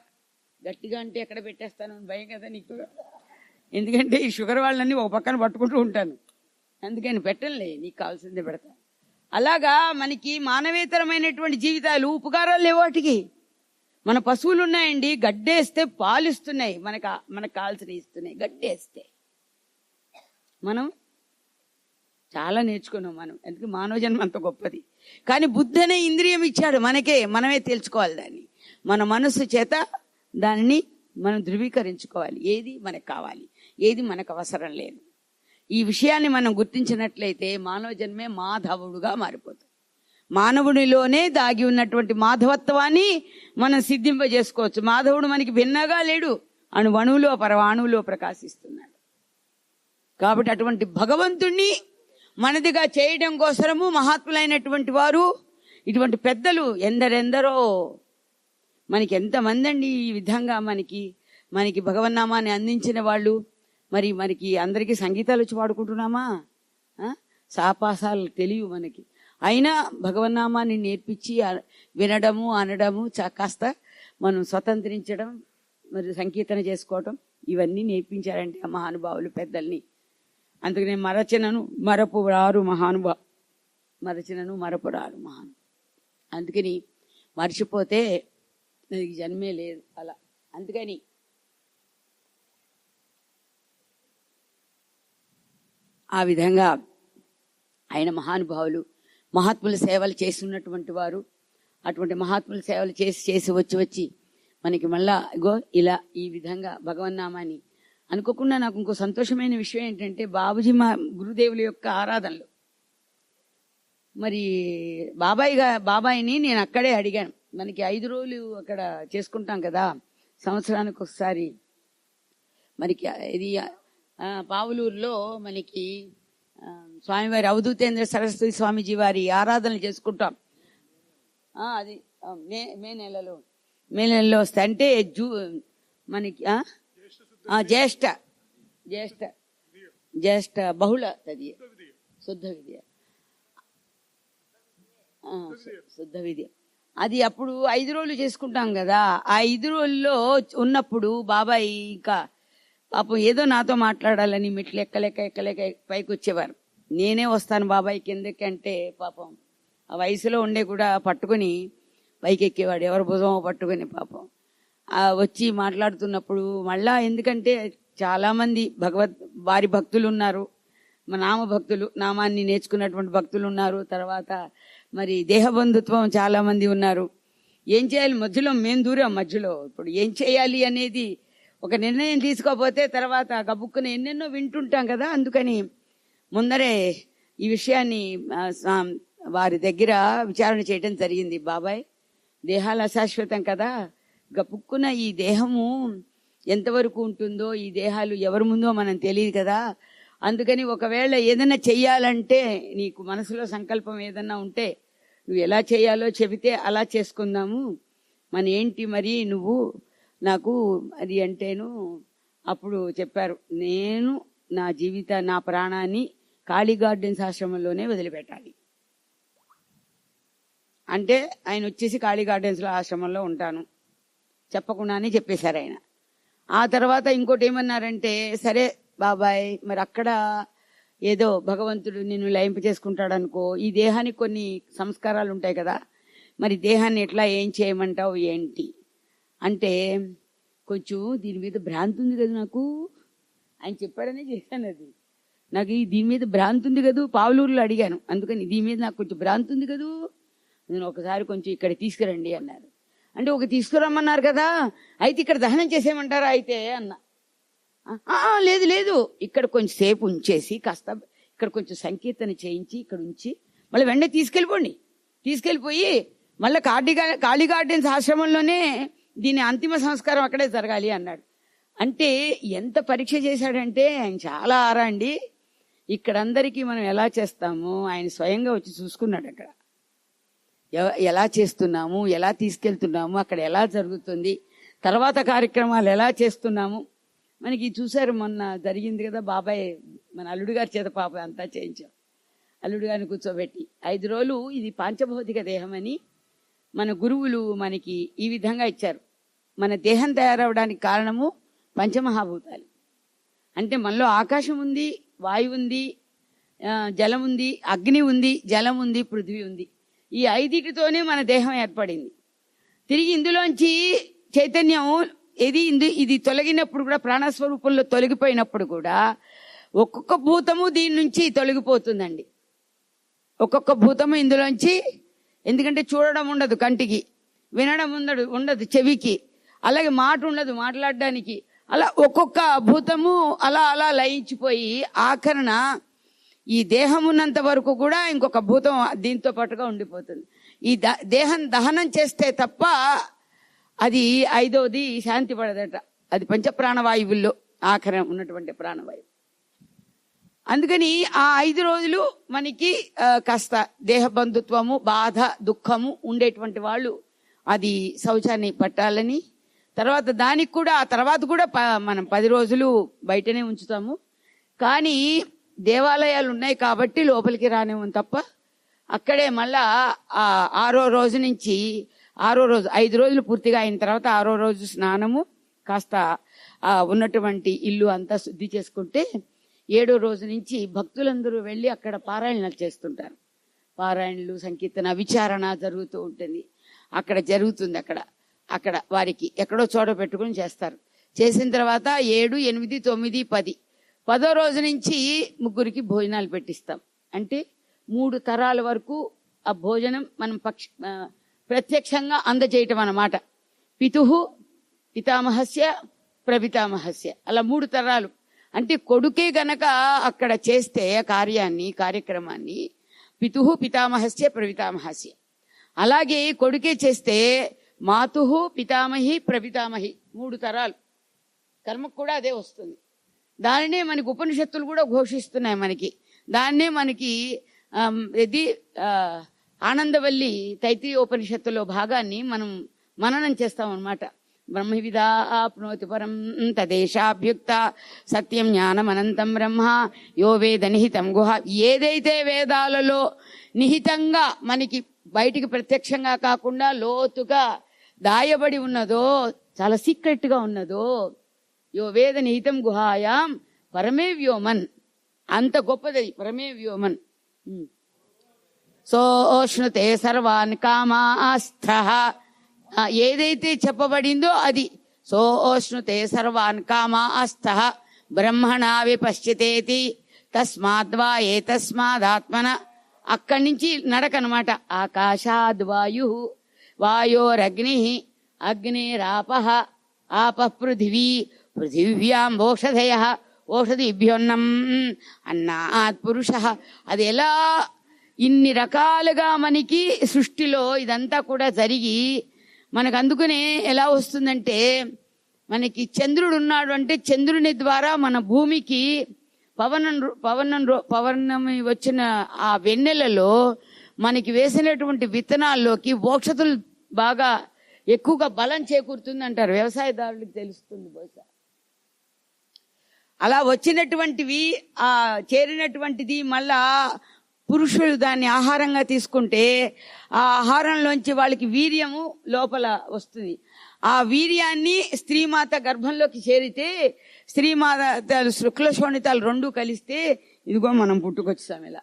గట్టిగా అంటే ఎక్కడ పెట్టేస్తాను భయం కదా నీకు. ఎందుకంటే ఈ షుగర్ వాళ్ళని ఒక పక్కన పట్టుకుంటూ ఉంటాను, అందుకని పెట్టనులే, నీకు కావాల్సిందే పెడతా. అలాగా మనకి మానవేతరమైనటువంటి జీవితాలు ఉపకారాలు లేవు వాటికి. మన పశువులు ఉన్నాయండి, గడ్డేస్తే పాలిస్తున్నాయి, మనకు కావాల్సిన ఇస్తున్నాయి. గడ్డేస్తే మనం చాలా నేర్చుకున్నాం మనం. ఎందుకు మానవ జన్మ అంత గొప్పది. కానీ బుద్ధి అనే ఇంద్రియం ఇచ్చాడు మనమే తెలుసుకోవాలి దాన్ని. మన మనస్సు చేత దానిని మనం ధృవీకరించుకోవాలి. ఏది మనకు కావాలి, ఏది మనకు అవసరం లేదు. ఈ విషయాన్ని మనం గుర్తించినట్లయితే మానవ జన్మే మాధవుడుగా మారిపోతుంది. మానవునిలోనే దాగి ఉన్నటువంటి మాధవత్వాన్ని మనం సిద్ధింపజేసుకోవచ్చు. మాధవుడు మనకి భిన్నగా లేడు, అణువణువులో పరమాణువులో ప్రకాశిస్తున్నాడు. కాబట్టి అటువంటి భగవంతుణ్ణి మనదిగా చేయడం కోసము మహాత్ములైనటువంటి వారు, ఇటువంటి పెద్దలు ఎందరెందరో, మనకి ఎంతమంది అండి ఈ విధంగా మనకి భగవన్నామాన్ని అందించిన వాళ్ళు. మనకి అందరికీ సంగీతాలు వచ్చి పాడుకుంటున్నామా? సాపాసాలు తెలియవు మనకి. అయినా భగవన్నామాన్ని నేర్పించి వినడము, అనడము, కాస్త మనం స్వతంత్రించడం, మరి సంకీర్తన చేసుకోవటం, ఇవన్నీ నేర్పించారంటే ఆ మహానుభావులు పెద్దల్ని. అందుకనే మరచనను మరపురారు మహాను. అందుకని మర్చిపోతే జన్మే లేదు అలా. అందుకని ఆ విధంగా ఆయన మహానుభావులు, మహాత్ముల సేవలు చేస్తున్నటువంటి వారు. అటువంటి మహాత్ముల సేవలు చేసి వచ్చి మనకి మళ్ళా ఇలా ఈ విధంగా భగవన్నామాన్ని అనుకోకుండా. నాకు ఇంకో సంతోషమైన విషయం ఏంటంటే, బాబుజీ మా గురుదేవుల యొక్క ఆరాధనలు, మరి బాబాయిని నేను అక్కడే అడిగాను. మనకి 5 రోజులు అక్కడ చేసుకుంటాం కదా సంవత్సరానికి ఒకసారి. మనకి ఇది పావులూరులో మనకి స్వామివారి అవధూతేంద్ర సరస్వతి స్వామీజీ వారి ఆరాధనలు చేసుకుంటాం. అది మే నెలలో వస్తాయి. అంటే మనకి జ్యేష్ఠ బహుళ తది శుద్ధ విద్య, శుద్ధ విద్య. అది అప్పుడు 5 రోజులు చేసుకుంటాం కదా. ఆ 5 రోజుల్లో ఉన్నప్పుడు బాబాయ్ ఇంకా పాపం ఏదో నాతో మాట్లాడాలని మెట్లు ఎక్కలేక పైకి వచ్చేవారు. నేనే వస్తాను బాబాయ్ కిందకి అంటే పాపం ఆ వయసులో ఉండే కూడా పట్టుకుని పైకి ఎక్కేవాడు, ఎవరి భుజమో పట్టుకుని పాపం వచ్చి మాట్లాడుతున్నప్పుడు. మళ్ళా ఎందుకంటే చాలా మంది వారి భక్తులు ఉన్నారు, నామ భక్తులు, నామాన్ని నేర్చుకున్నటువంటి భక్తులు ఉన్నారు. తర్వాత మరి దేహబంధుత్వం చాలా మంది ఉన్నారు. ఏం చేయాలి, మధ్యలో మేము దూరం, మధ్యలో ఇప్పుడు ఏం చేయాలి అనేది ఒక నిర్ణయం తీసుకోకపోతే తర్వాత గబుక్కున ఎన్నెన్నో వింటుంటాం కదా. అందుకని ముందరే ఈ విషయాన్ని వారి దగ్గర విచారణ చేయడం జరిగింది. బాబాయ్, దేహాలు అశాశ్వతం కదా, గబుక్కున ఈ దేహము ఎంతవరకు ఉంటుందో, ఈ దేహాలు ఎవరి ముందో మనం తెలియదు కదా. అందుకని ఒకవేళ ఏదైనా చెయ్యాలంటే నీకు మనసులో సంకల్పం ఏదన్నా ఉంటే నువ్వు ఎలా చేయాలో చెబితే అలా చేసుకుందాము. మన ఏంటి మరి నువ్వు నాకు అది అంటేను అప్పుడు చెప్పారు, నేను నా ప్రాణాన్ని కాళీ గార్డెన్స్ ఆశ్రమంలోనే వదిలిపెట్టాలి అంటే ఆయన వచ్చేసి కాళీ గార్డెన్స్లో ఆశ్రమంలో ఉంటాను చెప్పకుండానే చెప్పేశారు ఆయన. ఆ తర్వాత ఇంకోటి ఏమన్నారంటే, సరే బాబాయ్ మరి అక్కడ ఏదో భగవంతుడు నిన్ను లయింప చేసుకుంటాడు అనుకో, ఈ దేహానికి కొన్ని సంస్కారాలు ఉంటాయి కదా, మరి దేహాన్ని ఎట్లా ఏం చేయమంటావు ఏంటి అంటే, కొంచెం దీని మీద భ్రాంతి ఉంది కదా నాకు, ఆయన చెప్పాడనే చేశాను. అది నాకు దీని మీద భ్రాంతి ఉంది కదా, పావులూరులో అడిగాను, అందుకని దీని మీద నాకు కొంచెం భ్రాంతి ఉంది కదా, నేను ఒకసారి కొంచెం ఇక్కడ తీసుకురండి అన్నారు. అంటే ఒక తీసుకురమ్మన్నారు కదా, అయితే ఇక్కడ దహనం చేసేయమంటారా అయితే అన్నా. లేదు ఇక్కడ కొంచెం సేపు ఉంచేసి కాస్త ఇక్కడ కొంచెం సంకీర్తన చేయించి ఇక్కడ ఉంచి మళ్ళీ వెంటనే తీసుకెళ్ళిపోయి మళ్ళీ కాళీ గార్డెన్స్ ఆశ్రమంలోనే దీని అంతిమ సంస్కారం అక్కడే జరగాలి అన్నాడు. అంటే ఎంత పరీక్ష చేశాడంటే ఆయన చాలా ఆరా అండి. ఇక్కడందరికీ మనం ఎలా చేస్తామో ఆయన స్వయంగా వచ్చి చూసుకున్నాడు. అక్కడ ఎలా చేస్తున్నాము, ఎలా తీసుకెళ్తున్నాము, అక్కడ ఎలా జరుగుతుంది, తర్వాత కార్యక్రమాలు ఎలా చేస్తున్నాము. మనకి చూశారు, మొన్న జరిగింది కదా, బాబాయ్ మన అల్లుడు గారి చేత పాప అంతా చేయించాం. అల్లుడు గారిని కూర్చోబెట్టి 5 రోజులు ఇది పాంచభౌతిక దేహం అని మన గురువులు మనకి ఈ విధంగా ఇచ్చారు. మన దేహం తయారవడానికి కారణము పంచమహాభూతాలు. అంటే మనలో ఆకాశం ఉంది, వాయువు ఉంది, జలం ఉంది, అగ్ని ఉంది, జలం ఉంది, పృథ్వీ ఉంది. ఈ 5తోనే మన దేహం ఏర్పడింది. తిరిగి ఇందులోంచి చైతన్యం ఇది తొలగినప్పుడు కూడా, ప్రాణస్వరూపంలో తొలగిపోయినప్పుడు కూడా ఒక్కొక్క భూతము దీని నుంచి తొలగిపోతుందండి. ఒక్కొక్క భూతము ఇందులోంచి, ఎందుకంటే చూడడం ఉండదు కంటికి, వినడం ఉండదు చెవికి, అలాగే మాట ఉండదు మాట్లాడడానికి. అలా ఒక్కొక్క భూతము అలా లయించిపోయి ఆఖరణ ఈ దేహం ఉన్నంత వరకు కూడా ఇంకొక భూతం దీంతో పాటుగా ఉండిపోతుంది. ఈ దేహం దహనం చేస్తే తప్ప అది 5వది శాంతి పడదట. అది పంచప్రాణవాయువుల్లో ఆఖరణ ఉన్నటువంటి ప్రాణవాయువు. అందుకని ఆ 5 రోజులు మనకి కాస్త దేహ బంధుత్వము, బాధ, దుఃఖము ఉండేటువంటి వాళ్ళు అది శౌచాన్ని పట్టాలని, తర్వాత దానికి కూడా ఆ తర్వాత కూడా మనం 10 రోజులు బయటనే ఉంచుతాము. కానీ దేవాలయాలు ఉన్నాయి కాబట్టి లోపలికి రానివ్వం తప్ప, అక్కడే మళ్ళా 6వ రోజు నుంచి 6వ రోజు 5 రోజులు పూర్తిగా అయిన తర్వాత 6వ రోజు స్నానము, కాస్త ఉన్నటువంటి ఇల్లు అంతా శుద్ధి చేసుకుంటే 7వ రోజు నుంచి భక్తులందరూ వెళ్ళి అక్కడ పారాయణలు చేస్తుంటారు. పారాయణలు, సంకీర్తన, విచారణ జరుగుతూ ఉంటుంది. అక్కడ జరుగుతుంది. అక్కడ వారికి ఎక్కడో చోట పెట్టుకుని చేస్తారు. చేసిన తర్వాత 7, 8, 9, 10 10వ రోజు నుంచి ముగ్గురికి భోజనాలు పెట్టిస్తాం. అంటే 3 తరాల వరకు ఆ భోజనం మనం ప్రత్యక్షంగా అందజేయటం అన్నమాట. పితుః పితామహస్య ప్రపితామహస్య, అలా 3 తరాలు. అంటే కొడుకే గనక అక్కడ చేస్తే కార్యక్రమాన్ని పితుః పితామహస్య ప్రపితామహస్య, అలాగే కొడుకే చేస్తే మాతుః పితామహి ప్రపితామహి, 3 తరాలు. కర్మకు కూడా అదే వస్తుంది. దానినే మనకి ఉపనిషత్తులు కూడా ఘోషిస్తున్నాయి. దాన్నే మనకి ఆనందవల్లి తైత్రీయ ఉపనిషత్తులో భాగాన్ని మనం మననం చేస్తాం అన్నమాట. బ్రహ్మవిదా ఆప్నోతి పరం తదేశాభ్యుక్త సత్యం జ్ఞానమనంతం బ్రహ్మ యో వేద నిహితం గుహ. ఏదైతే వేదాలలో నిహితంగా మనకి బయటికి ప్రత్యక్షంగా కాకుండా లోతుగా దాయబడి ఉన్నదో, చాలా సీక్రెట్ గా ఉన్నదో, యో వేద నిహితం గుహాయాం పరమే వ్యోమన్, అంత గొప్పది పరమే వ్యోమన్. సోష్ణుతే సర్వాన్ కామాస్థః, ఏదైతే చెప్పబడిందో అది. సోష్ణుతే సర్వాన్ కామాస్థః బ్రహ్మణా విపశ్చితేతి తస్మాద్వా ఏతస్మాదాత్మన. అక్కడి నుంచి నడకనమాట. ఆకాశాద్వాయు వాయోరగ్ని అగ్నిరాపః ఆపః పృథివీ పృథివ్యాం ఓషధయ ఓషధిభ్యోన్నం అన్నాత్ పురుషః. అది ఎలా ఇన్ని రకాలుగా మనకి సృష్టిలో ఇదంతా కూడా జరిగి మనకు అందుకనే ఎలా వస్తుందంటే, మనకి చంద్రుడు ఉన్నాడు అంటే చంద్రుని ద్వారా మన భూమికి పవనం వచ్చిన ఆ వెన్నెలలో మనకి వేసినటువంటి విత్తనాల్లోకి ఓషధులు బాగా ఎక్కువగా బలం చేకూరుతుంది అంటారు. వ్యవసాయదారులకు తెలుస్తుంది బహుశా. అలా వచ్చినటువంటివి ఆ చేరినటువంటిది మళ్ళా పురుషులు దాన్ని ఆహారంగా తీసుకుంటే ఆ ఆహారంలోంచి వాళ్ళకి వీర్యము లోపల వస్తుంది. ఆ వీర్యాన్ని స్త్రీమాత గర్భంలోకి చేరితే స్త్రీమాత శుక్ల శోణితాలు రెండు కలిస్తే ఇదిగో మనం పుట్టుకొచ్చాం. ఇలా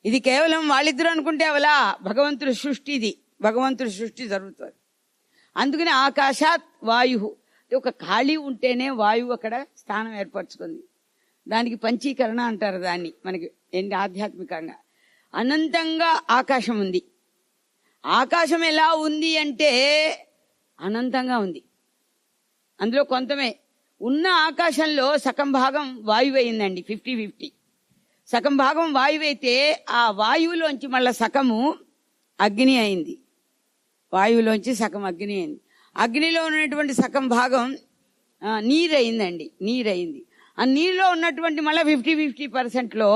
ఇది కేవలం వాళ్ళిద్దరూ అనుకుంటే అవలా భగవంతుడి సృష్టి, ఇది భగవంతుడి సృష్టి జరుగుతుంది. అందుకని ఆకాశాత్ వాయు, ఒక ఖాళీ ఉంటేనే వాయువు అక్కడ స్థానం ఏర్పరచుకుంది. దానికి పంచీకరణ అంటారు దాన్ని మనకి ఆధ్యాత్మికంగా. అనంతంగా ఆకాశం ఉంది. ఆకాశం ఎలా ఉంది అంటే అనంతంగా ఉంది. అందులో కొంతమే ఉన్న ఆకాశంలో సగం భాగం వాయువు అయిందండి, 50-50. సగం భాగం వాయువు అయితే ఆ వాయువులోంచి మళ్ళా సగము అగ్ని అయింది. వాయువులోంచి సగం అగ్ని అయింది. అగ్నిలో ఉన్నటువంటి సగం భాగం నీరు అయిందండి, నీరైంది. ఆ నీరులో ఉన్నటువంటి మళ్ళీ 50-50%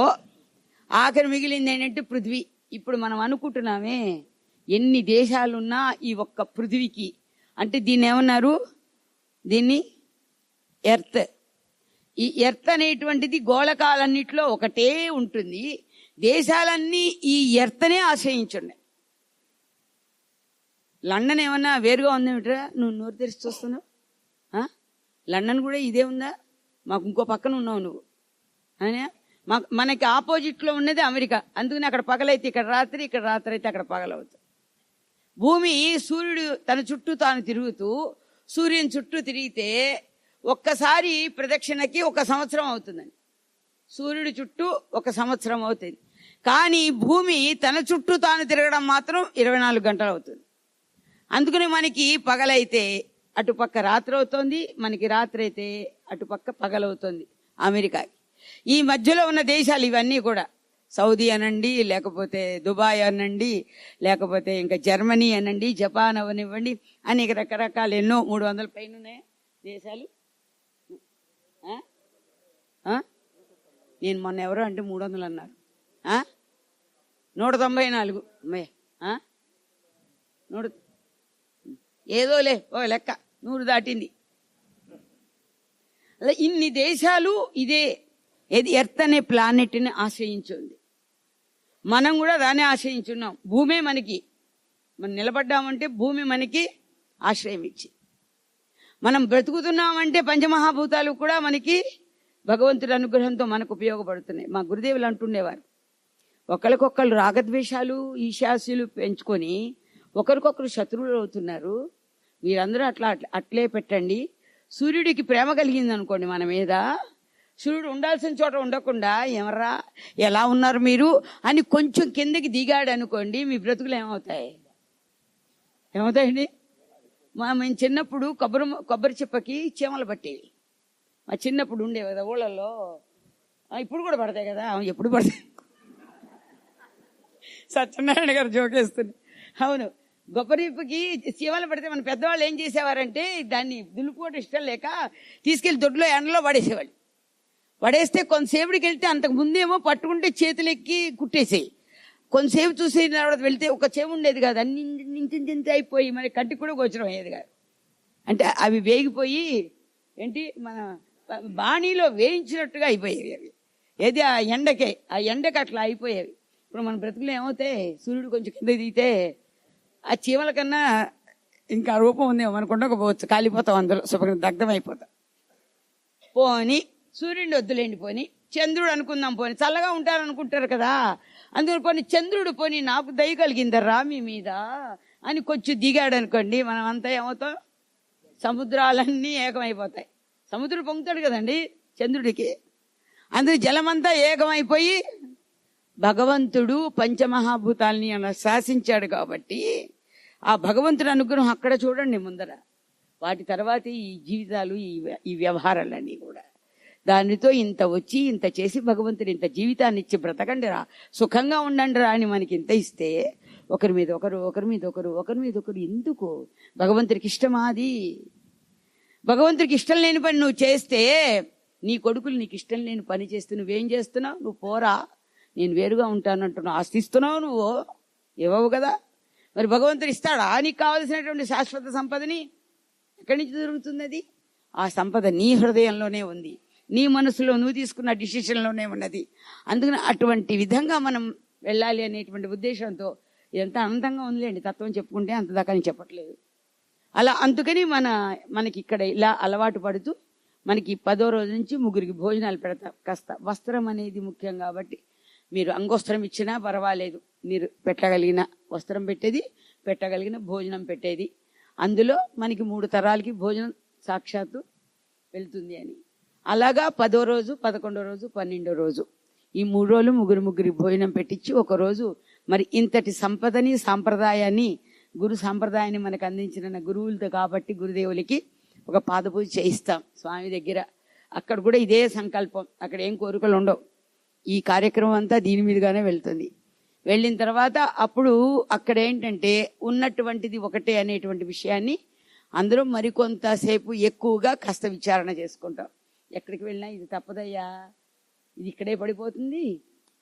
ఆఖరి మిగిలింది ఏంటంటే పృథ్వీ. ఇప్పుడు మనం అనుకుంటున్నామే ఎన్ని దేశాలున్నా ఈ ఒక్క పృథ్వీకి, అంటే దీన్ని ఏమన్నారు, దీన్ని ఎర్త్. ఈ ఎర్త్ అనేటువంటిది గోళకాలన్నిట్లో ఒకటే ఉంటుంది. దేశాలన్నీ ఈ ఎర్త్నే ఆశ్రయించున్నాయి. లండన్ ఏమన్నా వేరుగా ఉందేమిట్రా, నువ్వు నోరు తెరిచి చూస్తున్నావు? లండన్ కూడా ఇదే ఉందా? మాకు ఇంకో పక్కన ఉన్నావు నువ్వు అనే. మనకి ఆపోజిట్లో ఉన్నది అమెరికా. అందుకని అక్కడ పగలైతే ఇక్కడ రాత్రి, ఇక్కడ రాత్రి అయితే అక్కడ పగలవుతుంది. భూమి సూర్యుడు తన చుట్టూ తాను తిరుగుతూ సూర్యుని చుట్టూ తిరిగితే ఒక్కసారి ప్రదక్షిణకి 1 సంవత్సరం అవుతుందండి. సూర్యుడి చుట్టూ 1 సంవత్సరం అవుతుంది. కానీ భూమి తన చుట్టూ తాను తిరగడం మాత్రం 24 గంటలు అవుతుంది. అందుకని మనకి పగలైతే అటుపక్క రాత్రి అవుతుంది, మనకి రాత్రి అయితే అటుపక్క పగలవుతుంది అమెరికాకి. ఈ మధ్యలో ఉన్న దేశాలు ఇవన్నీ కూడా సౌదీ అనండి, లేకపోతే దుబాయ్ అనండి, లేకపోతే ఇంకా జర్మనీ అనండి, జపాన్ అవనివ్వండి, అనేక రకరకాల ఎన్నో 300 పైన ఉన్నాయి దేశాలు. నేను మొన్న ఎవరో అంటే 300 అన్నారు. 194 అమ్మాయి, ఏదోలే ఓ లెక్క 100 దాటింది. అలా ఇన్ని దేశాలు ఇదే ఎర్త్ అనే ప్లానెట్ ని ఆశ్రయించింది. మనం కూడా దాన్ని ఆశ్రయించున్నాం. భూమే మనకి, మనం నిలబడ్డామంటే భూమి మనకి ఆశ్రయం ఇచ్చి, మనం బ్రతుకుతున్నామంటే పంచమహాభూతాలు కూడా మనకి భగవంతుడి అనుగ్రహంతో మనకు ఉపయోగపడుతున్నాయి. మా గురుదేవులు అంటుండేవారు, ఒకరికొకరు రాగద్వేషాలు ఈశాస్యులు పెంచుకొని ఒకరికొకరు శత్రువులు అవుతున్నారు. మీరందరూ అట్లే పెట్టండి. సూర్యుడికి ప్రేమ కలిగింది అనుకోండి మన మీద, సూర్యుడు ఉండాల్సిన చోట ఉండకుండా ఎవర్రా ఎలా ఉన్నారు మీరు అని కొంచెం కిందకి దిగాడు అనుకోండి, మీ బ్రతుకులు ఏమవుతాయండి? మేము చిన్నప్పుడు కొబ్బరి చిప్పకి చీమలు పట్టేవి. మా చిన్నప్పుడు ఉండేవి కదా ఊళ్ళల్లో. ఇప్పుడు కూడా పడతాయి కదా, ఎప్పుడు పడతాయి. సత్యనారాయణ గారు జోకేస్తుంది. అవును, గొప్పరిపుకి చీమలు పడితే మన పెద్దవాళ్ళు ఏం చేసేవారంటే దాన్ని దులుపుకోవడం ఇష్టం లేక తీసుకెళ్లి దొడ్లో ఎండలో పడేసేవాళ్ళు. పడేస్తే కొంతసేపుడికి వెళ్తే అంతకు ముందేమో పట్టుకుంటే చేతులెక్కి కుట్టేసేయి. కొంతసేపు చూసి తర్వాత వెళ్తే ఒక చెవి ఉండేది కాదు, అన్ని నించి అయిపోయి మరి కంటికి కూడా గోచరం అయ్యేది కాదు. అంటే అవి వేగిపోయి ఏంటి మన బాణీలో వేయించినట్టుగా అయిపోయేవి అవి. ఏది ఆ ఎండకి అట్లా అయిపోయేవి. ఇప్పుడు మన బ్రతుకులు ఏమవుతాయి, సూర్యుడు కొంచెం కింద దిగితే ఆ చీమల కన్నా ఇంకా రూపం ఉందేమో మనకు ఉండకపోవచ్చు, కాలిపోతాం, అందులో శుభ్రంగా దగ్ధం అయిపోతాం. పోని సూర్యుడిని వద్దులేండి, పోని చంద్రుడు అనుకుందాం, పోని చల్లగా ఉంటారనుకుంటారు కదా, అందులో పోని చంద్రుడు పోని నాకు దయ కలిగిందర్రా మీ మీద అని కొంచెం దిగాడు అనుకోండి, మనం అంతా ఏమవుతాం, సముద్రాలన్నీ ఏకమైపోతాయి. సముద్రుడు పొంగుతాడు కదండి చంద్రుడికి, అందులో జలమంతా ఏకమైపోయి భగవంతుడు పంచమహాభూతాల్ని అలా శాసించాడు కాబట్టి ఆ భగవంతుడి అనుగ్రహం అక్కడ చూడండి ముందర. వాటి తర్వాత ఈ జీవితాలు, ఈ వ్యవహారాలన్నీ కూడా దానితో ఇంత వచ్చి ఇంత చేసి భగవంతుడు ఇంత జీవితాన్ని ఇచ్చి బ్రతకండి రా, సుఖంగా ఉండండి రా అని మనకి ఇంత ఇస్తే ఒకరి మీద ఒకరు ఎందుకు? భగవంతుడికి ఇష్టమా అది? భగవంతుడికి ఇష్టం లేని పని నువ్వు చేస్తే, నీ కొడుకులు నీకు ఇష్టం లేని పని చేస్తే నువ్వేం చేస్తున్నావు? నువ్వు పోరా, నేను వేరుగా ఉంటానంటున్నావు, ఆస్తిస్తున్నావు, నువ్వు ఇవ్వవు కదా. మరి భగవంతుడు ఇస్తాడా నీకు కావలసినటువంటి శాశ్వత సంపదని? ఎక్కడి నుంచి దొరుకుతుంది అది? ఆ సంపద నీ హృదయంలోనే ఉంది, నీ మనసులో నువ్వు తీసుకున్న డిసిషన్లోనే ఉన్నది. అందుకని అటువంటి విధంగా మనం వెళ్ళాలి అనేటువంటి ఉద్దేశంతో ఇదంతా అనంతంగా ఉందిలేండి, తత్వం చెప్పుకుంటే అంత దాకా అని చెప్పట్లేదు. అలా అందుకని మనకి ఇక్కడ ఇలా అలవాటు పడుతూ మనకి 10వ రోజు నుంచి 3కి భోజనాలు పెడతాం. కాస్త వస్త్రం అనేది ముఖ్యం కాబట్టి మీరు అంగోస్త్రం ఇచ్చినా పర్వాలేదు, మీరు పెట్టగలిగిన వస్త్రం పెట్టేది, పెట్టగలిగిన భోజనం పెట్టేది. అందులో మనకి 3 తరాలకి భోజనం సాక్షాత్తు వెళ్తుంది అని. అలాగా 10వ రోజు, 11వ రోజు, 12వ రోజు ఈ 3 రోజులు ముగ్గురికి భోజనం పెట్టించి, ఒకరోజు మరి ఇంతటి సంపదని సాంప్రదాయాన్ని, గురు సాంప్రదాయాన్ని మనకు అందించిన గురువులతో కాబట్టి గురుదేవులకి ఒక పాదపూజ చేయిస్తాం స్వామి దగ్గర. అక్కడ కూడా ఇదే సంకల్పం, అక్కడ ఏం కోరికలు ఉండవు. ఈ కార్యక్రమం అంతా దీని మీదుగానే వెళ్తుంది. వెళ్ళిన తర్వాత అప్పుడు అక్కడ ఏంటంటే ఉన్నటువంటిది ఒకటే అనేటువంటి విషయాన్ని అందరూ మరికొంతసేపు ఎక్కువగా కాస్త విచారణ చేసుకుంటాం. ఎక్కడికి వెళ్ళినా ఇది తప్పదయ్యా, ఇది ఇక్కడే పడిపోతుంది,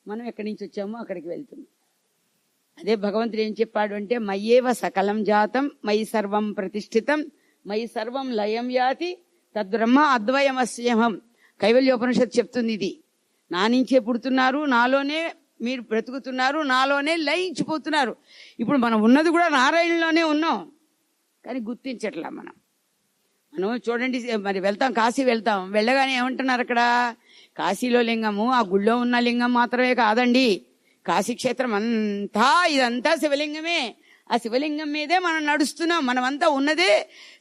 మనం ఎక్కడి నుంచి వచ్చామో అక్కడికి వెళ్తుంది. అదే భగవంతుడు ఏం చెప్పాడు అంటే, మయ్యేవ సకలం జాతం మయి సర్వం ప్రతిష్ఠితం మయి సర్వం లయం యాతి తద్బ్రహ్మ అద్వయమస్యహం. కైవల్యోపనిషత్తు చెప్తుంది ఇది. నా నుంచే పుడుతున్నారు, నాలోనే మీరు బ్రతుకుతున్నారు, నాలోనే లయించిపోతున్నారు. ఇప్పుడు మనం ఉన్నది కూడా నారాయణలోనే ఉన్నాం, కానీ గుర్తించట్లా మనం చూడండి. మరి వెళ్తాం, కాశీ వెళ్తాం, వెళ్ళగానే ఏమంటున్నారు అక్కడ, కాశీలో లింగము ఆ గుళ్ళో ఉన్న లింగం మాత్రమే కాదండి, కాశీక్షేత్రం అంతా ఇదంతా శివలింగమే. ఆ శివలింగం మీదే మనం నడుస్తున్నాం, మనమంతా ఉన్నదే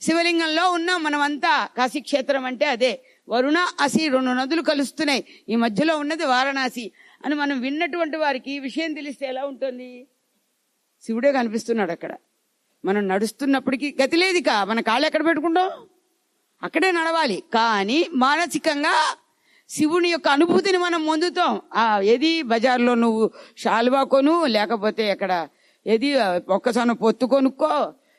శివలింగంలో ఉన్నాం మనమంతా. కాశీక్షేత్రం అంటే అదే, వరుణ అసి 2 నదులు కలుస్తున్నాయి, ఈ మధ్యలో ఉన్నది వారణాసి అని మనం విన్నటువంటి వారికి విషయం తెలిస్తే ఎలా ఉంటుంది? శివుడే కనిపిస్తున్నాడు అక్కడ. మనం నడుస్తున్నప్పటికీ గతి లేదు, మన కాళ్ళు ఎక్కడ పెట్టుకుంటాం, అక్కడే నడవాలి. కానీ మానసికంగా శివుని యొక్క అనుభూతిని మనం పొందుతాం. ఏది బజార్లో నువ్వు శాలువా కొను, లేకపోతే ఎక్కడ ఏది ఒక్కసారి పొత్తు కొనుక్కో,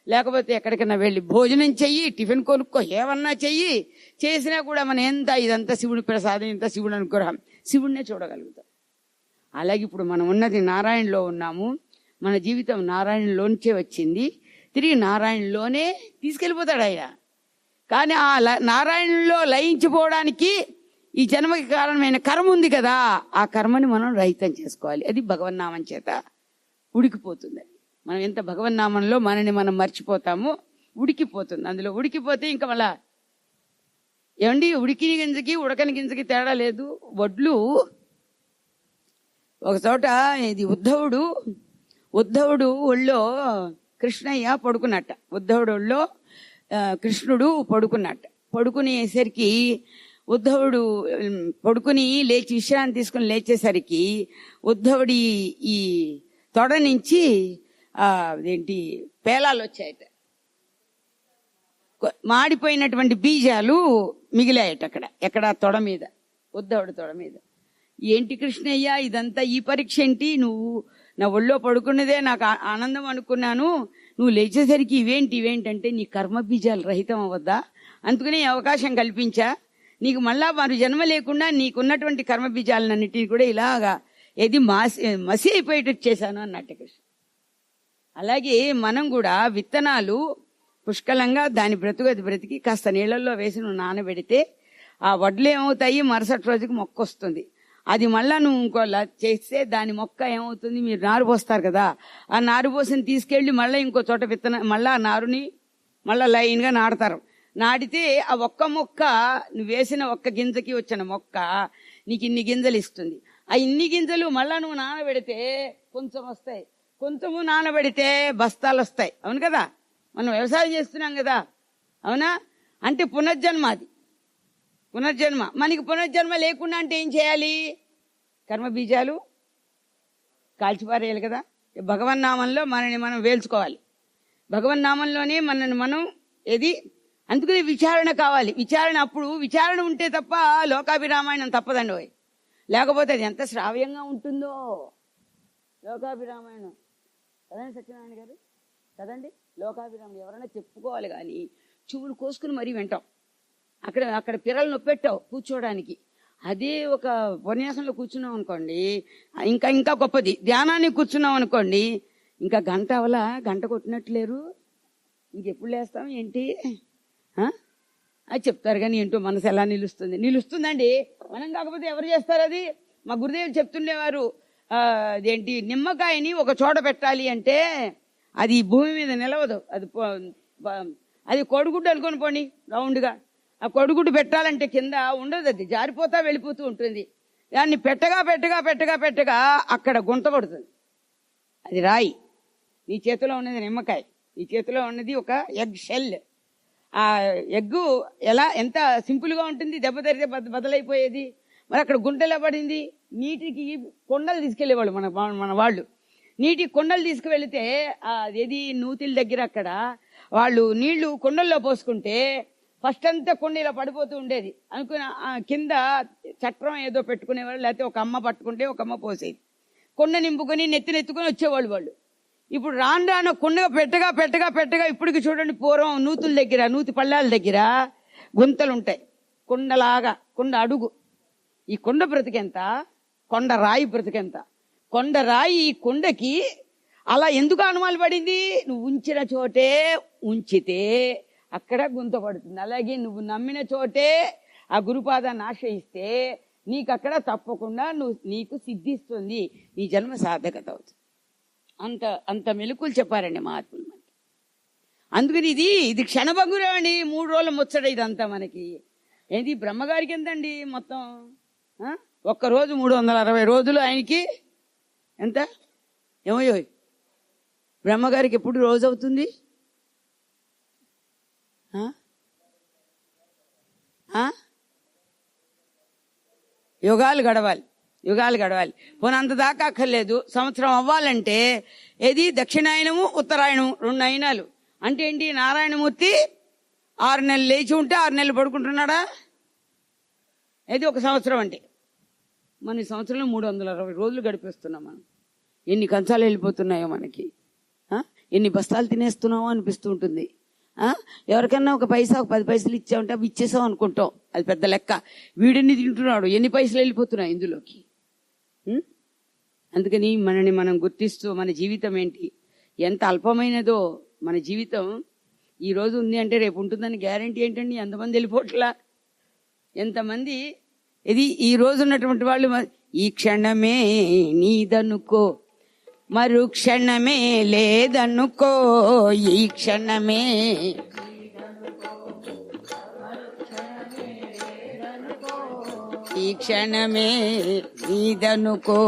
లేకపోతే ఎక్కడికైనా వెళ్ళి భోజనం చెయ్యి, టిఫిన్ కొనుక్కో, ఏమన్నా చెయ్యి, చేసినా కూడా మనం ఇదంతా శివుని ప్రసాదం, ఇంత శివుని అనుగ్రహం, శివుడినే చూడగలుగుతాం. అలాగే ఇప్పుడు మనం ఉన్నది నారాయణలో ఉన్నాము, మన జీవితం నారాయణలోంచే వచ్చింది, తిరిగి నారాయణలోనే తీసుకెళ్ళిపోతాడు ఆయన. కానీ ఆ నారాయణలో లయించిపోవడానికి ఈ జన్మకి కారణమైన కర్మ ఉంది కదా, ఆ కర్మని మనం రహితం చేసుకోవాలి. అది భగవన్నామం చేత ఉడికిపోతుంది. మనం ఎంత భగవన్నామంలో మనని మనం మర్చిపోతామో ఉడికిపోతుంది. అందులో ఉడికిపోతే ఇంకా మళ్ళా ఏమండి, ఉడికిని గింజకి ఉడకని గింజకి తేడా లేదు. వడ్లు ఒక చోట ఇది ఉద్ధవుడు ఒళ్ళో కృష్ణయ్య పడుకున్నట్ట, ఉద్ధవుడు ఒళ్ళో కృష్ణుడు పడుకున్నట్ట. పడుకునేసరికి ఉద్ధవుడు పడుకుని లేచి విశ్రాంతి తీసుకుని లేచేసరికి ఉద్ధవుడి ఈ తొడ నుంచి పేలాలు వచ్చాయట, మాడిపోయినటువంటి బీజాలు మిగిలాయట ఎక్కడ తొడ మీద, ఉద్ధవుడి తొడ మీద. ఏంటి కృష్ణయ్య ఇదంతా, ఈ పరీక్ష ఏంటి, నువ్వు నా ఒళ్ళో పడుకున్నదే నాకు ఆనందం అనుకున్నాను, నువ్వు లేచేసరికి ఇవేంటంటే నీ కర్మ బీజాలు రహితం అవ్వద్దా, అందుకనే అవకాశం కల్పించా నీకు, మళ్ళా వారు జన్మ లేకుండా నీకున్నటువంటి కర్మ బీజాలన్నిటినీ కూడా ఇలాగా మసి అయిపోయేటట్టు చేశాను అన్నట్టు కృష్ణ. అలాగే మనం కూడా విత్తనాలు పుష్కలంగా దాని అది బ్రతికి కాస్త నీళ్ళల్లో వేసి నువ్వు నానబెడితే ఆ వడ్లు ఏమవుతాయి, మరుసటి రోజుకి మొక్క వస్తుంది. అది మళ్ళా నువ్వు ఇంకోలా చేస్తే దాని మొక్క ఏమవుతుంది, మీరు నారు పోస్తారు కదా, ఆ నారు పోసిన తీసుకెళ్లి మళ్ళీ ఇంకో చోట మళ్ళీ ఆ నారుని మళ్ళా లైన్ గా నాడతారు. నాటితే ఆ ఒక్క మొక్క నువ్వు వేసిన ఒక్క గింజకి వచ్చిన మొక్క నీకు ఇన్ని గింజలు ఇస్తుంది. ఆ ఇన్ని గింజలు మళ్ళా నువ్వు నానబెడితే కొంచెం వస్తాయి, కొంచెము నానబెడితే బస్తాలు వస్తాయి. అవును కదా, మనం వ్యవసాయం చేస్తున్నాం కదా, అవునా? అంటే పునర్జన్మ, అది పునర్జన్మ. మనకి పునర్జన్మ లేకుండా అంటే ఏం చేయాలి? కర్మ బీజాలు కాల్చిపారేయాలి కదా. భగవన్నామంలో మనని మనం వేల్చుకోవాలి, భగవన్నామంలోనే మనని మనం ఏది. అందుకని విచారణ కావాలి. విచారణ అప్పుడు విచారణ ఉంటే తప్ప లోకాభిరామాయణం తప్పదండి. పోయి లేకపోతే అది ఎంత శ్రావ్యంగా ఉంటుందో లోకాభిరామాయణం. కదండి సత్యనారాయణ గారు, కదండి లోకాభిరామం ఎవరైనా చెప్పుకోవాలి కానీ చెవులు కోసుకుని మరీ వింటాం. అక్కడ పిల్లలు నొప్పెట్టావు కూర్చోవడానికి. అదే ఒక ఉపన్యాసంలో కూర్చున్నాం అనుకోండి ఇంకా ఇంకా గొప్పది. ధ్యానానికి కూర్చున్నాం అనుకోండి ఇంకా గంట అవలా గంట కొట్టినట్లేరు, ఇంకెప్పుడు లేస్తాం ఏంటి అది చెప్తారు. కానీ ఏంటో మనసు ఎలా నిలుస్తుందండి. మనం కాకపోతే ఎవరు చేస్తారు అది? మా గురుదేవులు చెప్తుండేవారు, అదేంటి నిమ్మకాయని ఒక చోట పెట్టాలి అంటే అది భూమి మీద నిలవదు. అది కోడిగుడ్డు అనుకొని పోండి రౌండ్గా. ఆ కోడిగుడ్డు పెట్టాలంటే కింద ఉండదు, అది జారిపోతా వెళ్ళిపోతూ ఉంటుంది. దాన్ని పెట్టగా అక్కడ గుంట పడుతుంది. అది రాయి. నీ చేతిలో ఉన్నది నిమ్మకాయ, నీ చేతిలో ఉన్నది ఒక ఎగ్ షెల్. ఆ ఎగ్గు ఎంత సింపుల్ గా ఉంటుంది, దెబ్బ తరిగితే బదలైపోయేది. మరి అక్కడ గుంటలా పడింది. నీటికి కొండలు తీసుకెళ్లేవాళ్ళు మన వాళ్ళు. నీటి కొండలు తీసుకువెళితే ఏది నూతిల దగ్గర అక్కడ వాళ్ళు నీళ్లు కొండల్లో పోసుకుంటే ఫస్ట్ అంతా కొండ ఇలా పడిపోతూ ఉండేది. అనుకున్న కింద చట్రం ఏదో పెట్టుకునేవాళ్ళు, లేకపోతే ఒక అమ్మ పట్టుకుంటే ఒక అమ్మ పోసేది. కొండ నింపుకొని నెత్తినెత్తుకొని వచ్చేవాళ్ళు వాళ్ళు. ఇప్పుడు రాను కొండ పెట్టగా ఇప్పటికి చూడండి, పూర్వం నూతుల దగ్గర, నూతి పళ్ళాల దగ్గర గుంతలు ఉంటాయి. కొండలాగా, కొండ అడుగు. ఈ కొండ బ్రతికెంత, కొండ రాయి బ్రతికెంత. కొండ రాయి ఈ కొండకి అలా ఎందుకు అనుమానం పడింది? నువ్వు ఉంచిన చోటే ఉంచితే అక్కడ గుంత పడుతుంది. అలాగే నువ్వు నమ్మిన చోటే ఆ గురుపాదాన్ని ఆశ్రయిస్తే నీకు అక్కడ తప్పకుండా నీకు సిద్ధిస్తుంది, నీ జన్మ సార్థకత అవుతుంది. అంత మెలకులు చెప్పారండి మహాత్ములు మనకి. అందుకని ఇది క్షణభంగురం అండి. 3 రోజుల ముచ్చట ఇదంతా మనకి. ఏంటి బ్రహ్మగారికి ఎంతండి మొత్తం? ఒక్కరోజు 360 రోజులు ఆయనకి ఎంత? ఏమయ్యో బ్రహ్మగారికి ఎప్పుడు రోజు అవుతుంది? యుగాలు గడవాలి. పోనంత దాకా అక్కర్లేదు. సంవత్సరం అవ్వాలంటే ఏది దక్షిణాయనము ఉత్తరాయణము 2 అయినాలు. అంటే ఏంటి? నారాయణమూర్తి 6 నెలలు లేచి ఉంటే 6 నెలలు పడుకుంటున్నాడా? ఏది ఒక సంవత్సరం అంటే మన సంవత్సరంలో 360 రోజులు గడిపేస్తున్నాం మనం. ఎన్ని కంచాలు వెళ్ళిపోతున్నాయో మనకి, ఎన్ని బస్తాలు తినేస్తున్నామో అనిపిస్తూ ఉంటుంది. ఎవరికన్నా ఒక 10 పైసలు ఇచ్చామంటే అవి ఇచ్చేసాం అనుకుంటాం, అది పెద్ద లెక్క. వీడిని తింటున్నాడు, ఎన్ని పైసలు వెళ్ళిపోతున్నాయి ఇందులోకి. అందుకని మనని మనం గుర్తిస్తూ మన జీవితం ఏంటి, ఎంత అల్పమైనదో మన జీవితం. ఈ రోజు ఉంది అంటే రేపు ఉంటుందని గ్యారంటీ ఏంటండి? ఎంతమంది వెళ్ళిపోట్లా, ఎంతమంది. ఇది ఈ రోజు ఉన్నటువంటి వాళ్ళు ఈ క్షణమే నీదనుకో, మరు క్షణమే లేదనుకో, ఈ క్షణమే నీదనుకో,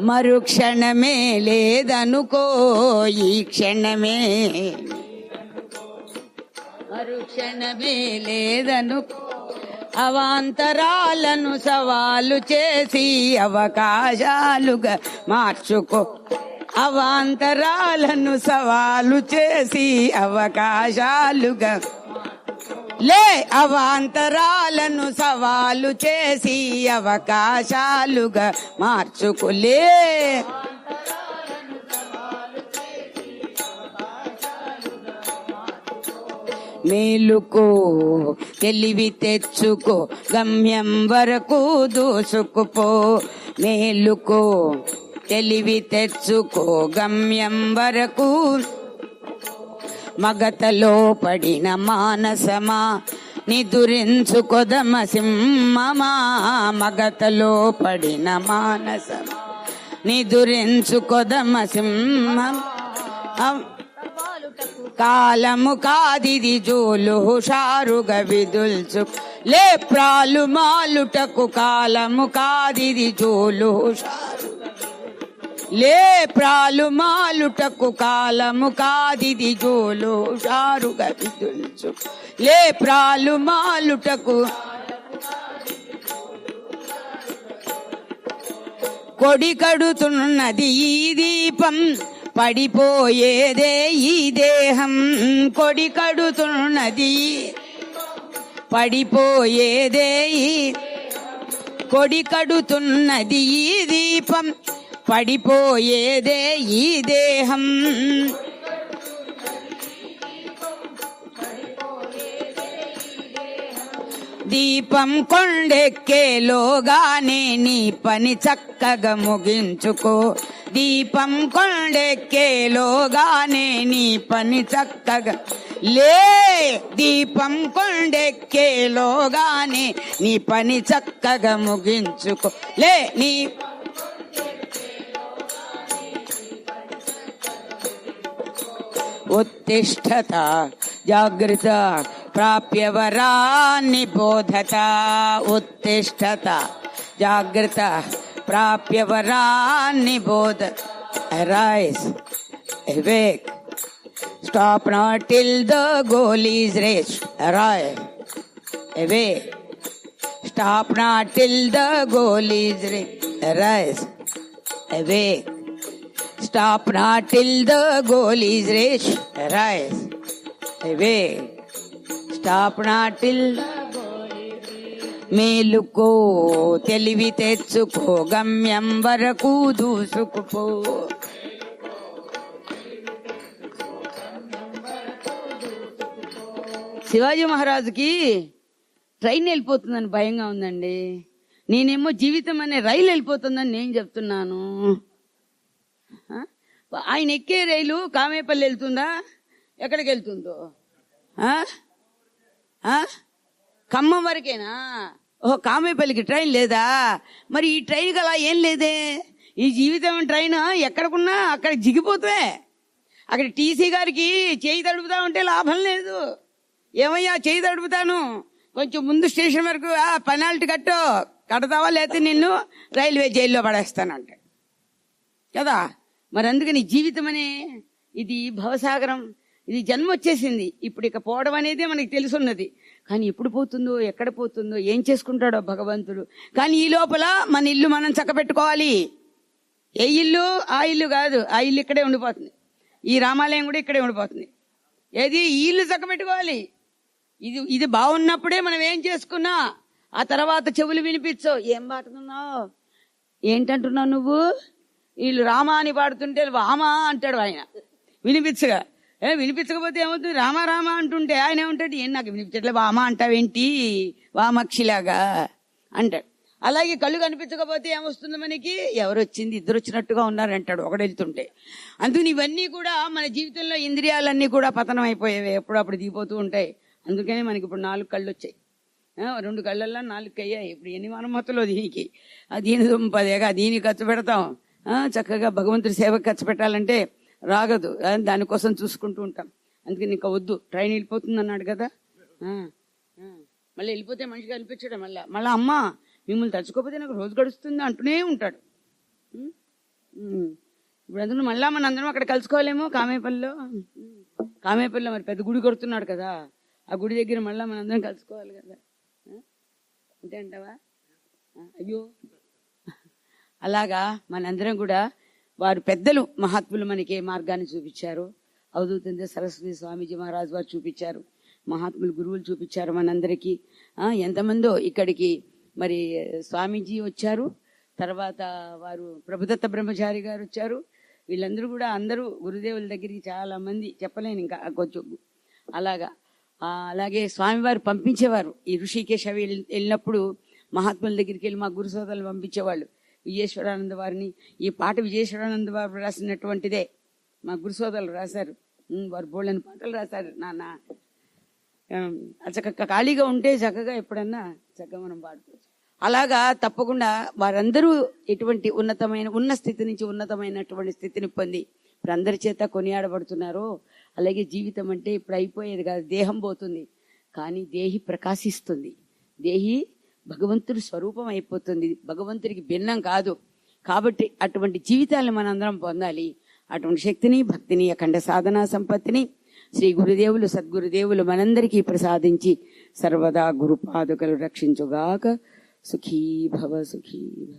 మరు క్షణమే లేదనుకో, ఈ క్షణమే లేదనుకో. అవాంతరాలను సవాలు చేసి అవకాశాలుగా మార్చుకో, అవాంతరాలను సవాలు చేసి అవకాశాలుగా అవాంతరాలను సవాలు చేసి అవకాశాలుగా మార్చుకోలే. మేలుకో తెలివి తెచ్చుకో, గమ్యం వరకు దూసుకుపో. మేలుకో తెలివి తెచ్చుకో, గమ్యం వరకు మగతలో పడిన మానసమా నిదురించు కొదమ సింహమా, మగతలో పడిన మానసమా నిదురించు కొదమ సింహం. కాలము కాదిది జోలు హుషారుగా విదుల్చు లే ప్రాలు మాలుటకు, కాలము కాదిది జోలు హుషారుగా లే ప్రాలు మాలుటకు, కాలము కాదిది జోలు హుషారుగా విదుల్చు లే ప్రాలు మాలుటకు. కొడి కడుతున్నది ఈ దీపం పడిపోయేదే ఈ దేహం, కొడి కడుతున్నది పడిపోయేదే ఈ, కొడి కడుతున్నది ఈ దీపం పడిపోయేదే ఈ దేహం. దీపం కొండెక్కేలోగానే నీ పని చక్కగా ముగించుకో, దీపం కొండెక్కేలోగానే నీ పని చక్కగా లే, దీపం కొండెక్కేలోగానే నీ పని చక్కగా ముగించుకో లే. నీ ఉత్తిష్ఠత జాగృత ప్రాప్య వరాన్ని బోధత, ఉత్తిష్ఠత జాగృత ప్రాప్య వరాన్ని బోధ. Arise, awake, stop not till the goal is reached. Arise, awake, stop not till the goal is reached. Arise, awake, stop not till the goal is reached. Arise, awake, stop not till the goal is reached. మేలుకో తెలివి తెచ్చుకో గమ్యం వరకు దూసుకుపో. శివాజీ మహారాజుకి train వెళ్ళిపోతుందని భయంగా ఉందండి. నేనేమో జీవితం అనే రైలు వెళ్ళిపోతుందని నేను చెప్తున్నాను. ఆయన ఎక్కే రైలు కామేపల్లి వెళ్తుందా, ఎక్కడికి వెళ్తుందో? ఖమ్మం వరకేనా? ఓహో, కామేపల్లికి ట్రైన్ లేదా? మరి ఈ ట్రైన్కి అలా ఏం లేదే. ఈ జీవితం ట్రైన్ ఎక్కడికున్నా అక్కడ జిగిపోతే, అక్కడ టీసీ గారికి చేయి తడుపుతా ఉంటే లాభం లేదు. ఏమయ్యా చేయి తడుపుతాను, కొంచెం ముందు స్టేషన్ వరకు పెనాల్టీ కడతావా, లేకపోతే నిన్ను రైల్వే జైల్లో పడేస్తానంటే కదా. మరి అందుకని జీవితం అనే ఇది భవసాగరం, ఇది జన్మ వచ్చేసింది. ఇప్పుడు ఇక పోవడం అనేది మనకి తెలుసున్నది, కానీ ఎప్పుడు పోతుందో, ఎక్కడ పోతుందో, ఏం చేసుకుంటాడో భగవంతుడు. కానీ ఈ లోపల మన ఇల్లు మనం చక్కబెట్టుకోవాలి. ఏ ఇల్లు? ఆ ఇల్లు కాదు, ఆ ఇల్లు ఇక్కడే ఉండిపోతుంది. ఈ రామాలయం కూడా ఇక్కడే ఉండిపోతుంది. ఏది? ఈ ఇల్లు చక్కబెట్టుకోవాలి. ఇది బాగున్నప్పుడే మనం ఏం చేసుకున్నా ఆ తర్వాత చెవులు వినిపించో. ఏం పాడుతున్నావు, ఏంటంటున్నావు నువ్వు? వీళ్ళు రామా అని పాడుతుంటే వామా అంటాడు ఆయన, వినిపించగా. వినిపించకపోతే ఏమవుతుంది? రామా రామా అంటుంటే ఆయన ఏమంటాడు, ఏం నాకు వినిపించట్లే, వామా అంటావేంటి, వామక్షిలాగా అంటాడు. అలాగే కళ్ళు కనిపించకపోతే ఏమొస్తుంది మనకి? ఎవరు వచ్చింది, ఇద్దరు వచ్చినట్టుగా ఉన్నారంటాడు ఒకడు వెళ్తుంటే. అందుకని ఇవన్నీ కూడా మన జీవితంలో ఇంద్రియాలన్నీ కూడా పతనం అయిపోయేవి, ఎప్పుడప్పుడు దిగిపోతూ ఉంటాయి. అందుకనే మనకి ఇప్పుడు 4 కళ్ళు వచ్చాయి, 2 కళ్ళల్లో 4 అయ్యాయి. ఇప్పుడు ఎన్ని మనమతులో దీనికి, దీని దుంపదేగా దీనికి ఖర్చు పెడతాం. చక్కగా భగవంతుడి సేవకు ఖర్చు పెట్టాలంటే రాగదు, దానికోసం చూసుకుంటూ ఉంటాం. అందుకని ఇంకా వద్దు, ట్రైన్ వెళ్ళిపోతుంది అన్నాడు కదా. మళ్ళీ వెళ్ళిపోతే మనిషిగా అనిపించడం, మళ్ళీ అమ్మ మిమ్మల్ని తలుచుకోకపోతే నాకు రోజు గడుస్తుంది అంటూనే ఉంటాడు. ఇప్పుడు అందులో మళ్ళా మన అందరం అక్కడ కలుసుకోవాలేమో. కామేపల్లిలో మరి పెద్ద గుడి కొడుతున్నాడు కదా, ఆ గుడి దగ్గర మళ్ళా మన అందరం కలుసుకోవాలి కదా. అంతే అంటావా? అయ్యో, అలాగా మనందరం కూడా వారు పెద్దలు మహాత్ములు మనకి ఏ మార్గాన్ని చూపించారు. అవధూత సరస్వతి స్వామీజీ మహారాజు వారు చూపించారు, మహాత్ములు గురువులు చూపించారు మనందరికీ. ఎంతమందో ఇక్కడికి మరి స్వామీజీ వచ్చారు, తర్వాత వారు ప్రభుదత్త బ్రహ్మచారి గారు వచ్చారు. వీళ్ళందరూ కూడా అందరూ గురుదేవుల దగ్గరికి చాలా మంది, చెప్పలేను ఇంకా కొంచెం. అలాగే స్వామివారు పంపించేవారు. ఈ ఋషికేశ వెళ్ళినప్పుడు మహాత్ముల దగ్గరికి వెళ్ళి మా గురు సోదరులు పంపించేవాళ్ళు. విజయేశ్వరానంద వారిని, ఈ పాట విజయేశ్వరానంద వారు రాసినటువంటిదే, మా గురు సోదరులు రాశారు. వారు బోళ్ళని పాటలు రాశారు నాన్న. చక్కగా ఖాళీగా ఉంటే చక్కగా ఎప్పుడన్నా చక్కగా మనం పాడుకోవచ్చు. అలాగా తప్పకుండా వారందరూ ఎటువంటి ఉన్న స్థితి నుంచి ఉన్నతమైనటువంటి స్థితిని పొంది ఇప్పుడు అందరి చేత కొనియాడబడుతున్నారో, అలాగే జీవితం అంటే ఇప్పుడు అయిపోయేది కాదు, దేహం పోతుంది కానీ దేహి ప్రకాశిస్తుంది. దేహి భగవంతుడి స్వరూపం అయిపోతుంది, భగవంతుడికి భిన్నం కాదు. కాబట్టి అటువంటి జీవితాలను మనందరం పొందాలి. అటువంటి శక్తిని, భక్తిని, అఖండ సాధనా సంపత్తిని శ్రీ గురుదేవులు సద్గురుదేవులు మనందరికీ ప్రసాదించి సర్వదా గురుపాదుకలు రక్షించుగాక. సుఖీ భవ సుఖీ భవ.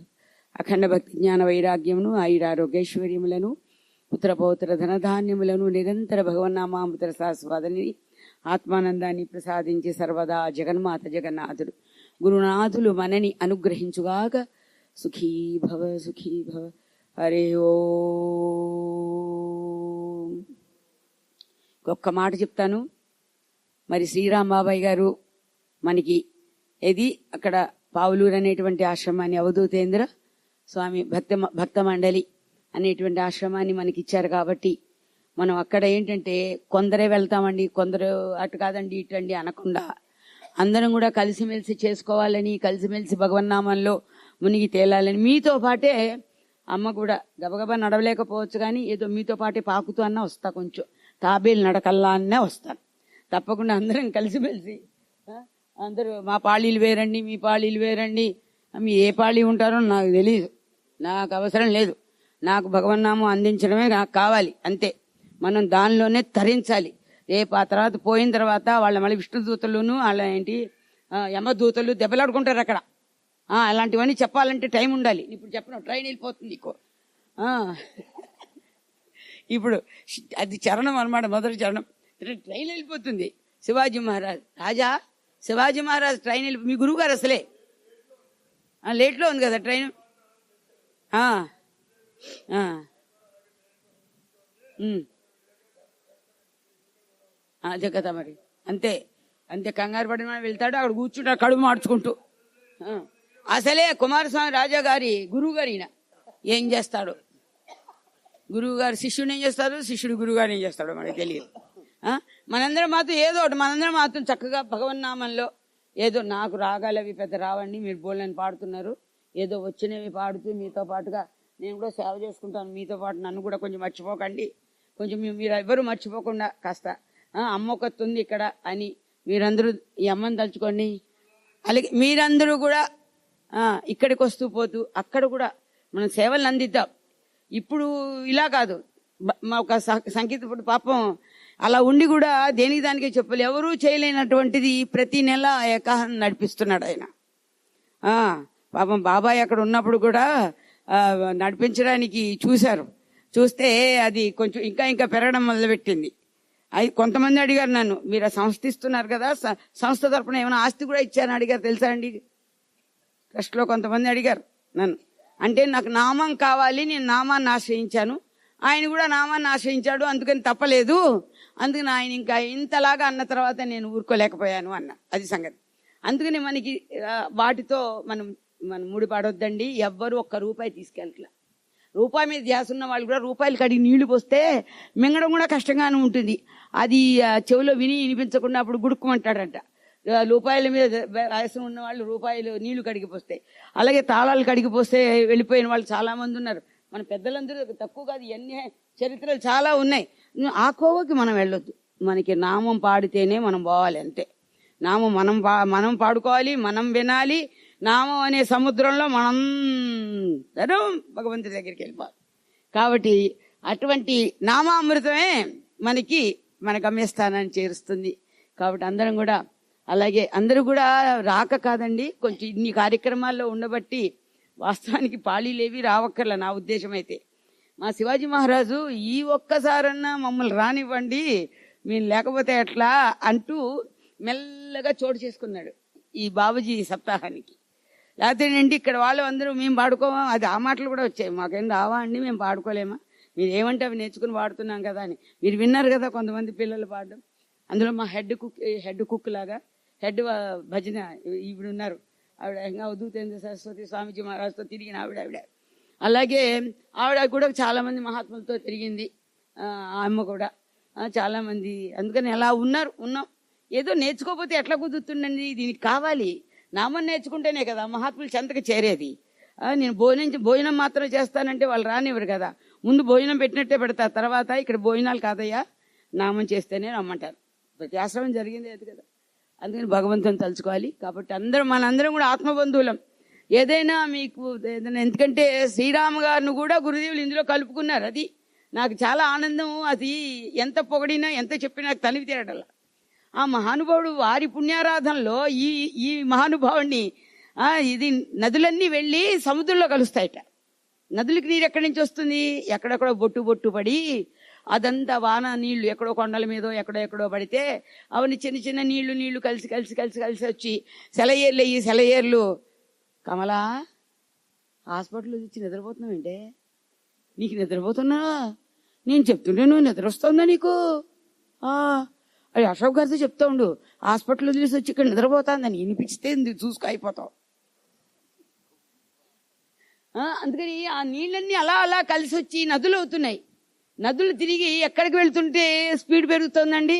అఖండ భక్తి జ్ఞాన వైరాగ్యమును ఆయురారోగ్యైశ్వర్యములను పుత్రపౌత్ర ధనధాన్యములను నిరంతర భగవన్నామామృత రసాస్వాదని ఆత్మానందాన్ని ప్రసాదించి సర్వదా జగన్మాత జగన్నాథుడు గురునాథులు మనని అనుగ్రహించుగాక. సుఖీ భవ సుఖీ భవ. హరే ఓం. ఒక్క మాట చెప్తాను. మరి శ్రీరామ్ బాబాయ్ గారు మనకి ఏది అక్కడ పావులూరు అనేటువంటి ఆశ్రమాన్ని, అవధూతేంద్ర స్వామి భక్త మండలి అనేటువంటి ఆశ్రమాన్ని మనకి ఇచ్చారు. కాబట్టి మనం అక్కడ ఏంటంటే కొందరే వెళ్తామండి, కొందరు అటు కాదండి ఇటండి అనకుండా అందరం కూడా కలిసిమెలిసి చేసుకోవాలని, కలిసిమెలిసి భగవన్నామంలో మునిగి తేలాలని. మీతో పాటే అమ్మ కూడా గబగబా నడవలేకపోవచ్చు కానీ ఏదో మీతో పాటే పాకుతూ అన్నా వస్తా, కొంచెం తాబేలు నడకల్లా అన్నా వస్తాను. తప్పకుండా అందరం కలిసిమెలిసి అందరూ మా పాళీలు వేరండి, మీ పాళీలు వేరండి, మీ ఏ పాళీ ఉంటారో నాకు తెలియదు, నాకు అవసరం లేదు. నాకు భగవన్నామం అందించడమే నాకు కావాలి, అంతే. మనం దానిలోనే తరించాలి. రేపు ఆ తర్వాత పోయిన తర్వాత వాళ్ళ మళ్ళీ విష్ణుదూతలును వాళ్ళ ఏంటి యమదూతలు దెబ్బలాడుకుంటారు అక్కడ. అలాంటివన్నీ చెప్పాలంటే టైం ఉండాలి. ఇప్పుడు చెప్పను, ట్రైన్ వెళ్ళిపోతుంది నీకు. ఇప్పుడు అది చరణం అన్నమాట, మొదటి చరణం. ట్రైన్ వెళ్ళిపోతుంది. శివాజీ మహారాజ్ రాజా శివాజీ మహారాజ్ ట్రైన్ మీ గురువు గారు అసలే లేట్లో ఉంది కదా ట్రైన్. అదే కదా మరి, అంతే అంతే. కంగారు పడిన వెళ్తాడు, అక్కడ కూర్చుంటాడు కడుపు మార్చుకుంటూ. అసలే కుమారస్వామి రాజా గారి గురువు గారు ఈయన. ఏం చేస్తాడు గురువు గారు శిష్యుడు ఏం చేస్తాడు, శిష్యుడు గురువు గారు ఏం చేస్తాడో మనకి తెలియదు. మనందరం మాత్రం ఏదో ఒకటి, మనందరం మాత్రం చక్కగా భగవన్నామంలో ఏదో, నాకు రాగాలవి పెద్ద రావండి, మీరు బోళ్ళని పాడుతున్నారు, ఏదో వచ్చినవి పాడుతూ మీతో పాటుగా నేను కూడా సేవ చేసుకుంటాను, మీతో పాటు నన్ను కూడా కొంచెం మర్చిపోకండి, కొంచెం మీరు ఎవరు మర్చిపోకుండా కాస్త అమ్మ ఒకటి ఉంది ఇక్కడ అని మీరందరూ ఈ అమ్మని తలుచుకోండి. అలాగే మీరందరూ కూడా ఇక్కడికి వస్తూ పోతూ అక్కడ కూడా మనం సేవలను అందిద్దాం. ఇప్పుడు ఇలా కాదు, ఒక సంగీత పాపం అలా ఉండి కూడా దేనికి దానికే చెప్పాలి, ఎవరూ చేయలేనటువంటిది ప్రతి నెల ఏకాహం నడిపిస్తున్నాడు ఆయన. పాపం బాబాయ్ అక్కడ ఉన్నప్పుడు కూడా నడిపించడానికి చూస్తే అది కొంచెం ఇంకా పెరగడం మొదలుపెట్టింది. అది కొంతమంది అడిగారు నన్ను, మీరు ఆ సంస్థ ఇస్తున్నారు కదా, సంస్థ తరపున ఏమైనా ఆస్తి కూడా ఇచ్చారని అడిగారు, తెలుసా అండి? ట్రస్ట్లో కొంతమంది అడిగారు నన్ను. అంటే నాకు నామం కావాలి, నేను నామాన్ని ఆశ్రయించాను, ఆయన కూడా నామాన్ని ఆశ్రయించాడు, అందుకని తప్పలేదు, అందుకని ఆయన ఇంకా ఇంతలాగా అన్న తర్వాత నేను ఊరుకోలేకపోయాను అన్న. అది సంగతి. అందుకని మనకి వాటితో మనం ముడిపడొద్దండి. ఎవ్వరు ఒక్క రూపాయి తీసుకెళ్ళట్లా. రూపాయి మీద ధ్యాస ఉన్న వాళ్ళు కూడా రూపాయలు కడిగి నీళ్లు పోస్తే మింగడం కూడా కష్టంగానే ఉంటుంది. అది చెవిలో వినిపించకుండా అప్పుడు గుడుక్కుమంటాడంట. రూపాయల మీద వయసు ఉన్న వాళ్ళు రూపాయలు నీళ్లు కడిగిపోస్తాయి. అలాగే తాళాలు కడిగిపోస్తే వెళ్ళిపోయిన వాళ్ళు చాలా మంది ఉన్నారు. మన పెద్దలందరూ తక్కువ కాదు, ఎన్ని చరిత్రలు చాలా ఉన్నాయి. ఆ కోవకి మనం వెళ్ళొద్దు. మనకి నామం పాడితేనే మనం పోవాలి, అంతే. నామం మనం పాడుకోవాలి, మనం వినాలి. నామం అనే సముద్రంలో మనందరం భగవంతుడి దగ్గరికి వెళ్ళిపోవాలి. కాబట్టి అటువంటి నామామృతమే మన గమ్యస్థానాన్ని చేరుస్తుంది. కాబట్టి అందరం కూడా అలాగే, అందరూ కూడా రాక కాదండి, కొంచెం ఇన్ని కార్యక్రమాల్లో ఉండబట్టి వాస్తవానికి పాళీలేవి రావక్కర్ల. నా ఉద్దేశం అయితే మా శివాజీ మహారాజు ఈ ఒక్కసారన్నా మమ్మల్ని రానివ్వండి, మేము లేకపోతే ఎట్లా అంటూ మెల్లగా చోటు చేసుకున్నాడు ఈ బాబుజీ సప్తాహానికి. లేకపోతే ఏంటి ఇక్కడ వాళ్ళు అందరూ మేము పాడుకోమా, అది ఆ మాటలు కూడా వచ్చాయి, మాకేం రావా అండి, మేము పాడుకోలేమా, మీరు ఏమంటే అవి నేర్చుకుని పాడుతున్నాం కదా అని. మీరు విన్నారు కదా కొంతమంది పిల్లలు పాడడం. అందులో మా హెడ్ కుక్ లాగా హెడ్ భజన ఈవిడ ఉన్నారు, ఆవిడ అవధూతేంద్ర సరస్వతి స్వామీజీ మహారాజుతో తిరిగిన ఆవిడ. అలాగే ఆవిడ కూడా చాలా మంది మహాత్ములతో తిరిగింది ఆ అమ్మ కూడా. చాలా మంది అందుకని అలా ఉన్నాం. ఏదో నేర్చుకోకపోతే ఎట్లా కుదురుతుండండి? దీనికి కావాలి నామం నేర్చుకుంటేనే కదా మహాత్ములు చెంతకు చేరేది. నేను భోజనం మాత్రం చేస్తానంటే వాళ్ళు రానివ్వరు కదా. ముందు భోజనం పెట్టినట్టే పెడతారు, తర్వాత ఇక్కడ భోజనాలు కాదయ్యా నామం చేస్తేనే రమ్మంటారు. ప్రతి ఆశ్రమం జరిగింది అది కదా. అందుకని భగవంతుని తలుచుకోవాలి. కాబట్టి మనందరం కూడా ఆత్మబంధువులం. ఏదైనా మీకు ఏదైనా, ఎందుకంటే శ్రీరామ గారిని కూడా గురుదేవులు ఇందులో కలుపుకున్నారు. అది నాకు చాలా ఆనందం. అది ఎంత పొగిడినా ఎంత చెప్పినా తనివి తీరటల్లా. ఆ మహానుభావుడు వారి పుణ్యారాధనలో ఈ మహానుభావుడిని ఇది నదులన్నీ వెళ్ళి సముద్రంలో కలుస్తాయట. నదులకి నీరు ఎక్కడి నుంచి వస్తుంది? ఎక్కడెక్కడో బొట్టు పడి అదంతా వాన నీళ్లు ఎక్కడో కొండల మీదో ఎక్కడో పడితే అవన్నీ చిన్న చిన్న నీళ్లు కలిసి వచ్చి సెలయేర్లు. కమలా, హాస్పిటల్లో వచ్చి నిద్రపోతున్నావేంటే? నీకు నిద్రపోతున్నా? నేను చెప్తుంటే నువ్వు నిద్ర వస్తుందా నీకు? అది అశోక్ గారితో చెప్తా ఉండు, హాస్పిటల్ వదిలేసి వచ్చి ఇక్కడ నిద్రపోతాందని. వినిపిస్తే చూసుకు అయిపోతావు. అందుకని ఆ నీళ్ళన్నీ అలా కలిసి వచ్చి నదులు అవుతున్నాయి. నదులు తిరిగి ఎక్కడికి వెళ్తుంటే స్పీడ్ పెరుగుతుందండి?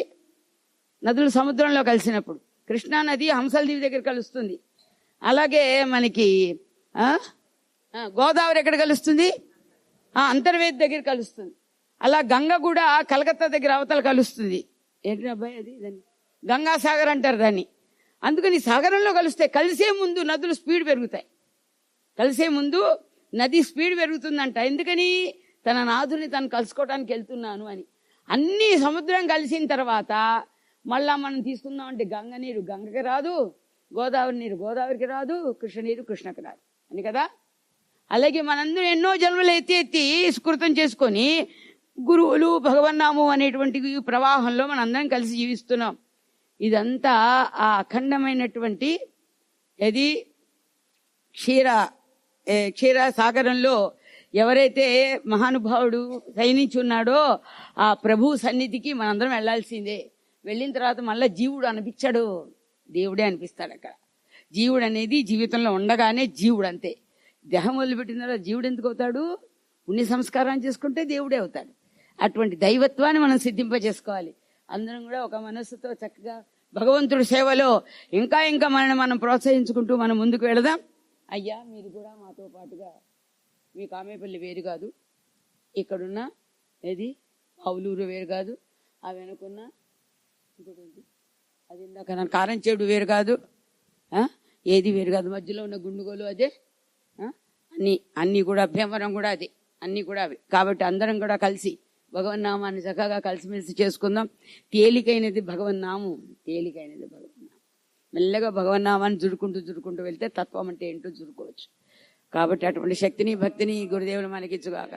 నదులు సముద్రంలో కలిసినప్పుడు. కృష్ణా నది హంసల దీవి దగ్గర కలుస్తుంది. అలాగే మనకి గోదావరి ఎక్కడ కలుస్తుంది? అంతర్వేది దగ్గర కలుస్తుంది. అలా గంగ కూడా కలకత్తా దగ్గర అవతల కలుస్తుంది. ఏంటి అబ్బాయి అది? దాన్ని గంగాసాగర్ అంటారు దాన్ని. అందుకని సాగరంలో కలిసే ముందు నదులు స్పీడ్ పెరుగుతాయి. కలిసే ముందు నది స్పీడ్ పెరుగుతుందంట. ఎందుకని? తన నాథుని తను కలుసుకోవడానికి వెళ్తున్నాను అని. అన్ని సముద్రం కలిసిన తర్వాత మళ్ళా మనం తీసుకుందామంటే గంగ నీరు గంగకి రాదు, గోదావరి నీరు గోదావరికి రాదు, కృష్ణ నీరు కృష్ణకి రాదు అని కదా. అలాగే మనందరం ఎన్నో జన్మలు ఎత్తి స్కృతం చేసుకొని గురువులు భగవన్నామం అనేటువంటి ప్రవాహంలో మనందరం కలిసి జీవిస్తున్నాం. ఇదంతా ఆ అఖండమైనటువంటి ఇది క్షీర సాగరంలో ఎవరైతే మహానుభావుడు శయనించున్నాడో ఆ ప్రభు సన్నిధికి మనందరం వెళ్లాల్సిందే. వెళ్ళిన తర్వాత మళ్ళీ జీవుడు అనిపించాడు, దేవుడే అనిపిస్తాడు అక్కడ. జీవుడు అనేది జీవితంలో ఉండగానే జీవుడు అంతే. దేహం వదిలిపెట్టిన తర్వాత జీవుడు ఎందుకు అవుతాడు? పుణ్య సంస్కారాన్ని చేసుకుంటే దేవుడే అవుతాడు. అటువంటి దైవత్వాన్ని మనం సిద్ధింపజేసుకోవాలి. అందరం కూడా ఒక మనస్సుతో చక్కగా భగవంతుడి సేవలో ఇంకా మనం ప్రోత్సహించుకుంటూ మనం ముందుకు వెళదాం. అయ్యా, మీరు కూడా మాతో పాటుగా, మీ కామేపల్లి వేరు కాదు, ఇక్కడున్న ఏది ఆవులూరు వేరు కాదు, ఆ వెనుకున్న ఇంకోటి అది ఇందాక కారంచేడు వేరు కాదు, ఏది వేరు కాదు, మధ్యలో ఉన్న గుండుగోలు అదే, అన్నీ కూడా భీమవరం కూడా అదే, అన్నీ కూడా అవి. కాబట్టి అందరం కూడా కలిసి భగవన్నామాన్ని చక్కగా కలిసిమెలిసి చేసుకుందాం. తేలికైనది భగవన్నామం, తేలికైనది భగవన్నామం. మెల్లగా భగవన్నామాన్ని జుడుకుంటూ వెళ్తే తత్వం అంటే ఏంటో జురుకోవచ్చు. కాబట్టి అటువంటి శక్తిని భక్తిని గురుదేవులు మనకిచ్చుగాక.